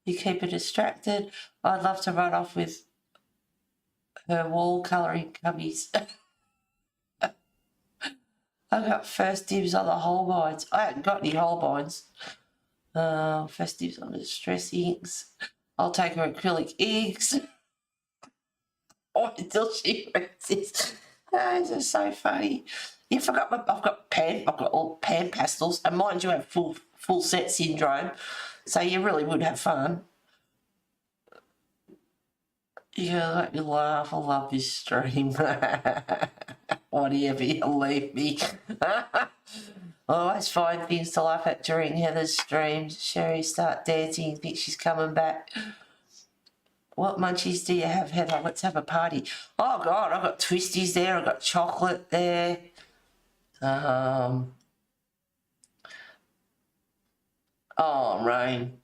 You keep her distracted. I'd love to run off with her wall colouring cubbies. I got first dibs on the Holbeins. I haven't got any Holbeins. First dibs on the distress inks. I'll take her acrylic inks. Until she reads this. This is so funny. You forgot I've got all pan pastels, and mind you have full set syndrome, so you really would have fun. Yeah, let me laugh. I love this stream. Whatever, you leave me. I always find things to laugh at during Heather's streams. Sherry start dancing, think she's coming back. What munchies do you have, Heather? Let's have a party. Oh, God, I've got twisties there. I've got chocolate there. Oh, rain.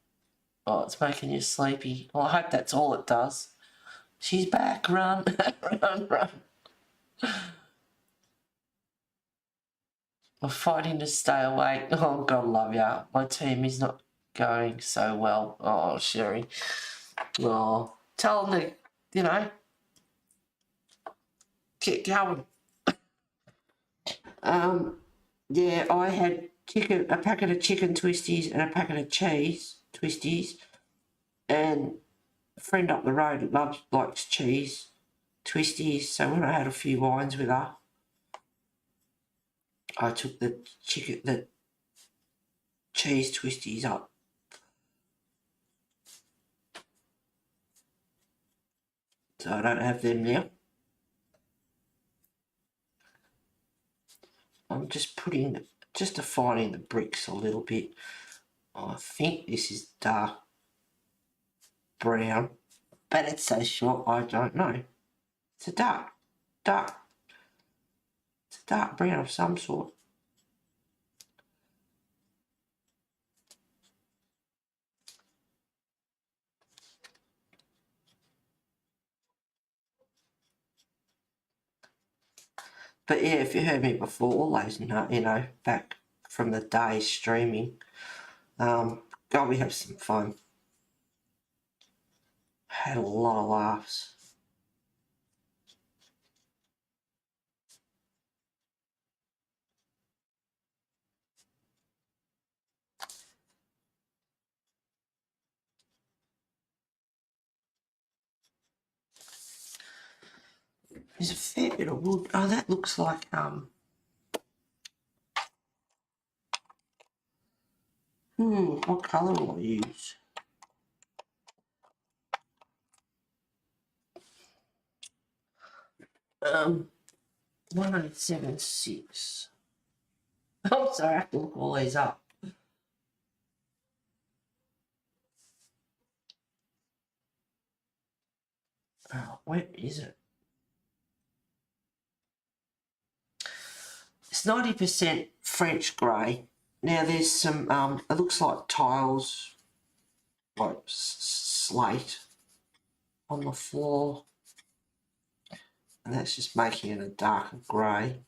Oh, it's making you sleepy. Well, I hope that's all it does. She's back. Run, run, run. I'm fighting to stay awake. Oh, God love ya. My team is not going so well. Oh, Sherry. Oh, tell them to, get going. Yeah, I had a packet of chicken twisties and a packet of cheese twisties, and a friend up the road likes cheese twisties, so when I had a few wines with her, I took the cheese twisties up. So I don't have them now. I'm just putting just defining the bricks a little bit. I think this is dark brown, but it's so short I don't know. It's a dark brown of some sort. But yeah, if you heard me before, all those, you know, back from the day streaming, God, we have some fun. Had a lot of laughs. There's a fair bit of wood. Oh, that looks like what colour will I use? 1876. I'm sorry, I have to look all these up. Oh, where is it? It's 90% French grey. Now there's some, it looks like tiles, like slate on the floor. And that's just making it a darker grey.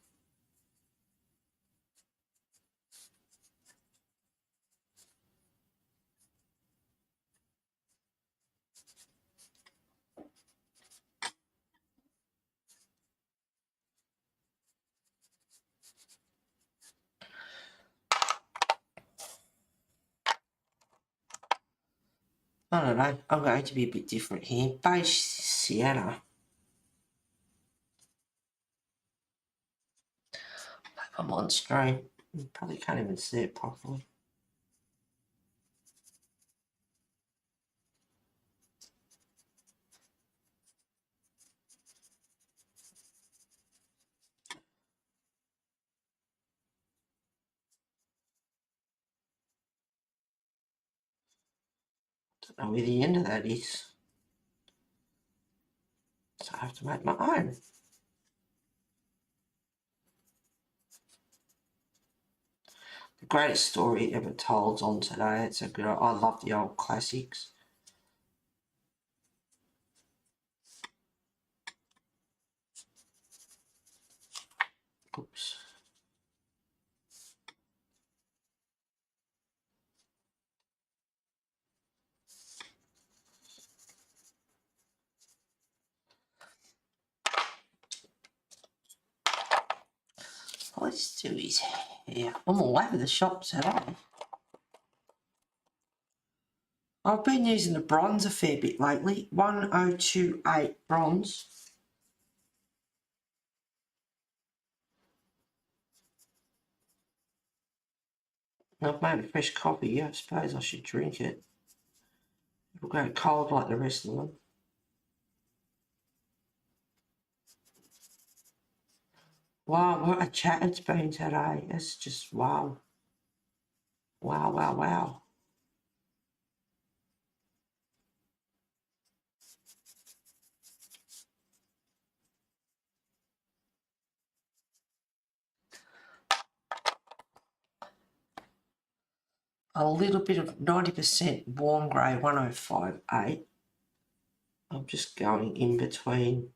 I don't know, I'm going to be a bit different here. Beige sienna. I'm on screen. You probably can't even see it properly. Don't know where the end of that is. So I have to make my own. The greatest story ever told's on today. It's a good. I love the old classics. Oops. Let's do his hair. I'm all over the shop today. I've been using the bronze a fair bit lately. 1028 bronze. I've made a fresh copy. I suppose I should drink it. It'll go cold like the rest of them. Wow, what a chat it's been today. It's just wow. Wow, wow, wow. A little bit of 90% warm grey 1058. I'm just going in between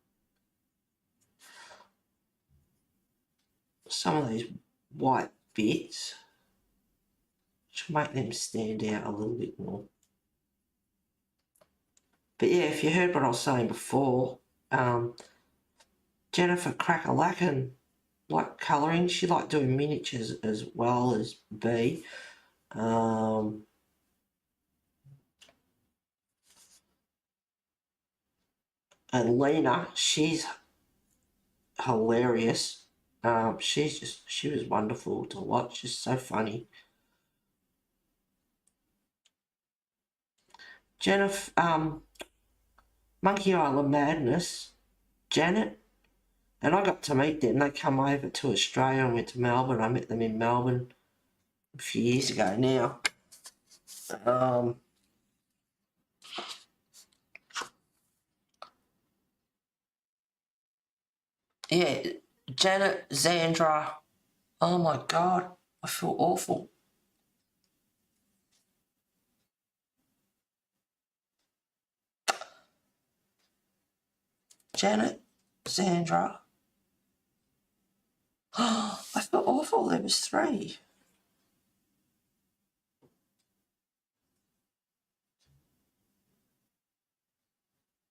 some of these white bits, which will make them stand out a little bit more. But yeah, if you heard what I was saying before, Jennifer Cracker-Lacken liked colouring. She liked doing miniatures as well as B. And Lena, she's hilarious. She was wonderful to watch. Just so funny. Jennifer, Monkey Island Madness, Janet, and I got to meet them. They come over to Australia and went to Melbourne. I met them in Melbourne a few years ago now. Yeah, Janet, Zandra. Oh my God, I feel awful. Janet, Zandra. Oh, I feel awful. There was 3.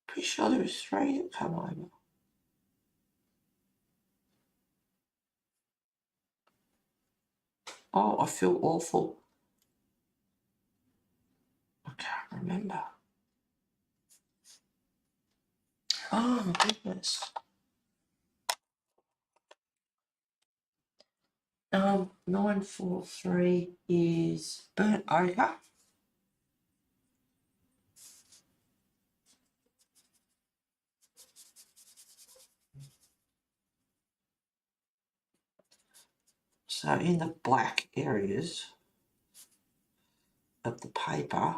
Pretty sure there was 3 that come over. Oh, I feel awful. I can't remember. Oh my goodness. 943 is burnt ochre. So in the black areas of the paper,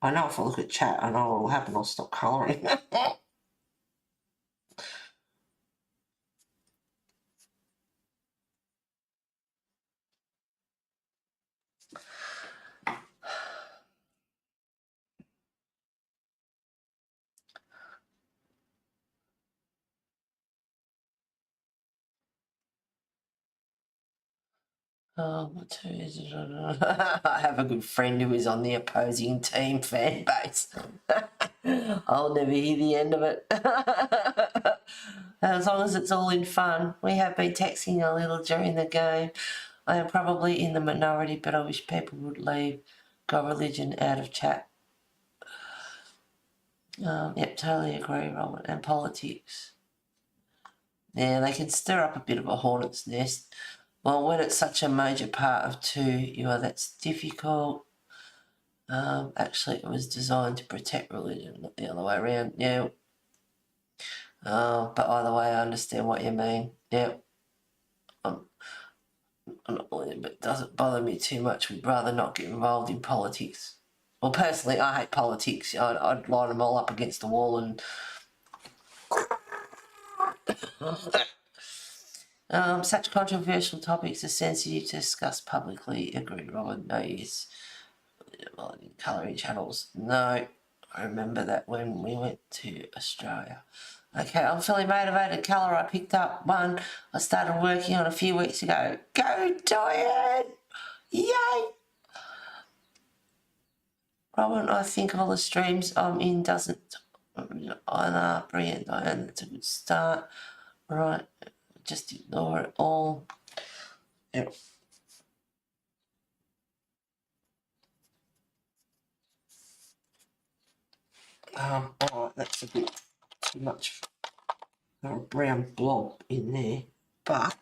I know if I look at chat, I know what will happen. I'll stop colouring. I have a good friend who is on the opposing team fan base. I'll never hear the end of it. As long as it's all in fun. We have been texting a little during the game. I am probably in the minority, but I wish people would leave God religion out of chat. Yep, totally agree, Robert. And politics. Yeah, they can stir up a bit of a hornet's nest. Well, when it's such a major part of that's difficult. Actually, it was designed to protect religion, not the other way around. Yeah. But either way, I understand what you mean. Yeah. I'm not believing, but it doesn't bother me too much. We'd rather not get involved in politics. Well, personally, I hate politics. I'd line them all up against the wall and... such controversial topics are sensitive to discuss publicly. Agreed, Robert. No use. Well, in colouring channels. No, I remember that when we went to Australia. Okay, I'm feeling motivated. Colour I picked up one I started working on a few weeks ago. Go Diane! Yay! Robin, I think all the streams I'm in doesn't... brilliant, Diane. That's a good start. Right, just ignore it all. Yep. Alright, that's a bit too much. Got a brown blob in there. But.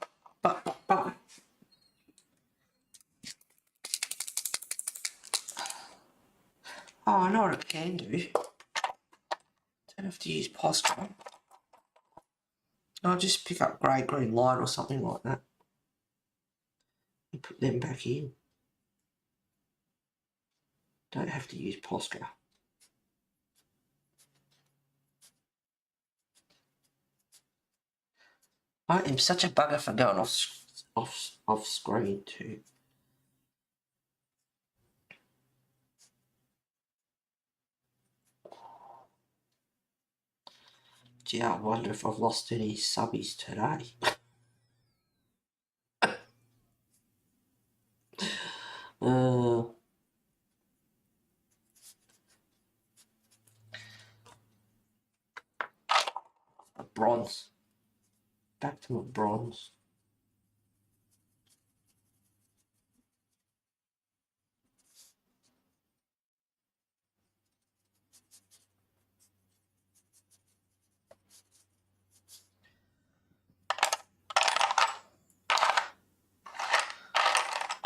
Oh, I know what it can do. Don't have to use posture. I'll just pick up grey green light or something like that. And put them back in. Don't have to use posture. I am such a bugger for going off screen too. Gee, I wonder if I've lost any subbies today. Bronze. Back to my bronze.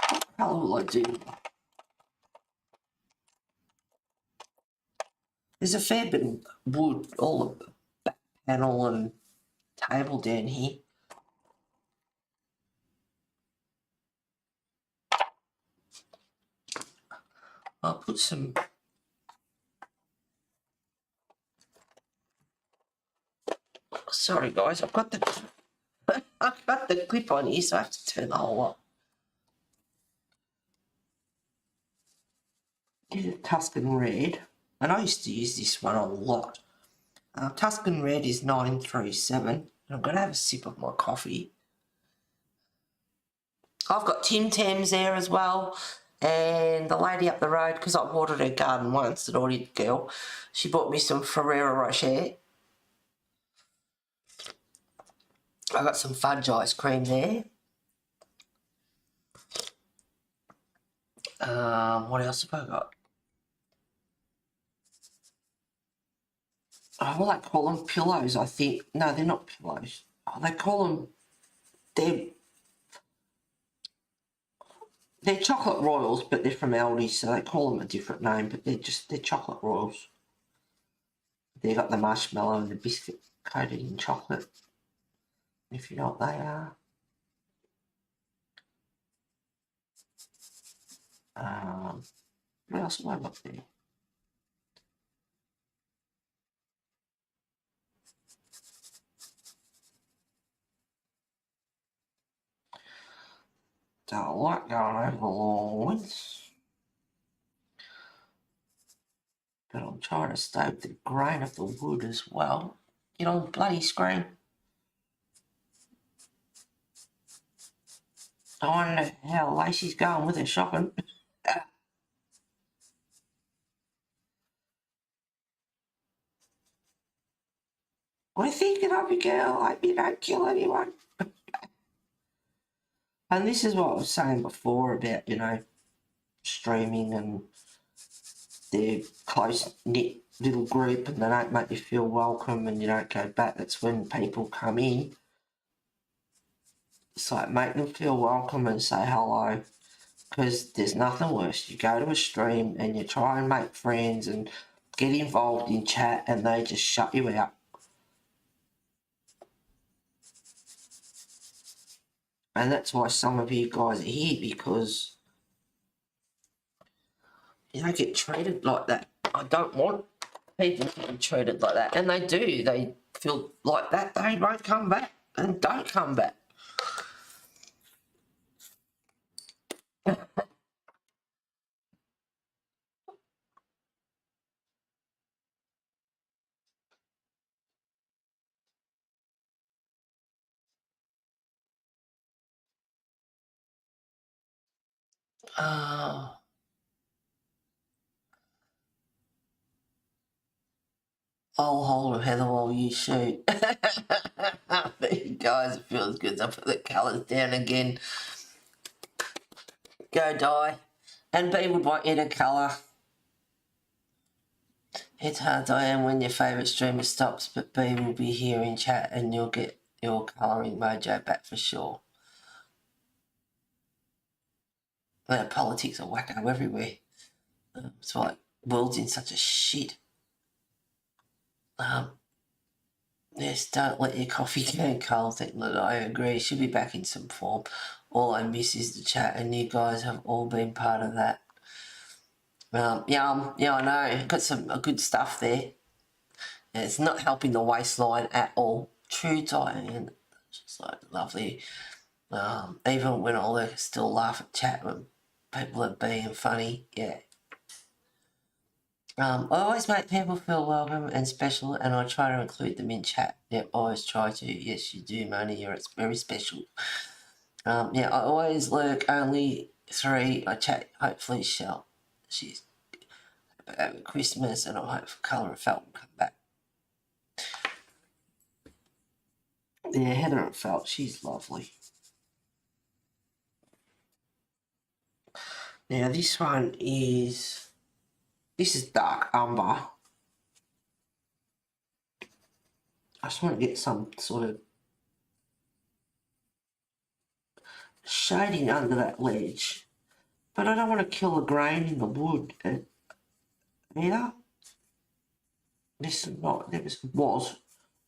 What colour will I do? There's a fair bit of wood all panel and table down here. I'll put some sorry guys, I've got the clip on here, so I have to turn the whole lot. This is Tuscan Red, and I used to use this one a lot. Tuscan Red is 937. I'm going to have a sip of my coffee. I've got Tim Tams there as well, and the lady up the road, because I watered her garden once, the naughty girl, she bought me some Ferrero Rocher. I got some fudge ice cream there. What else have I got? Oh, what do they call them? Pillows, I think. No, they're not pillows. Oh, they call them... They're chocolate royals, but they're from Aldi, so they call them a different name, but they're chocolate royals. They've got the marshmallow and the biscuit coated in chocolate, if you know what they are. What else have I got there? Don't like going over the lines. But I'm trying to stay with the grain of the wood as well. Get on the bloody screen. I wonder how Lacey's going with her shopping. We're thinking of you, girl. I hope you don't kill anyone. And this is what I was saying before about, you know, streaming and their close-knit little group, and they don't make you feel welcome and you don't go back. That's when people come in. It's like, make them feel welcome and say hello, because there's nothing worse. You go to a stream and you try and make friends and get involved in chat and they just shut you out. And that's why some of you guys are here, because you don't get treated like that. I don't want people to be treated like that. And they do. They feel like that. They won't come back and don't come back. I'll hold of Heather while you shoot. There you guys, it feels good. I'll put the colours down again. Go die. And B would want you to colour. It's hard, Diane, when your favourite streamer stops, but B will be here in chat and you'll get your colouring mojo back for sure. Politics are wacko everywhere. It's like the world's in such a shit. Yes, don't let your coffee turn cold. I agree. Should be back in some form. All I miss is the chat, and you guys have all been part of that. Yeah, I know. Got some good stuff there. And it's not helping the waistline at all. True, Diane. It's like lovely. Even when I still laugh at chat when people are being funny. Yeah. I always make people feel welcome and special, and I try to include them in chat. Yep, I always try to. Yes, you do, Moni. It's very special. Yeah, I always lurk only 3. I chat, hopefully, she's over Christmas, and I hope Colour and Felt will come back. Yeah, Heather and Felt, she's lovely. Now, this is dark umber. I just want to get some sort of shading under that ledge, but I don't want to kill the grain in the wood either. This was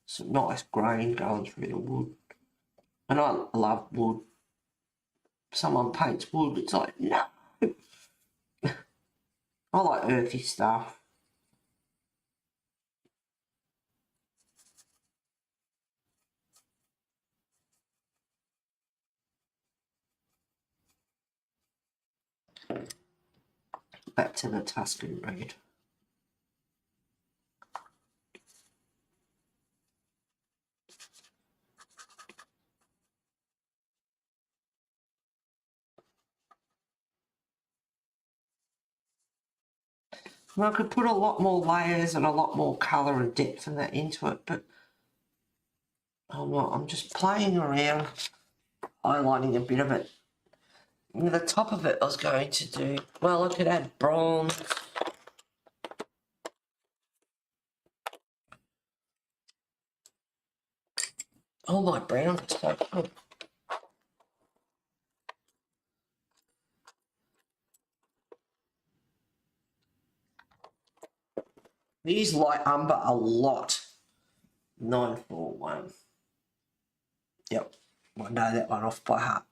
some nice grain going through the wood. And I love wood. Someone paints wood, it's like, no. I like earthy stuff. Back to the Tuscan red. Well, I could put a lot more layers and a lot more colour and depth and that into it, but I'm not. I'm just playing around, highlighting a bit of it. And the top of it I was going to do, well, I could add bronze. Oh, my browns are so good. I use light umber a lot. 941. Yep, I know that one off by heart.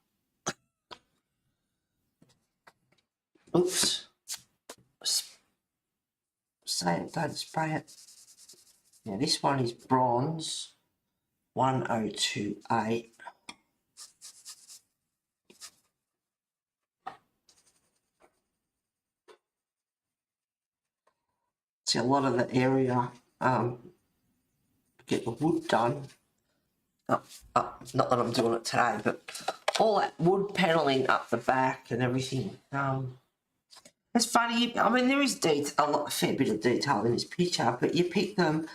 Oops. Say it, don't spray it. Now this one is bronze 1028. See, a lot of the area, get the wood done. Not that I'm doing it today, but all that wood panelling up the back and everything. It's funny. I mean, there is a fair bit of detail in this picture, but you pick them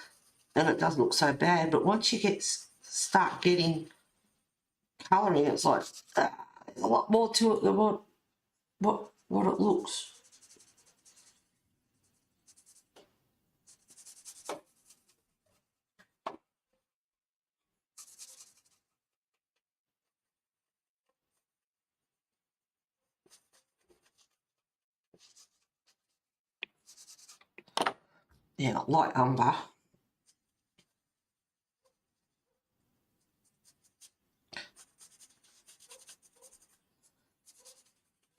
and it doesn't look so bad. But once you start getting colouring, it's like there's a lot more to it than what it looks. Yeah, light umber.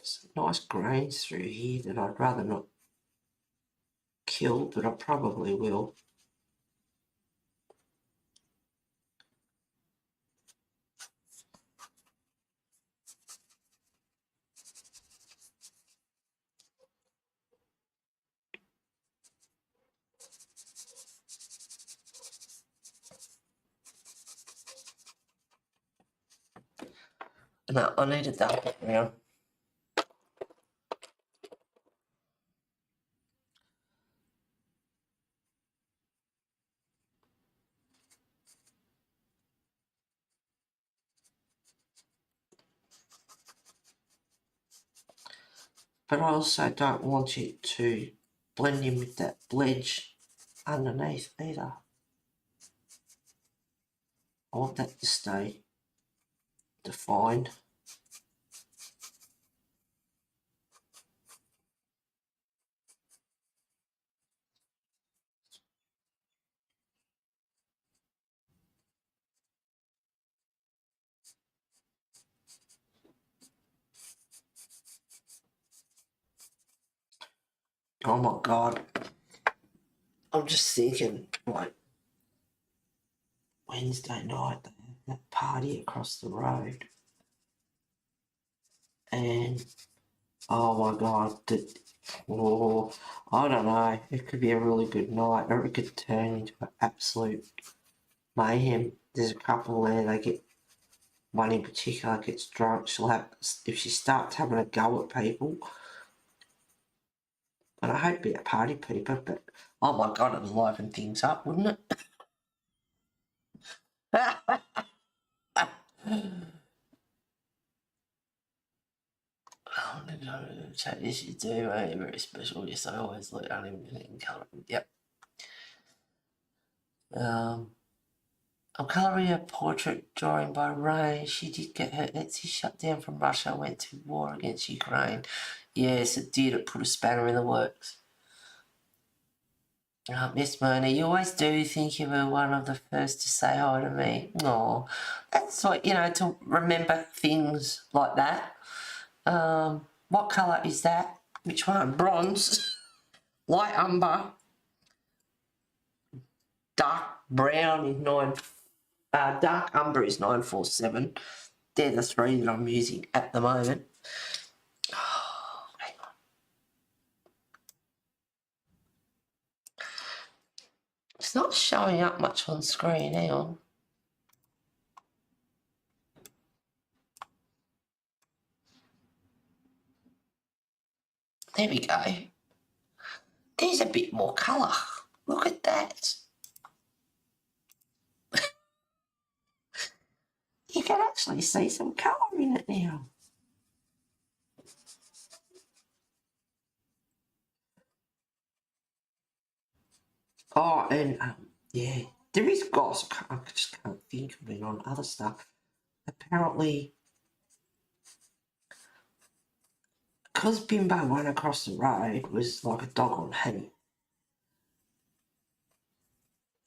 Some nice grains through here that I'd rather not kill, but I probably will. No, I need to dump it around. But I also don't want it to blend in with that bledge underneath either. I want that to stay defined. Oh my God. I'm just thinking, like, Wednesday night, they have that party across the road. And, oh my God, I don't know, it could be a really good night, or it could turn into an absolute mayhem. There's a couple there, one in particular gets drunk, if she starts having a go at people, and I hate being a party people, but oh my God, it'd liven things up, wouldn't it? Oh, no, chat, yes you do, eh? Very special. Yes, I always look unlimited colour. Yep. I'm colouring a portrait drawing by Rain. She did get her Etsy shut down from Russia, went to war against Ukraine. Yes, it did. It put a spanner in the works. Miss Mona, you always do think you were one of the first to say hi to me. Oh, that's what, to remember things like that. What colour is that? Which one? Bronze, light umber, dark brown is dark umber is 947. They're the three that I'm using at the moment. Oh, hang on. It's not showing up much on screen. Hang on. There we go. There's a bit more colour. Look at that. You can actually see some colour in it now. Oh, and yeah, there is goss. I just can't think of it on other stuff. Apparently, because Bimbo went across the road was like a dog on heat.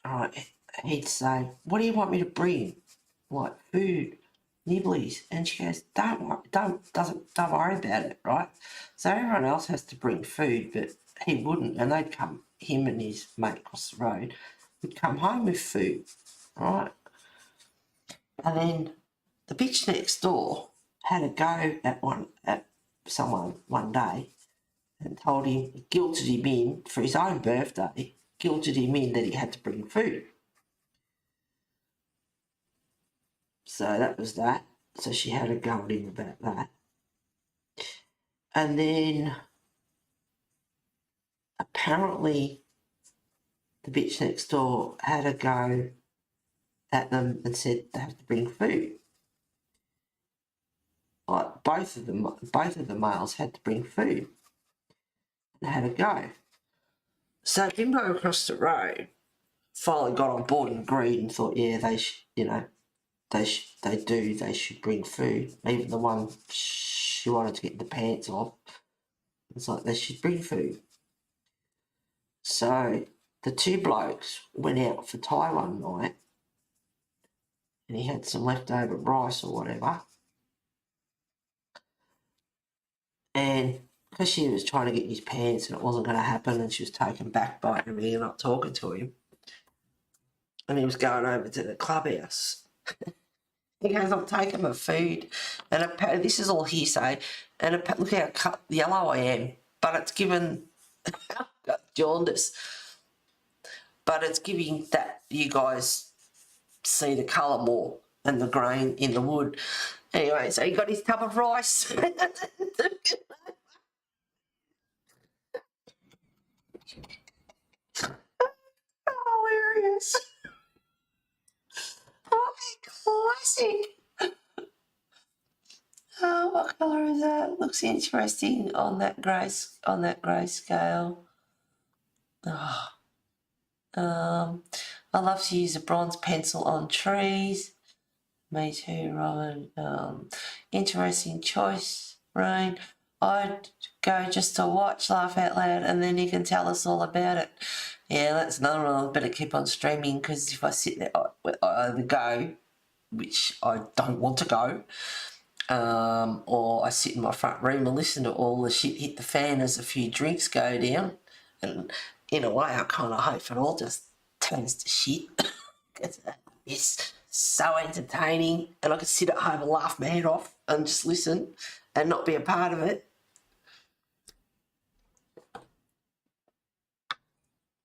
Right, he'd say, "What do you want me to bring? Like food, nibblies?" And she goes, "Don't worry about it, right?" So everyone else has to bring food, but he wouldn't, and they'd come. Him and his mate across the road would come home with food, right? And then the bitch next door had a go at someone one day and told him, guilted him in for his own birthday, guilted him in that he had to bring food. So that was that. So she had a go at him about that. And then apparently the bitch next door had a go at them and said they have to bring food. Like both of the males had to bring food and had a go. So Bimbo across the road finally got on board and agreed and thought, yeah, they should bring food. Even the one she wanted to get the pants off, it's like they should bring food. So the two blokes went out for Thai one night and he had some leftover rice or whatever. And because she was trying to get his pants and it wasn't going to happen and she was taken back by him and not talking to him, and he was going over to the clubhouse. He goes, "I'm taking my food," and this is all hearsay, and look how yellow I am, but it's given jaundice, but it's giving that you guys see the colour more and the grain in the wood. Anyway, so he got his tub of rice. Hilarious. Oh, classic. Oh, what colour is that? Looks interesting on that grey scale. Oh. I love to use a bronze pencil on trees. Me too, Robin. Interesting choice, Rain. I'd go just to watch, laugh out loud, and then you can tell us all about it. Yeah, that's another one. I better keep on streaming because if I sit there, I either go, which I don't want to go, or I sit in my front room and listen to all the shit hit the fan as a few drinks go down. And in a way, I kind of hope it all just turns to shit. It's so entertaining, and I could sit at home and laugh my head off and just listen and not be a part of it.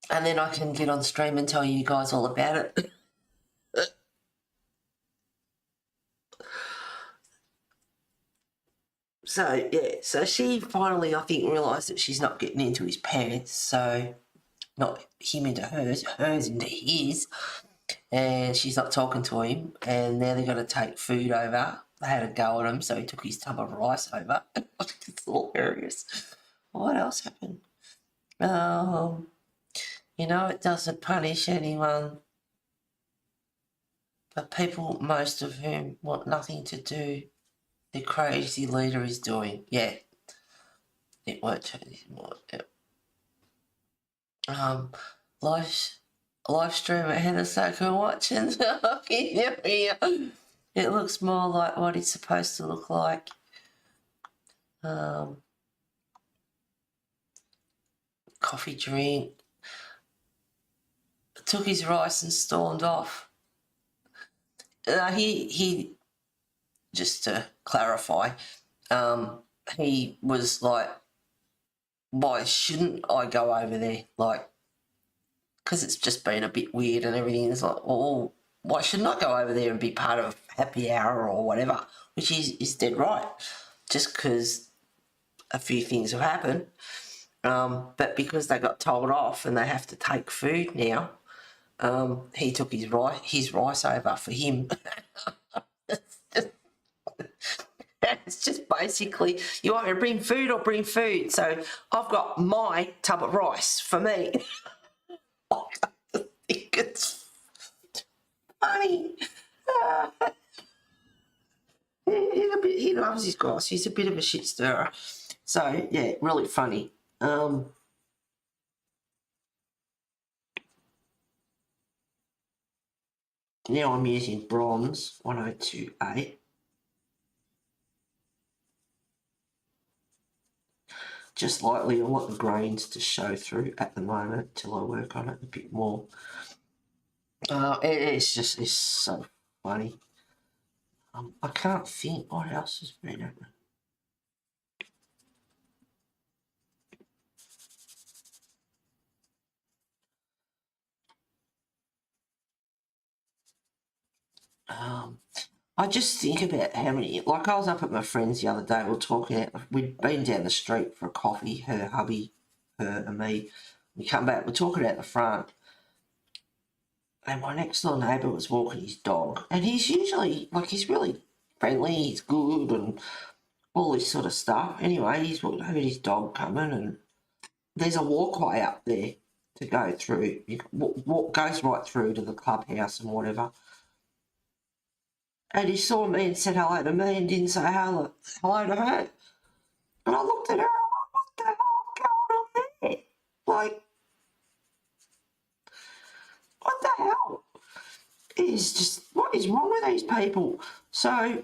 And then I can get on stream and tell you guys all about it. So, yeah, so she finally, I think, realised that she's not getting into his pants, so not him into hers into his, and she's not talking to him, and now they're going to take food over. They had a go at him, so he took his tub of rice over. It's hilarious. What else happened? It doesn't punish anyone, but people, most of whom want nothing to do, the crazy leader is doing. Yeah, it won't turn anymore. Yeah. live stream at Heather Soko watching. It looks more like what it's supposed to look like. Coffee drink. Took his rice and stormed off. He just to clarify, he was like, why shouldn't I go over there? Like, because it's just been a bit weird and everything. It's like, well, why shouldn't I go over there and be part of happy hour or whatever? Which is dead right. Just because a few things have happened. But because they got told off and they have to take food now, he took his rice over for him. It's just basically, you want me to bring food or bring food? So I've got my tub of rice for me. I think it's funny. He loves his grass. He's a bit of a shit stirrer. So, yeah, really funny. Now I'm using bronze 1028. Just lightly. I want the grains to show through at the moment till I work on it a bit more. It's so funny. I can't think what else has been happening. I just think about how many, like I was up at my friend's the other day, we'd been down the street for a coffee, her hubby, her and me. We come back, we're talking out the front, and my next door neighbour was walking his dog, and he's usually, like, he's really friendly, he's good, and all this sort of stuff. Anyway, he's walking over his dog coming, and there's a walkway up there to go through. You goes right through to the clubhouse and whatever. And he saw me and said hello to me and didn't say hello to her. And I looked at her and I'm like, what the hell's going on there? Like, what the hell? What is wrong with these people? So,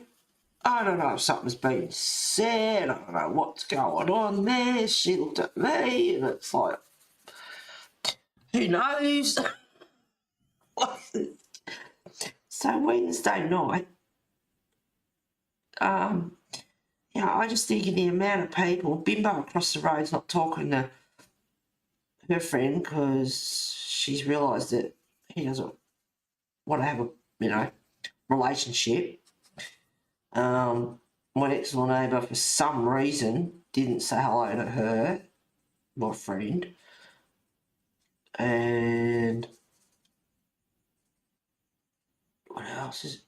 I don't know if something's been said, I don't know what's going on there. She looked at me and it's like, who knows? So Wednesday night, I just think of the amount of people. Bimbo across the road's not talking to her friend because she's realised that he doesn't want to have a, relationship. My next door neighbour, for some reason, didn't say hello to her, my friend. And what else is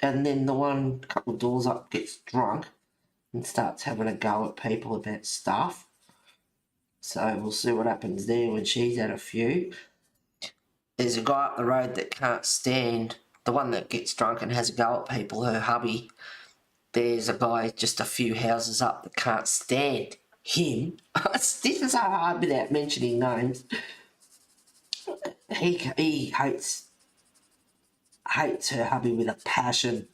and then the one couple of doors up gets drunk and starts having a go at people about stuff. So we'll see what happens there when she's had a few. There's a guy up the road that can't stand, the one that gets drunk and has a go at people, her hubby. There's a guy just a few houses up that can't stand him. This is so hard without mentioning names. He hates her hubby with a passion.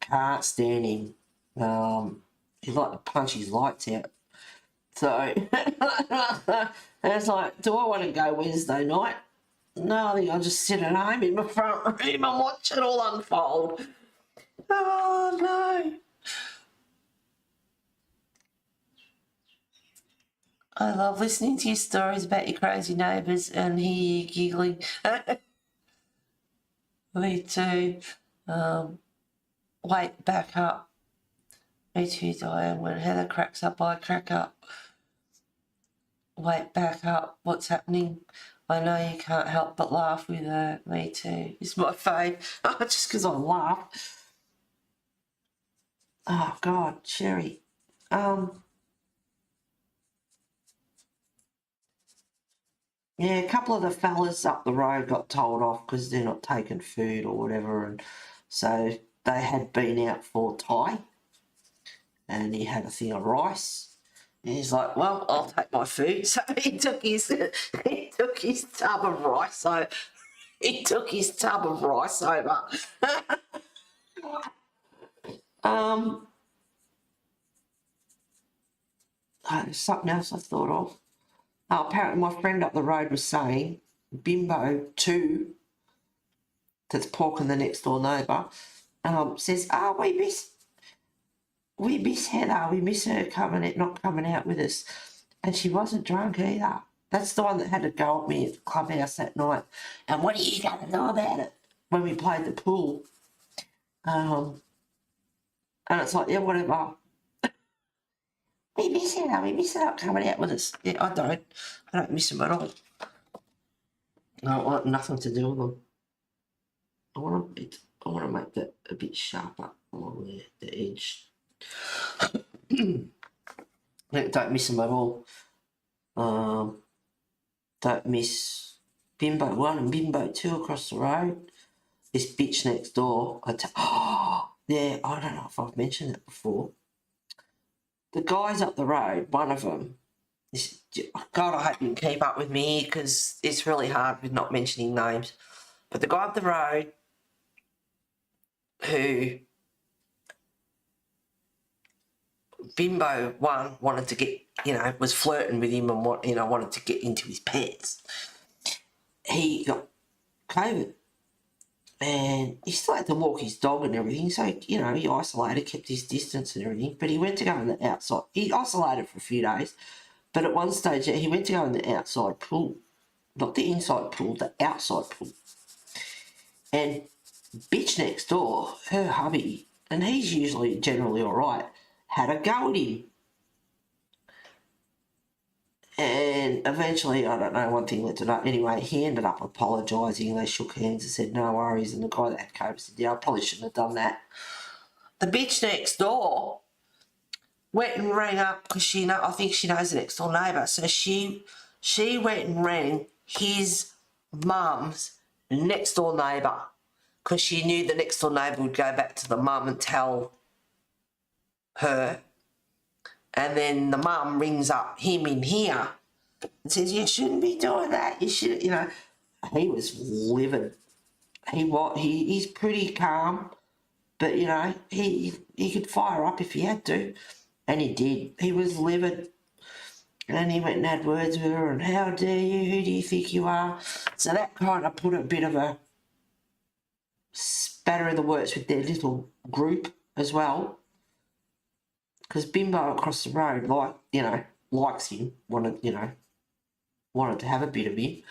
Can't stand him. He'd like to punch his lights out. So, and it's like, do I want to go Wednesday night? No, I think I'll just sit at home in my front room and watch it all unfold. Oh, no. I love listening to your stories about your crazy neighbours and hear you giggling. Me too. Wait, back up. Me too, Diane. When Heather cracks up, I crack up. Wait, back up. What's happening? I know you can't help but laugh with her. Me too. It's my fave. Just because I laugh. Oh, God, Sherry. Yeah, a couple of the fellas up the road got told off because they're not taking food or whatever, and so they had been out for Thai, and he had a thing of rice, he's like, well, I'll take my food. So he took his tub of rice over. He took his tub of rice over. There's something else I thought of. Oh, apparently my friend up the road was saying Bimbo 2, that's Pork the next door neighbour, says, we miss Heather, we miss her not coming out with us. And she wasn't drunk either. That's the one that had to go at me at the clubhouse that night. And what are you going to do about it? When we played the pool. And it's like, yeah, whatever. We miss her not coming out with us. Yeah, I don't miss them at all. I want nothing to do with them. I want to make that a bit sharper along there, the edge. Don't miss them at all. Don't miss Bimbo 1 and Bimbo 2 across the road. This bitch next door. Yeah, I don't know if I've mentioned it before. The guys up the road, one of them, God, I hope you can keep up with me because it's really hard with not mentioning names. But the guy up the road who Bimbo 1 wanted to get, was flirting with him and wanted to get into his pants. He got COVID and he still had to walk his dog and everything. So, he isolated, kept his distance and everything. But he went to go in the outside. He isolated for a few days. But at one stage, he went to go in the outside pool. Not the inside pool, the outside pool. And bitch next door, her hubby, and he's usually generally all right, had a go at him. And eventually, I don't know, one thing led to another. Anyway, he ended up apologising. They shook hands and said, no worries. And the guy that had COVID said, yeah, I probably shouldn't have done that. The bitch next door went and rang up because I think she knows the next door neighbour. So she went and rang his mum's next door neighbour because she knew the next door neighbour would go back to the mum and tell her. And then the mum rings up him in here and says, you shouldn't be doing that. You should, He was livid. He's pretty calm, but, he could fire up if he had to. And he did. He was livid. And he went and had words with her and how dare you, who do you think you are? So that kind of put a bit of a spatter in the works with their little group as well. Because Bimbo across the road, likes him, wanted to have a bit of him.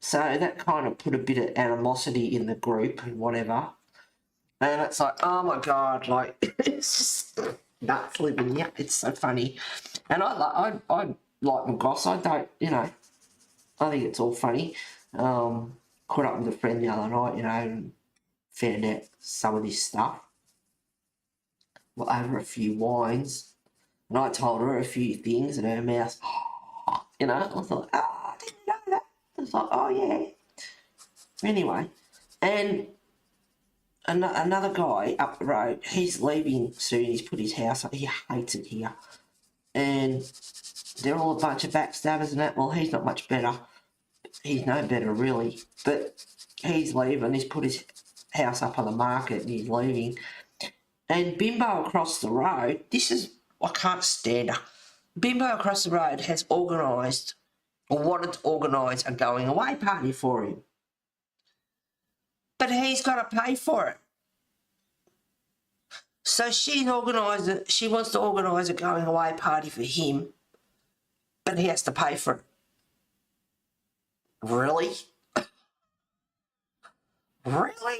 So that kind of put a bit of animosity in the group and whatever. And it's like, oh my God, it's just nuts living here. It's so funny. And I like my goss. I don't, I think it's all funny. Caught up with a friend the other night, and found out some of this stuff. Well, over a few wines, and I told her a few things, and her mouth, I thought, I didn't know that. I was like, oh yeah. Anyway, and another guy up the road, he's leaving soon. He's put his house up. He hates it here, and they're all a bunch of backstabbers and that. Well, he's not much better. He's no better really, but he's leaving. He's put his house up on the market, and he's leaving. And Bimbo across the road, I can't stand her. Bimbo across the road has organised or wanted to organise a going away party for him. But he's got to pay for it. So she wants to organise a going away party for him, but he has to pay for it. Really? Really?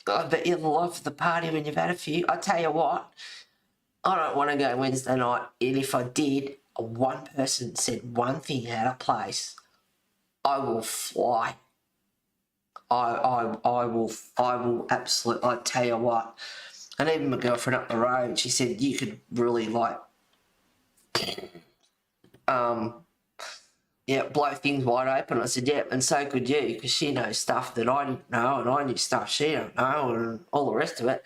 I bet you'll love the party when you've had a few. I tell you what, I don't want to go Wednesday night, and if I did, one person said one thing out of place, I will fly. I will absolutely, I tell you what. And even my girlfriend up the road, she said you could really blow things wide open. I said, yeah, and so could you, because she knows stuff that I didn't know, and I knew stuff she don't know, and all the rest of it.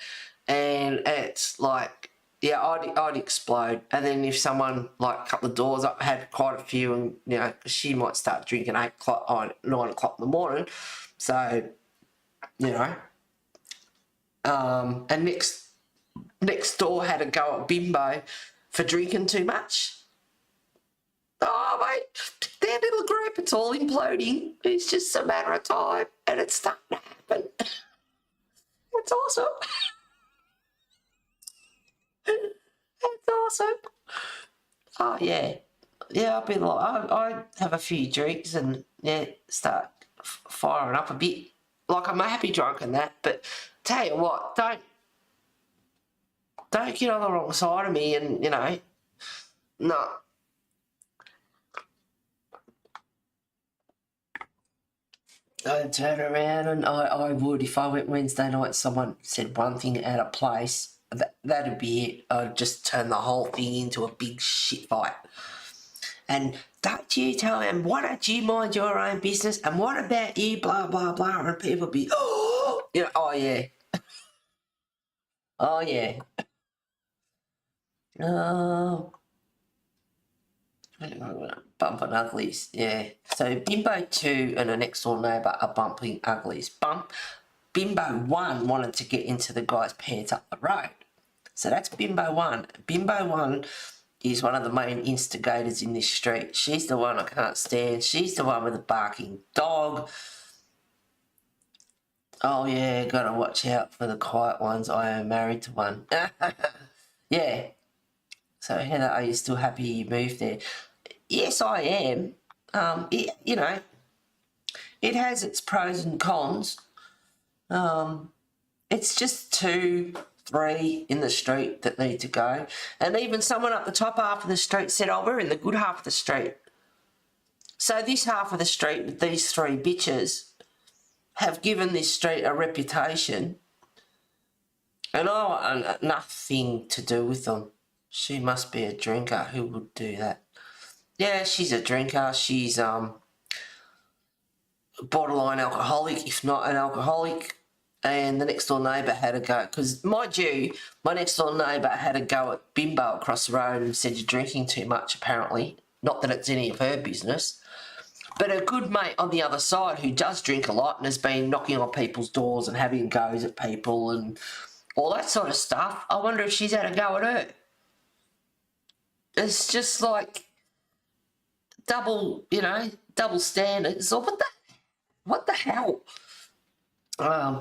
and it's like, yeah, I'd explode. And then if someone like a couple of doors up had quite a few, and you know, she might start drinking 8 o'clock, 9 o'clock in the morning. So, you know, and next door had a go at Bimbo for drinking too much. Oh, mate, their little group, it's all imploding. It's just a matter of time, and it's starting to happen. It's awesome. It's awesome. Oh, yeah. Yeah, I'll be like, I have a few drinks and, yeah, start firing up a bit. Like, I'm a happy drunk and that, but tell you what, don't get on the wrong side of me and, you know, no. I'd turn around and I would, if I went Wednesday night, someone said one thing out of place, that'd be it. I'd just turn the whole thing into a big shit fight. And don't you tell them, why don't you mind your own business? And what about you, blah, blah, blah. And people be, oh, you know, oh, yeah. Oh, yeah. Oh. Bumping uglies, yeah. So Bimbo 2 and the next door neighbour are bumping uglies. Bimbo 1 wanted to get into the guy's pants up the road. So that's Bimbo 1. Bimbo 1 is one of the main instigators in this street. She's the one I can't stand. She's the one with the barking dog. Oh yeah, gotta watch out for the quiet ones. I am married to one. Yeah. So Heather, are you still happy you moved there? Yes, I am. You know, it has its pros and cons. It's just 2, 3 in the street that need to go. And even someone up the top half of the street said, oh, we're in the good half of the street. So this half of the street with these 3 bitches have given this street a reputation. And I want nothing to do with them. She must be a drinker. Who would do that? Yeah, she's a drinker. She's borderline alcoholic, if not an alcoholic. And the next door neighbour had a go, because mind you, my next door neighbour had a go at Bimbo across the road and said, you're drinking too much, apparently. Not that it's any of her business. But a good mate on the other side who does drink a lot and has been knocking on people's doors and having goes at people and all that sort of stuff, I wonder if she's had a go at her. It's just like double standards. Or what the hell?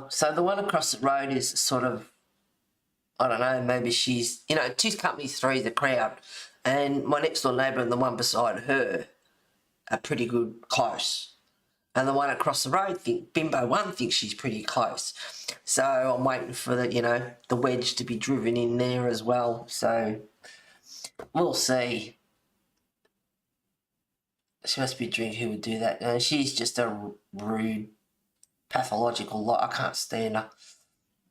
So the one across the road is sort of, I don't know, maybe she's, you know, 2's company, 3's the crowd. And my next door neighbour and the one beside her are pretty good close. And the one across the road, Bimbo 1 thinks she's pretty close. So I'm waiting for the wedge to be driven in there as well. So we'll see. She must be a drink who would do that. And she's just a rude, pathological lot. I can't stand her.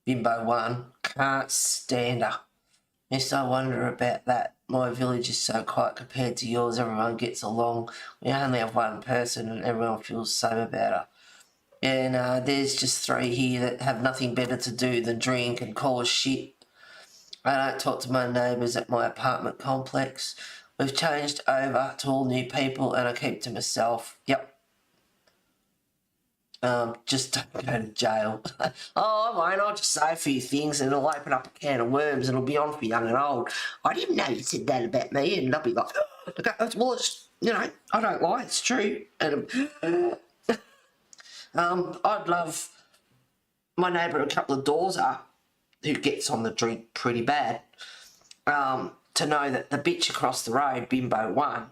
Bimbo 1, can't stand her. Yes, I wonder about that. My village is so quiet compared to yours. Everyone gets along. We only have one person and everyone feels the same about her. And there's just 3 here that have nothing better to do than drink and cause shit. I don't talk to my neighbours at my apartment complex. We've changed over to all new people and I keep to myself. Yep. Just don't go to jail. Oh, I won't. I'll just say a few things and it'll open up a can of worms and it'll be on for young and old. I didn't know you said that about me, and they'll be like, oh, well, it's, I don't lie, it's true. And I'd love my neighbour a couple of doors up, who gets on the drink pretty bad, to know that the bitch across the road, Bimbo 1,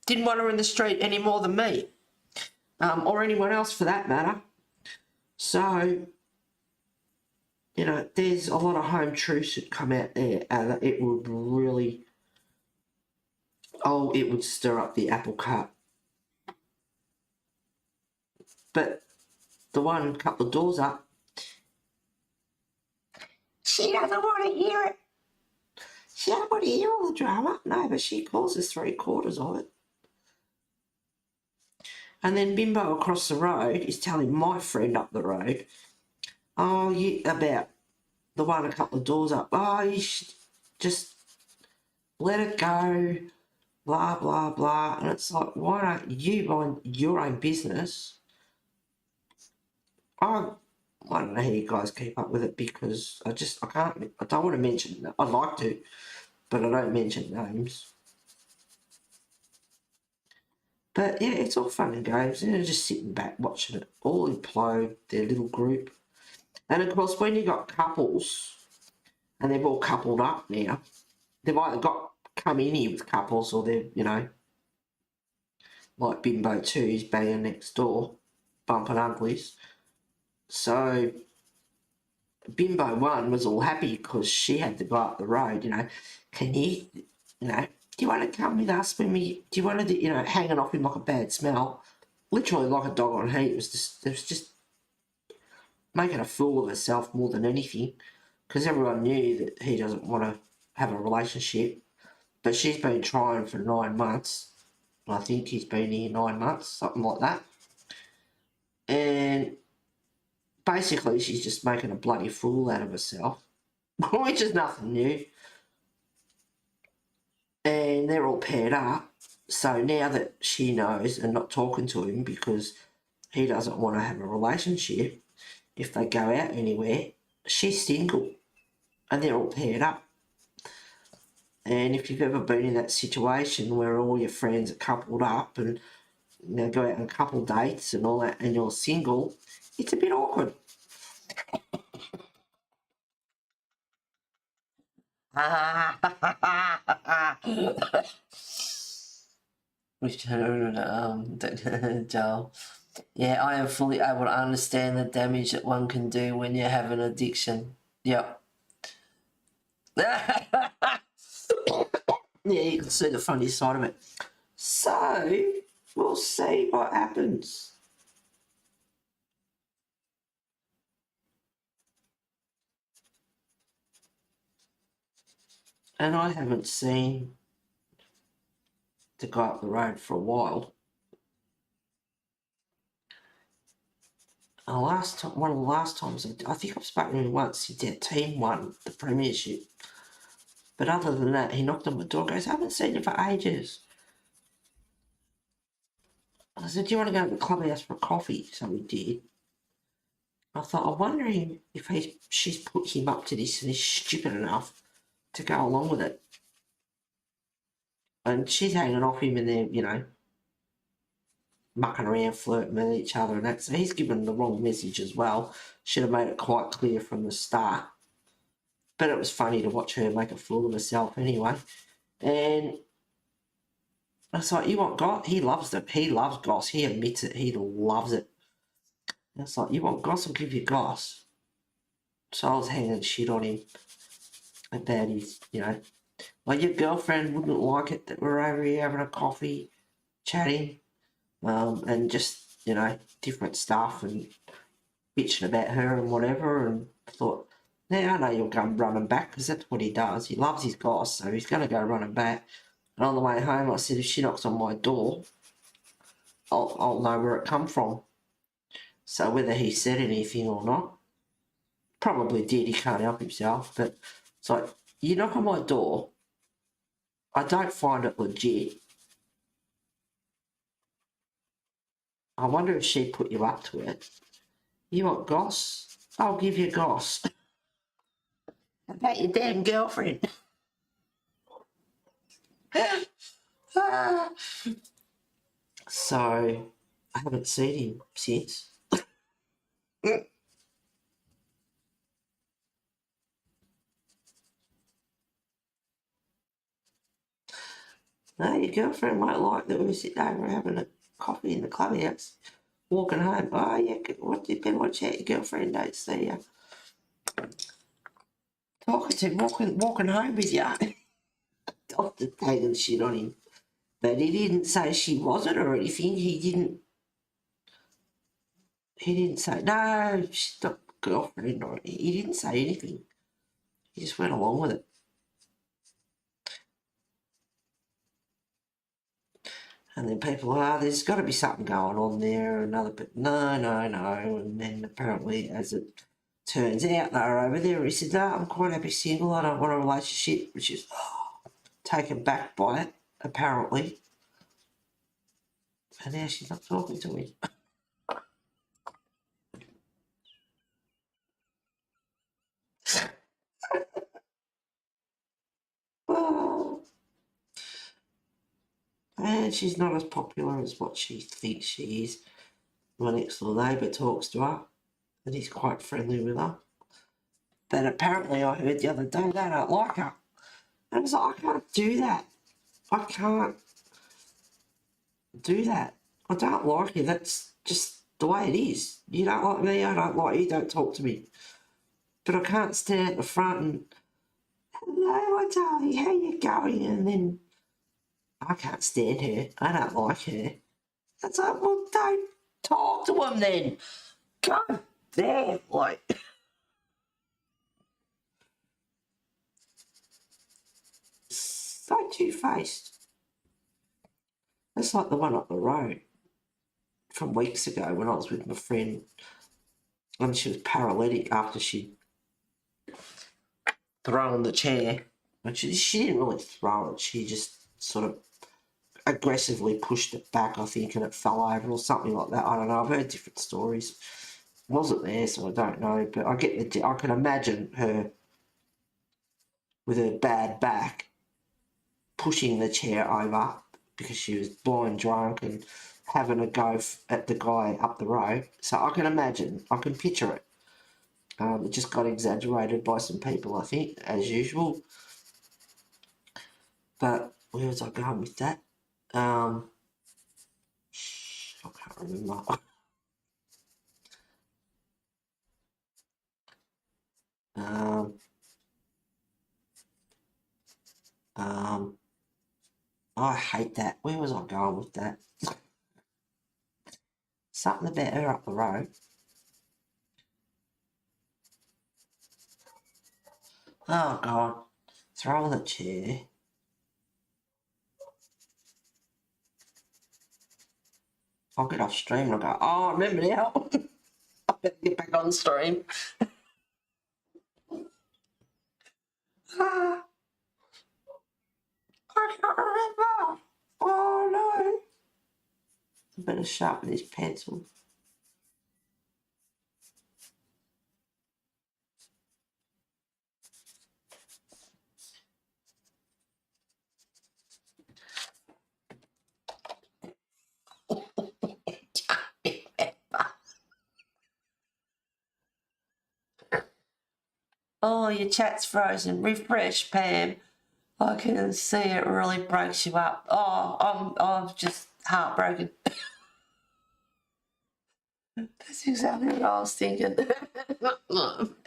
didn't want her in the street any more than me. Or anyone else for that matter. So, there's a lot of home truths that come out there, and it would really, it would stir up the apple cart. But the one couple of doors up, she doesn't want to hear it. She doesn't want to hear all the drama. No, but she causes 3/4 of it. And then Bimbo across the road is telling my friend up the road, about the one a couple of doors up, oh, you should just let it go, blah, blah, blah. And it's like, why don't you mind your own business? I don't know how you guys keep up with it, because I don't want to mention it. I'd like to, but I don't mention names. But yeah, it's all fun and games. You know, just sitting back watching it all implode, their little group. And of course, when you got couples, and they've all coupled up now, they've either come in here with couples, or they're, you know, like Bimbo 2's banging next door, bumping uglies. So Bimbo 1 was all happy because she had to go up the road, you know. Can you know, do you want to come with us do you want to, you know, hanging off him like a bad smell, literally like a dog on heat. It was just making a fool of herself more than anything, because everyone knew that he doesn't want to have a relationship. But she's been trying for 9 months. I think he's been here 9 months, something like that. And basically she's just making a bloody fool out of herself, which is nothing new. And they're all paired up. So now that she knows and not talking to him because he doesn't want to have a relationship, if they go out anywhere, she's single and they're all paired up. And if you've ever been in that situation where all your friends are coupled up and, you know, go out on couple dates and all that, and you're single, it's a bit awkward. Joel. Yeah, I am fully able to understand the damage that one can do when you have an addiction. Yep. Yeah, you can see the funny side of it. So, we'll see what happens. And I haven't seen the guy up the road for a while. One of the last times, I think I've spoken to him once, their team won the premiership. But other than that, he knocked on my door, goes, I haven't seen you for ages. I said, do you want to go to the clubhouse for a coffee? So we did. I thought, I'm wondering if she's put him up to this and he's stupid enough to go along with it. And she's hanging off him and they're, you know, mucking around, flirting with each other and that. So he's given the wrong message as well. Should have made it quite clear from the start. But it was funny to watch her make a fool of herself anyway. And I was like, you want Goss? He loves it. He loves Goss. He admits it. He loves it. And it's like, you want Goss? I'll give you Goss. So I was hanging shit on him about his, you know, like your girlfriend wouldn't like it that we're over here having a coffee, chatting, and just, you know, different stuff and bitching about her and whatever. And I thought, now I know you'll come running back, because that's what he does. He loves his Goss, so he's going to go running back. And on the way home, I said, if she knocks on my door, I'll know where it come from. So whether he said anything or not, probably did. He can't help himself. But it's like, you knock on my door, I don't find it legit. I wonder if she put you up to it. You want Goss? I'll give you Goss. About your damn girlfriend. So, I haven't seen him since. No, your girlfriend might like that we were sitting over having a coffee in the clubhouse, walking home. Oh, yeah, what you been watching out? Your girlfriend don't see you. Talking to, walking home with you. Doctor taking shit on him. But he didn't say she wasn't or anything. He didn't say, no, she's not girlfriend or anything. He didn't say anything. He just went along with it. And then people, there's got to be something going on there. But no. And then apparently, as it Turns out they were over there and he said, no, I'm quite happy single, I don't want a relationship, which is taken back by it, apparently. And now she's not talking to me. Oh. And she's not as popular as what she thinks she is. My next door neighbour talks to her and he's quite friendly with her. But apparently I heard the other day they don't like her. And I was like, I can't do that. I can't do that. I don't like you. That's just the way it is. You don't like me, I don't like you, don't talk to me. But I can't stand at the front and, hello, my darling, how you going? And then I can't stand her. I don't like her. It's like, well, don't talk to him then. Go there, like. So two-faced. That's like the one up the road from weeks ago when I was with my friend and she was paralytic after she'd thrown the chair. And she didn't really throw it, she just sort of aggressively pushed it back, I think, and it fell over or something like that. I don't know, I've heard different stories. Wasn't there, so I don't know, but I can imagine her with her bad back pushing the chair over because she was blind drunk and having a go at the guy up the road. So I can imagine, I can picture it. It just got exaggerated by some people, I think, as usual. But where was I going with that? I can't remember. I hate that. Where was I going with that? Something about her up the road. Oh God, throwing the chair. I'll get off stream and I'll go, oh, I remember now. I better get back on stream. I can't remember. Oh no. I better sharpen this pencil. Oh, your chat's frozen. Refresh, Pam. I can see it really breaks you up. Oh, I'm just heartbroken. That's exactly what I was thinking.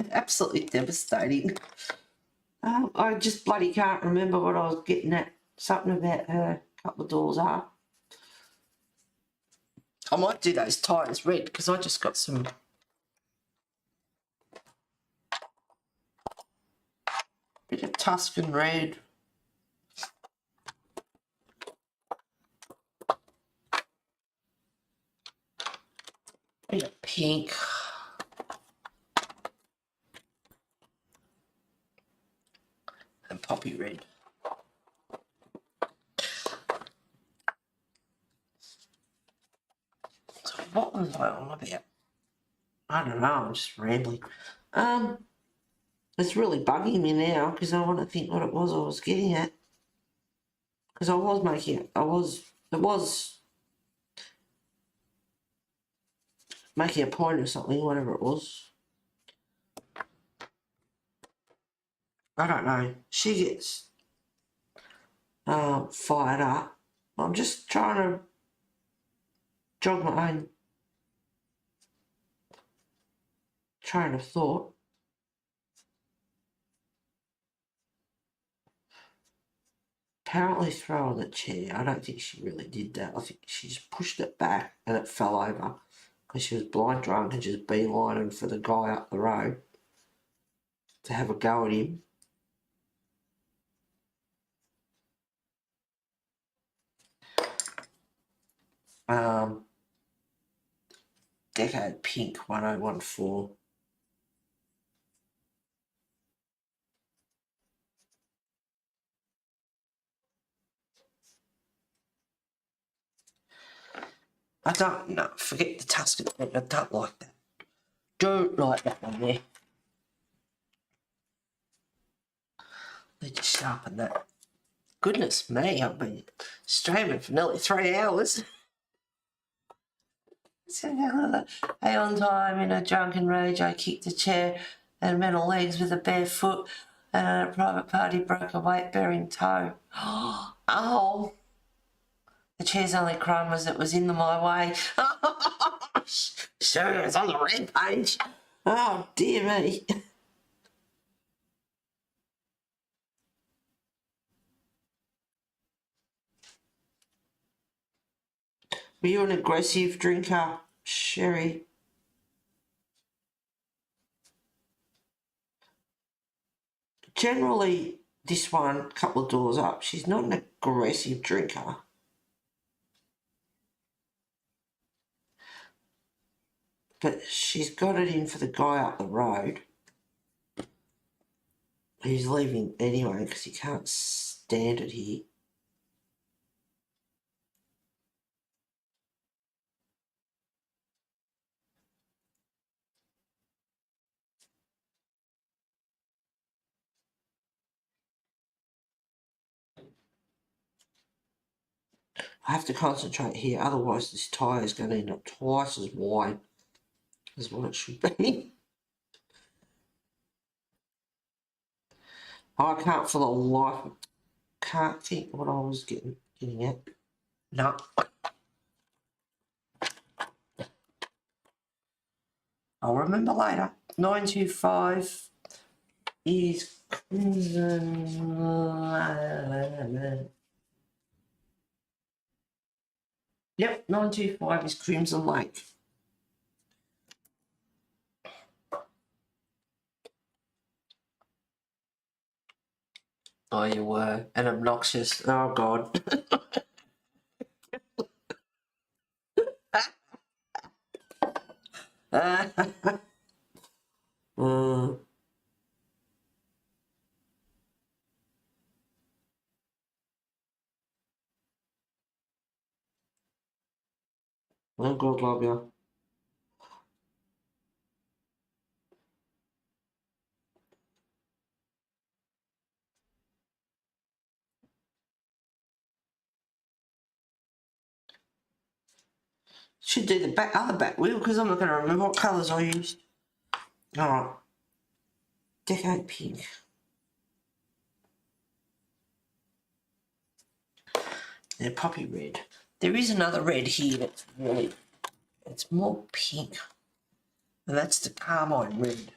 Absolutely devastating. I just bloody can't remember what I was getting at. Something about her a couple of doors up. I might do those tires red because I just got some bit of Tuscan red. Bit of pink. And poppy red. So what was I on about? I don't know, I'm just rambling. It's really bugging me now because I want to think what it was I was getting at. Because it was making a point or something, whatever it was. I don't know. She gets fired up. I'm just trying to jog my own train of thought. Apparently throwing the chair. I don't think she really did that. I think she just pushed it back and it fell over because she was blind drunk and just beelining for the guy up the road to have a go at him. Decade Pink 1014. I don't know. Forget the Tuscan. I don't like that. Don't like that one there. They just sharpen that. Goodness me, I've been streaming for nearly 3 hours. Hey, on time, in a drunken rage, I kicked a chair and mental legs with a bare foot, and at a private party broke a weight-bearing toe. Oh! The chair's only crime was it was in my way. Sure, it's on the red page. Oh, dear me. Were you an aggressive drinker, Sherry? Generally, this one, a couple of doors up, she's not an aggressive drinker. But she's got it in for the guy up the road. He's leaving anyway because he can't stand it here. I have to concentrate here, otherwise this tyre is going to end up twice as wide as what it should be. I can't for the life, can't think what I was getting at. No. I'll remember later. 925 is Crimson. Yep, 925 is Crimson Lake. Oh, you were. And obnoxious. Oh, God. Oh, God love you. Should do the other back wheel because I'm not going to remember what colours I used. Alright. Decade pink. And poppy red. There is another red here that's really, it's more pink. And that's the carmine red.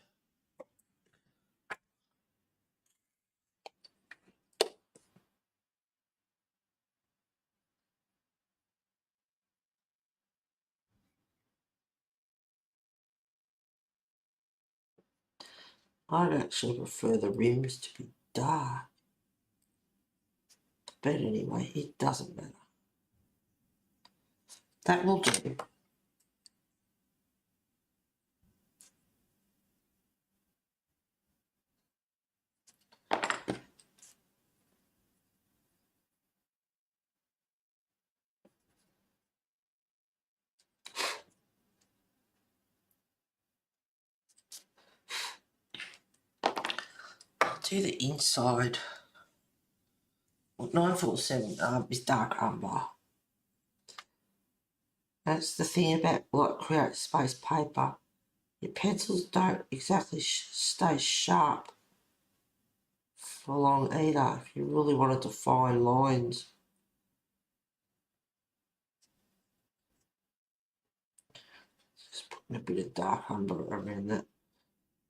I'd actually prefer the rims to be dark. But anyway, it doesn't matter. That will do. I'll do the inside. Well, 947 is dark umber. That's the thing about like create space paper. Your pencils don't exactly stay sharp for long either if you really want to define lines. Just putting a bit of dark umber around that.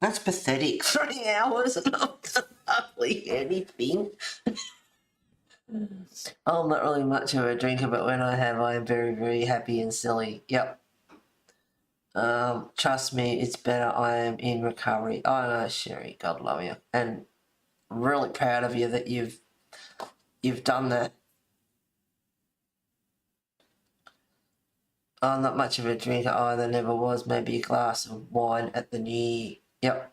That's pathetic. 3 hours and I've done hardly anything. I'm not really much of a drinker, but when I have, I am very, very happy and silly. Yep. Trust me, it's better. I am in recovery. Oh no, Sherry, God love you, and I'm really proud of you that you've done that. I'm not much of a drinker either. Never was. Maybe a glass of wine at the New Year. Yep.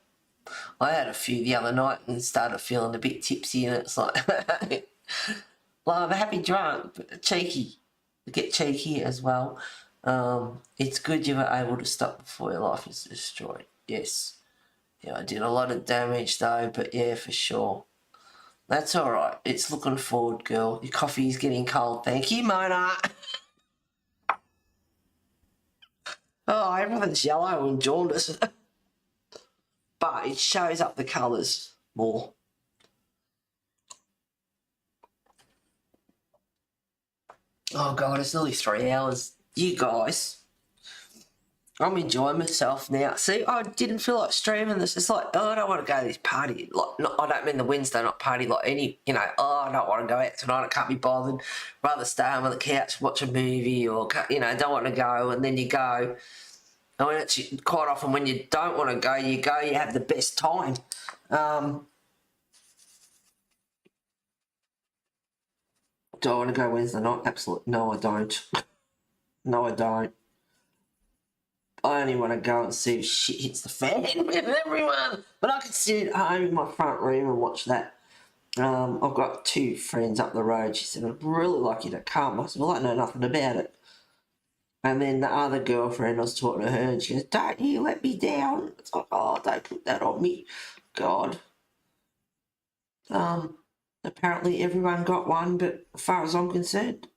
I had a few the other night and started feeling a bit tipsy, and it's like, well, I'm a happy drunk, but cheeky. I get cheeky as well. It's good you were able to stop before your life is destroyed. Yes. Yeah, I did a lot of damage though, but yeah, for sure. That's alright. It's looking forward, girl. Your coffee's getting cold. Thank you, Mona. Oh, everything's yellow and jaundice. But it shows up the colours more. Oh God, it's nearly 3 hours. You guys, I'm enjoying myself now. See, I didn't feel like streaming this. It's like, oh, I don't want to go to this party. Like, no, I don't mean the Wednesday night party. Like any, oh, I don't want to go out tonight. I can't be bothered. Rather stay home on the couch, watch a movie, or don't want to go, and then you go. And when it's quite often when you don't want to go, you have the best time. Do I want to go Wednesday night? Absolutely. No, I don't. No, I don't. I only want to go and see if shit hits the fan with everyone. But I can sit at home in my front room and watch that. I've got 2 friends up the road. She said, I'd really like you to come. I said, well, I know nothing about it. And then the other girlfriend, I was talking to her, and she goes, don't you let me down. It's like, oh, don't put that on me. God. Apparently everyone got one, but as far as I'm concerned,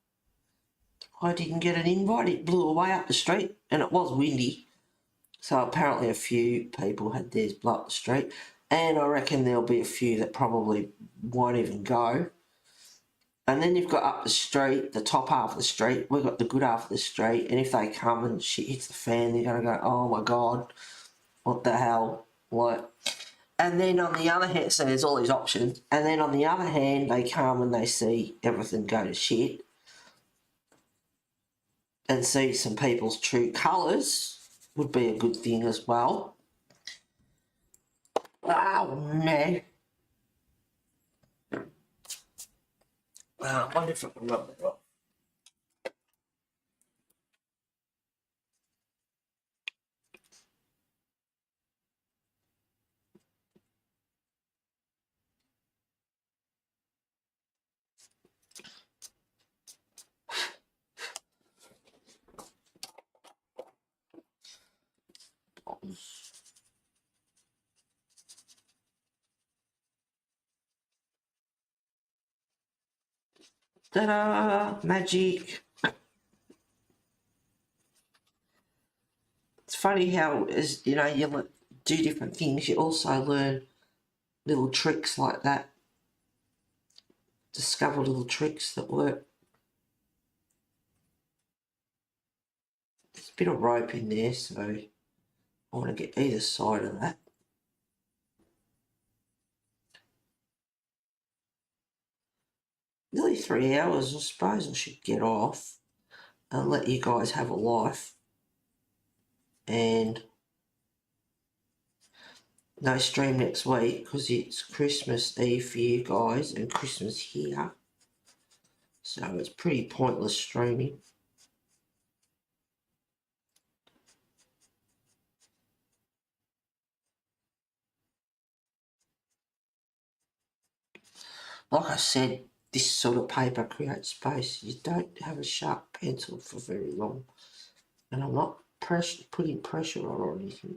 I didn't get an invite. It blew away up the street, and it was windy. So apparently a few people had theirs blow up the street, and I reckon there'll be a few that probably won't even go. And then you've got up the street, the top half of the street, we've got the good half of the street, and if they come and shit hits the fan, they're going to go, oh my God, what the hell? Like, and then on the other hand, so there's all these options, and then on the other hand, they come and they see everything go to shit and see some people's true colours would be a good thing as well. Oh, no. I wonder if I can rub that off. Ta-da! Magic! It's funny how, as you do different things, you also learn little tricks like that. Discover little tricks that work. There's a bit of rope in there, so I want to get either side of that. Nearly 3 hours, I suppose I should get off and let you guys have a life. And no stream next week because it's Christmas Eve for you guys and Christmas here. So it's pretty pointless streaming. Like I said, this sort of paper creates space. You don't have a sharp pencil for very long. And I'm not putting pressure on or anything.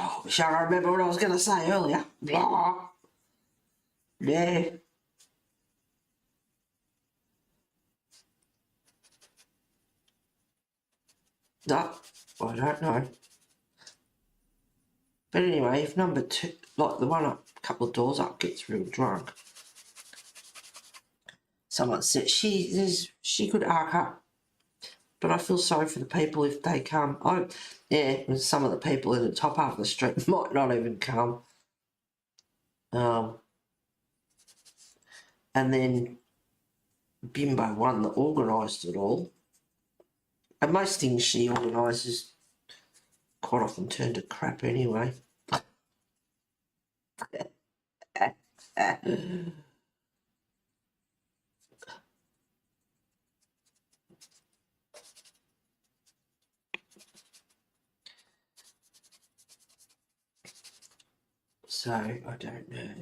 Oh, wish I remember what I was going to say earlier. Blah. Yeah. No, I don't know. But anyway, if number 2, like the one up a couple of doors up, gets real drunk, someone said she could arc up. But I feel sorry for the people if they come. And some of the people in the top half of the street might not even come. And then Bimbo, one that organised it all. And most things she organises quite often turn to crap anyway. So, I don't know.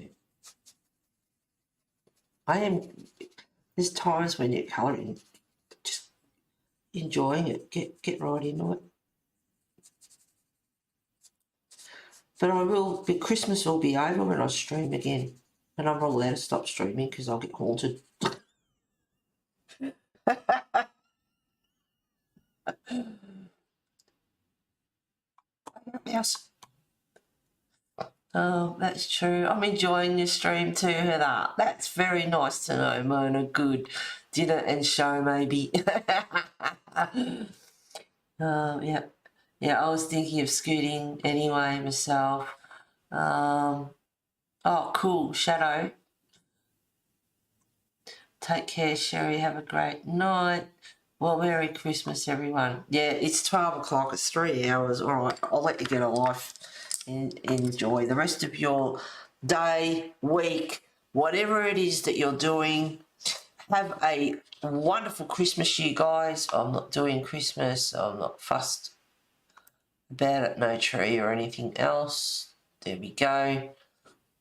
There's times when you're colouring, just enjoying it, get right into it. But Christmas will be over when I stream again. And I'm not allowed to stop streaming because I'll get haunted. Yes. Oh, that's true. I'm enjoying your stream too, Heather. That's very nice to know, Mona. Good. Dinner and show, maybe. Yeah. Yeah, I was thinking of scooting anyway myself. Oh, cool. Shadow. Take care, Sherry. Have a great night. Well, Merry Christmas, everyone. Yeah, it's 12 o'clock. It's 3 hours. All right, I'll let you get a life and enjoy the rest of your day, week, whatever it is that you're doing. Have a wonderful Christmas, you guys. I'm not doing Christmas. I'm not fussed about it. No tree or anything else. There we go.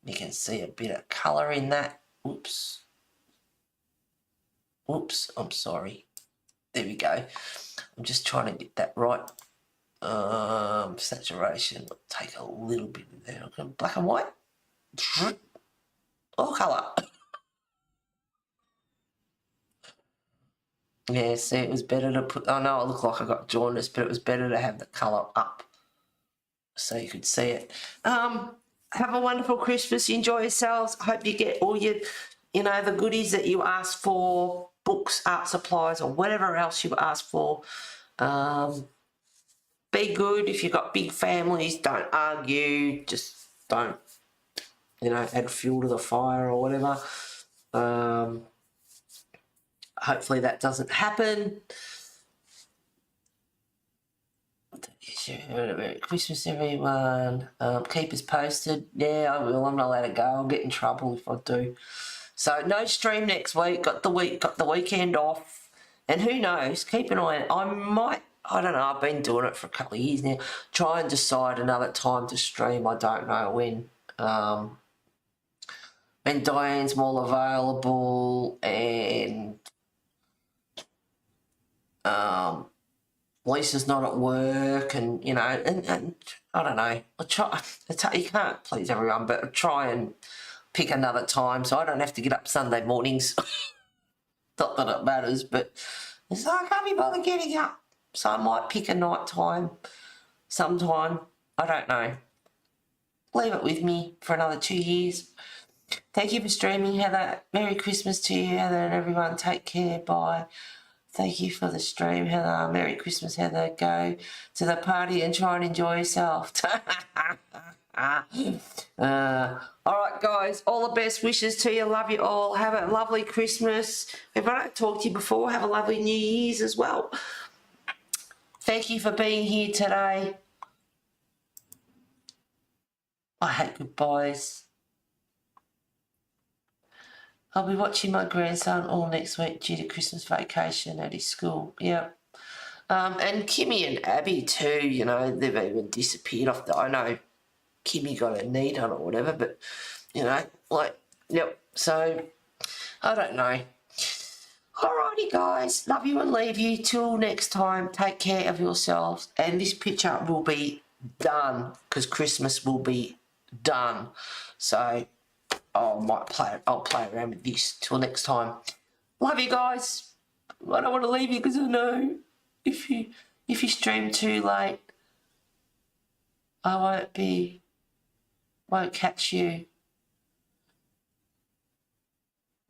You can see a bit of colour in that. Oops. Oops, I'm sorry. There we go. I'm just trying to get that right. Saturation. I'll take a little bit of that. Black and white. All colour. Yeah, see, it was better to put... I know I look like I got jaundice, but it was better to have the colour up so you could see it. Have a wonderful Christmas. Enjoy yourselves. Hope you get all your, the goodies that you asked for, books, art supplies, or whatever else you asked for. Be good. If you've got big families, don't argue. Just don't, add fuel to the fire or whatever. Hopefully that doesn't happen. Merry Christmas, everyone. Keep us posted. Yeah, I will. I'm not allowed to go. I'll get in trouble if I do. So no stream next week. Got the weekend off. And who knows? Keep an eye on. I don't know. I've been doing it for a couple of years now. Try and decide another time to stream. I don't know when. When Diane's more available and Lisa's not at work, and and I don't know. I try. You can't please everyone, but I try and pick another time so I don't have to get up Sunday mornings. Not that it matters, but it's like I can't be bothered getting up, so I might pick a night time sometime. I don't know. Leave it with me for another 2 years. Thank you for streaming, Heather. Merry Christmas to you, Heather, and everyone. Take care. Bye. Thank you for the stream, Heather. Merry Christmas, Heather. Go to the party and try and enjoy yourself. All right, guys. All the best wishes to you. Love you all. Have a lovely Christmas. If I don't talk to you before, have a lovely New Year's as well. Thank you for being here today. I hate goodbyes. I'll be watching my grandson all next week due to Christmas vacation at his school. Yeah. And Kimmy and Abby too, they've even disappeared off I know Kimmy got a knee done or whatever, but, yep. So, I don't know. Alrighty, guys. Love you and leave you. Till next time, take care of yourselves. And this picture will be done because Christmas will be done. So... I'll play around with this till next time. Love you guys. I don't want to leave you because I know if you stream too late, I won't catch you.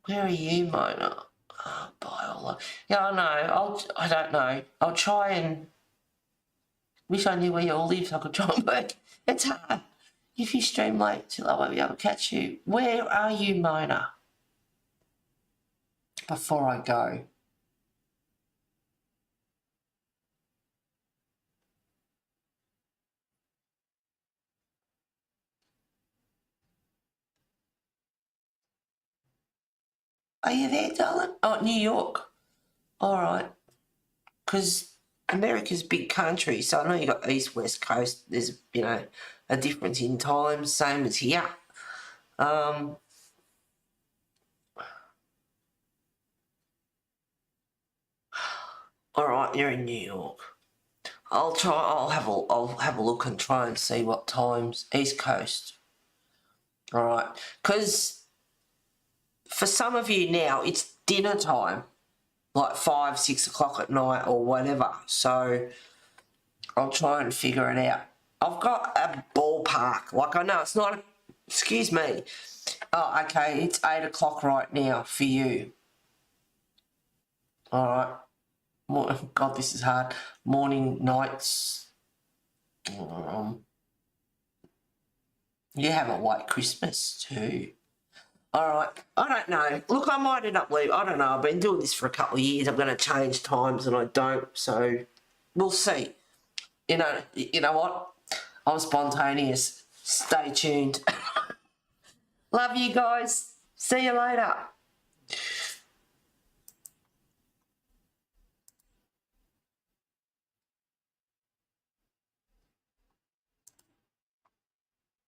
Where are you, Mona? Oh, Biola. Yeah, I know. I don't know. I'll try and wish I knew where you all live so I could try and work. It's hard. If you stream late, I won't be able to catch you. Where are you, Mona? Before I go. Are you there, darling? Oh, New York. All right. Because America's a big country, so I know you got East, West Coast. There's, a difference in time, same as here. All right, you're in New York. I'll have a look and try and see what times. East Coast. All right, because for some of you now it's dinner time, like 5, 6 o'clock at night or whatever. So I'll try and figure it out. I've got a ballpark. Like, I know it's not. Excuse me. Oh, okay. It's 8 o'clock right now for you. All right. God, this is hard. Morning, nights. You have a white Christmas too. All right. I don't know. Look, I might end up leaving. I don't know. I've been doing this for a couple of years. I'm going to change times and I don't. So we'll see. You know what? I'm spontaneous. Stay tuned. Love you guys. See you later.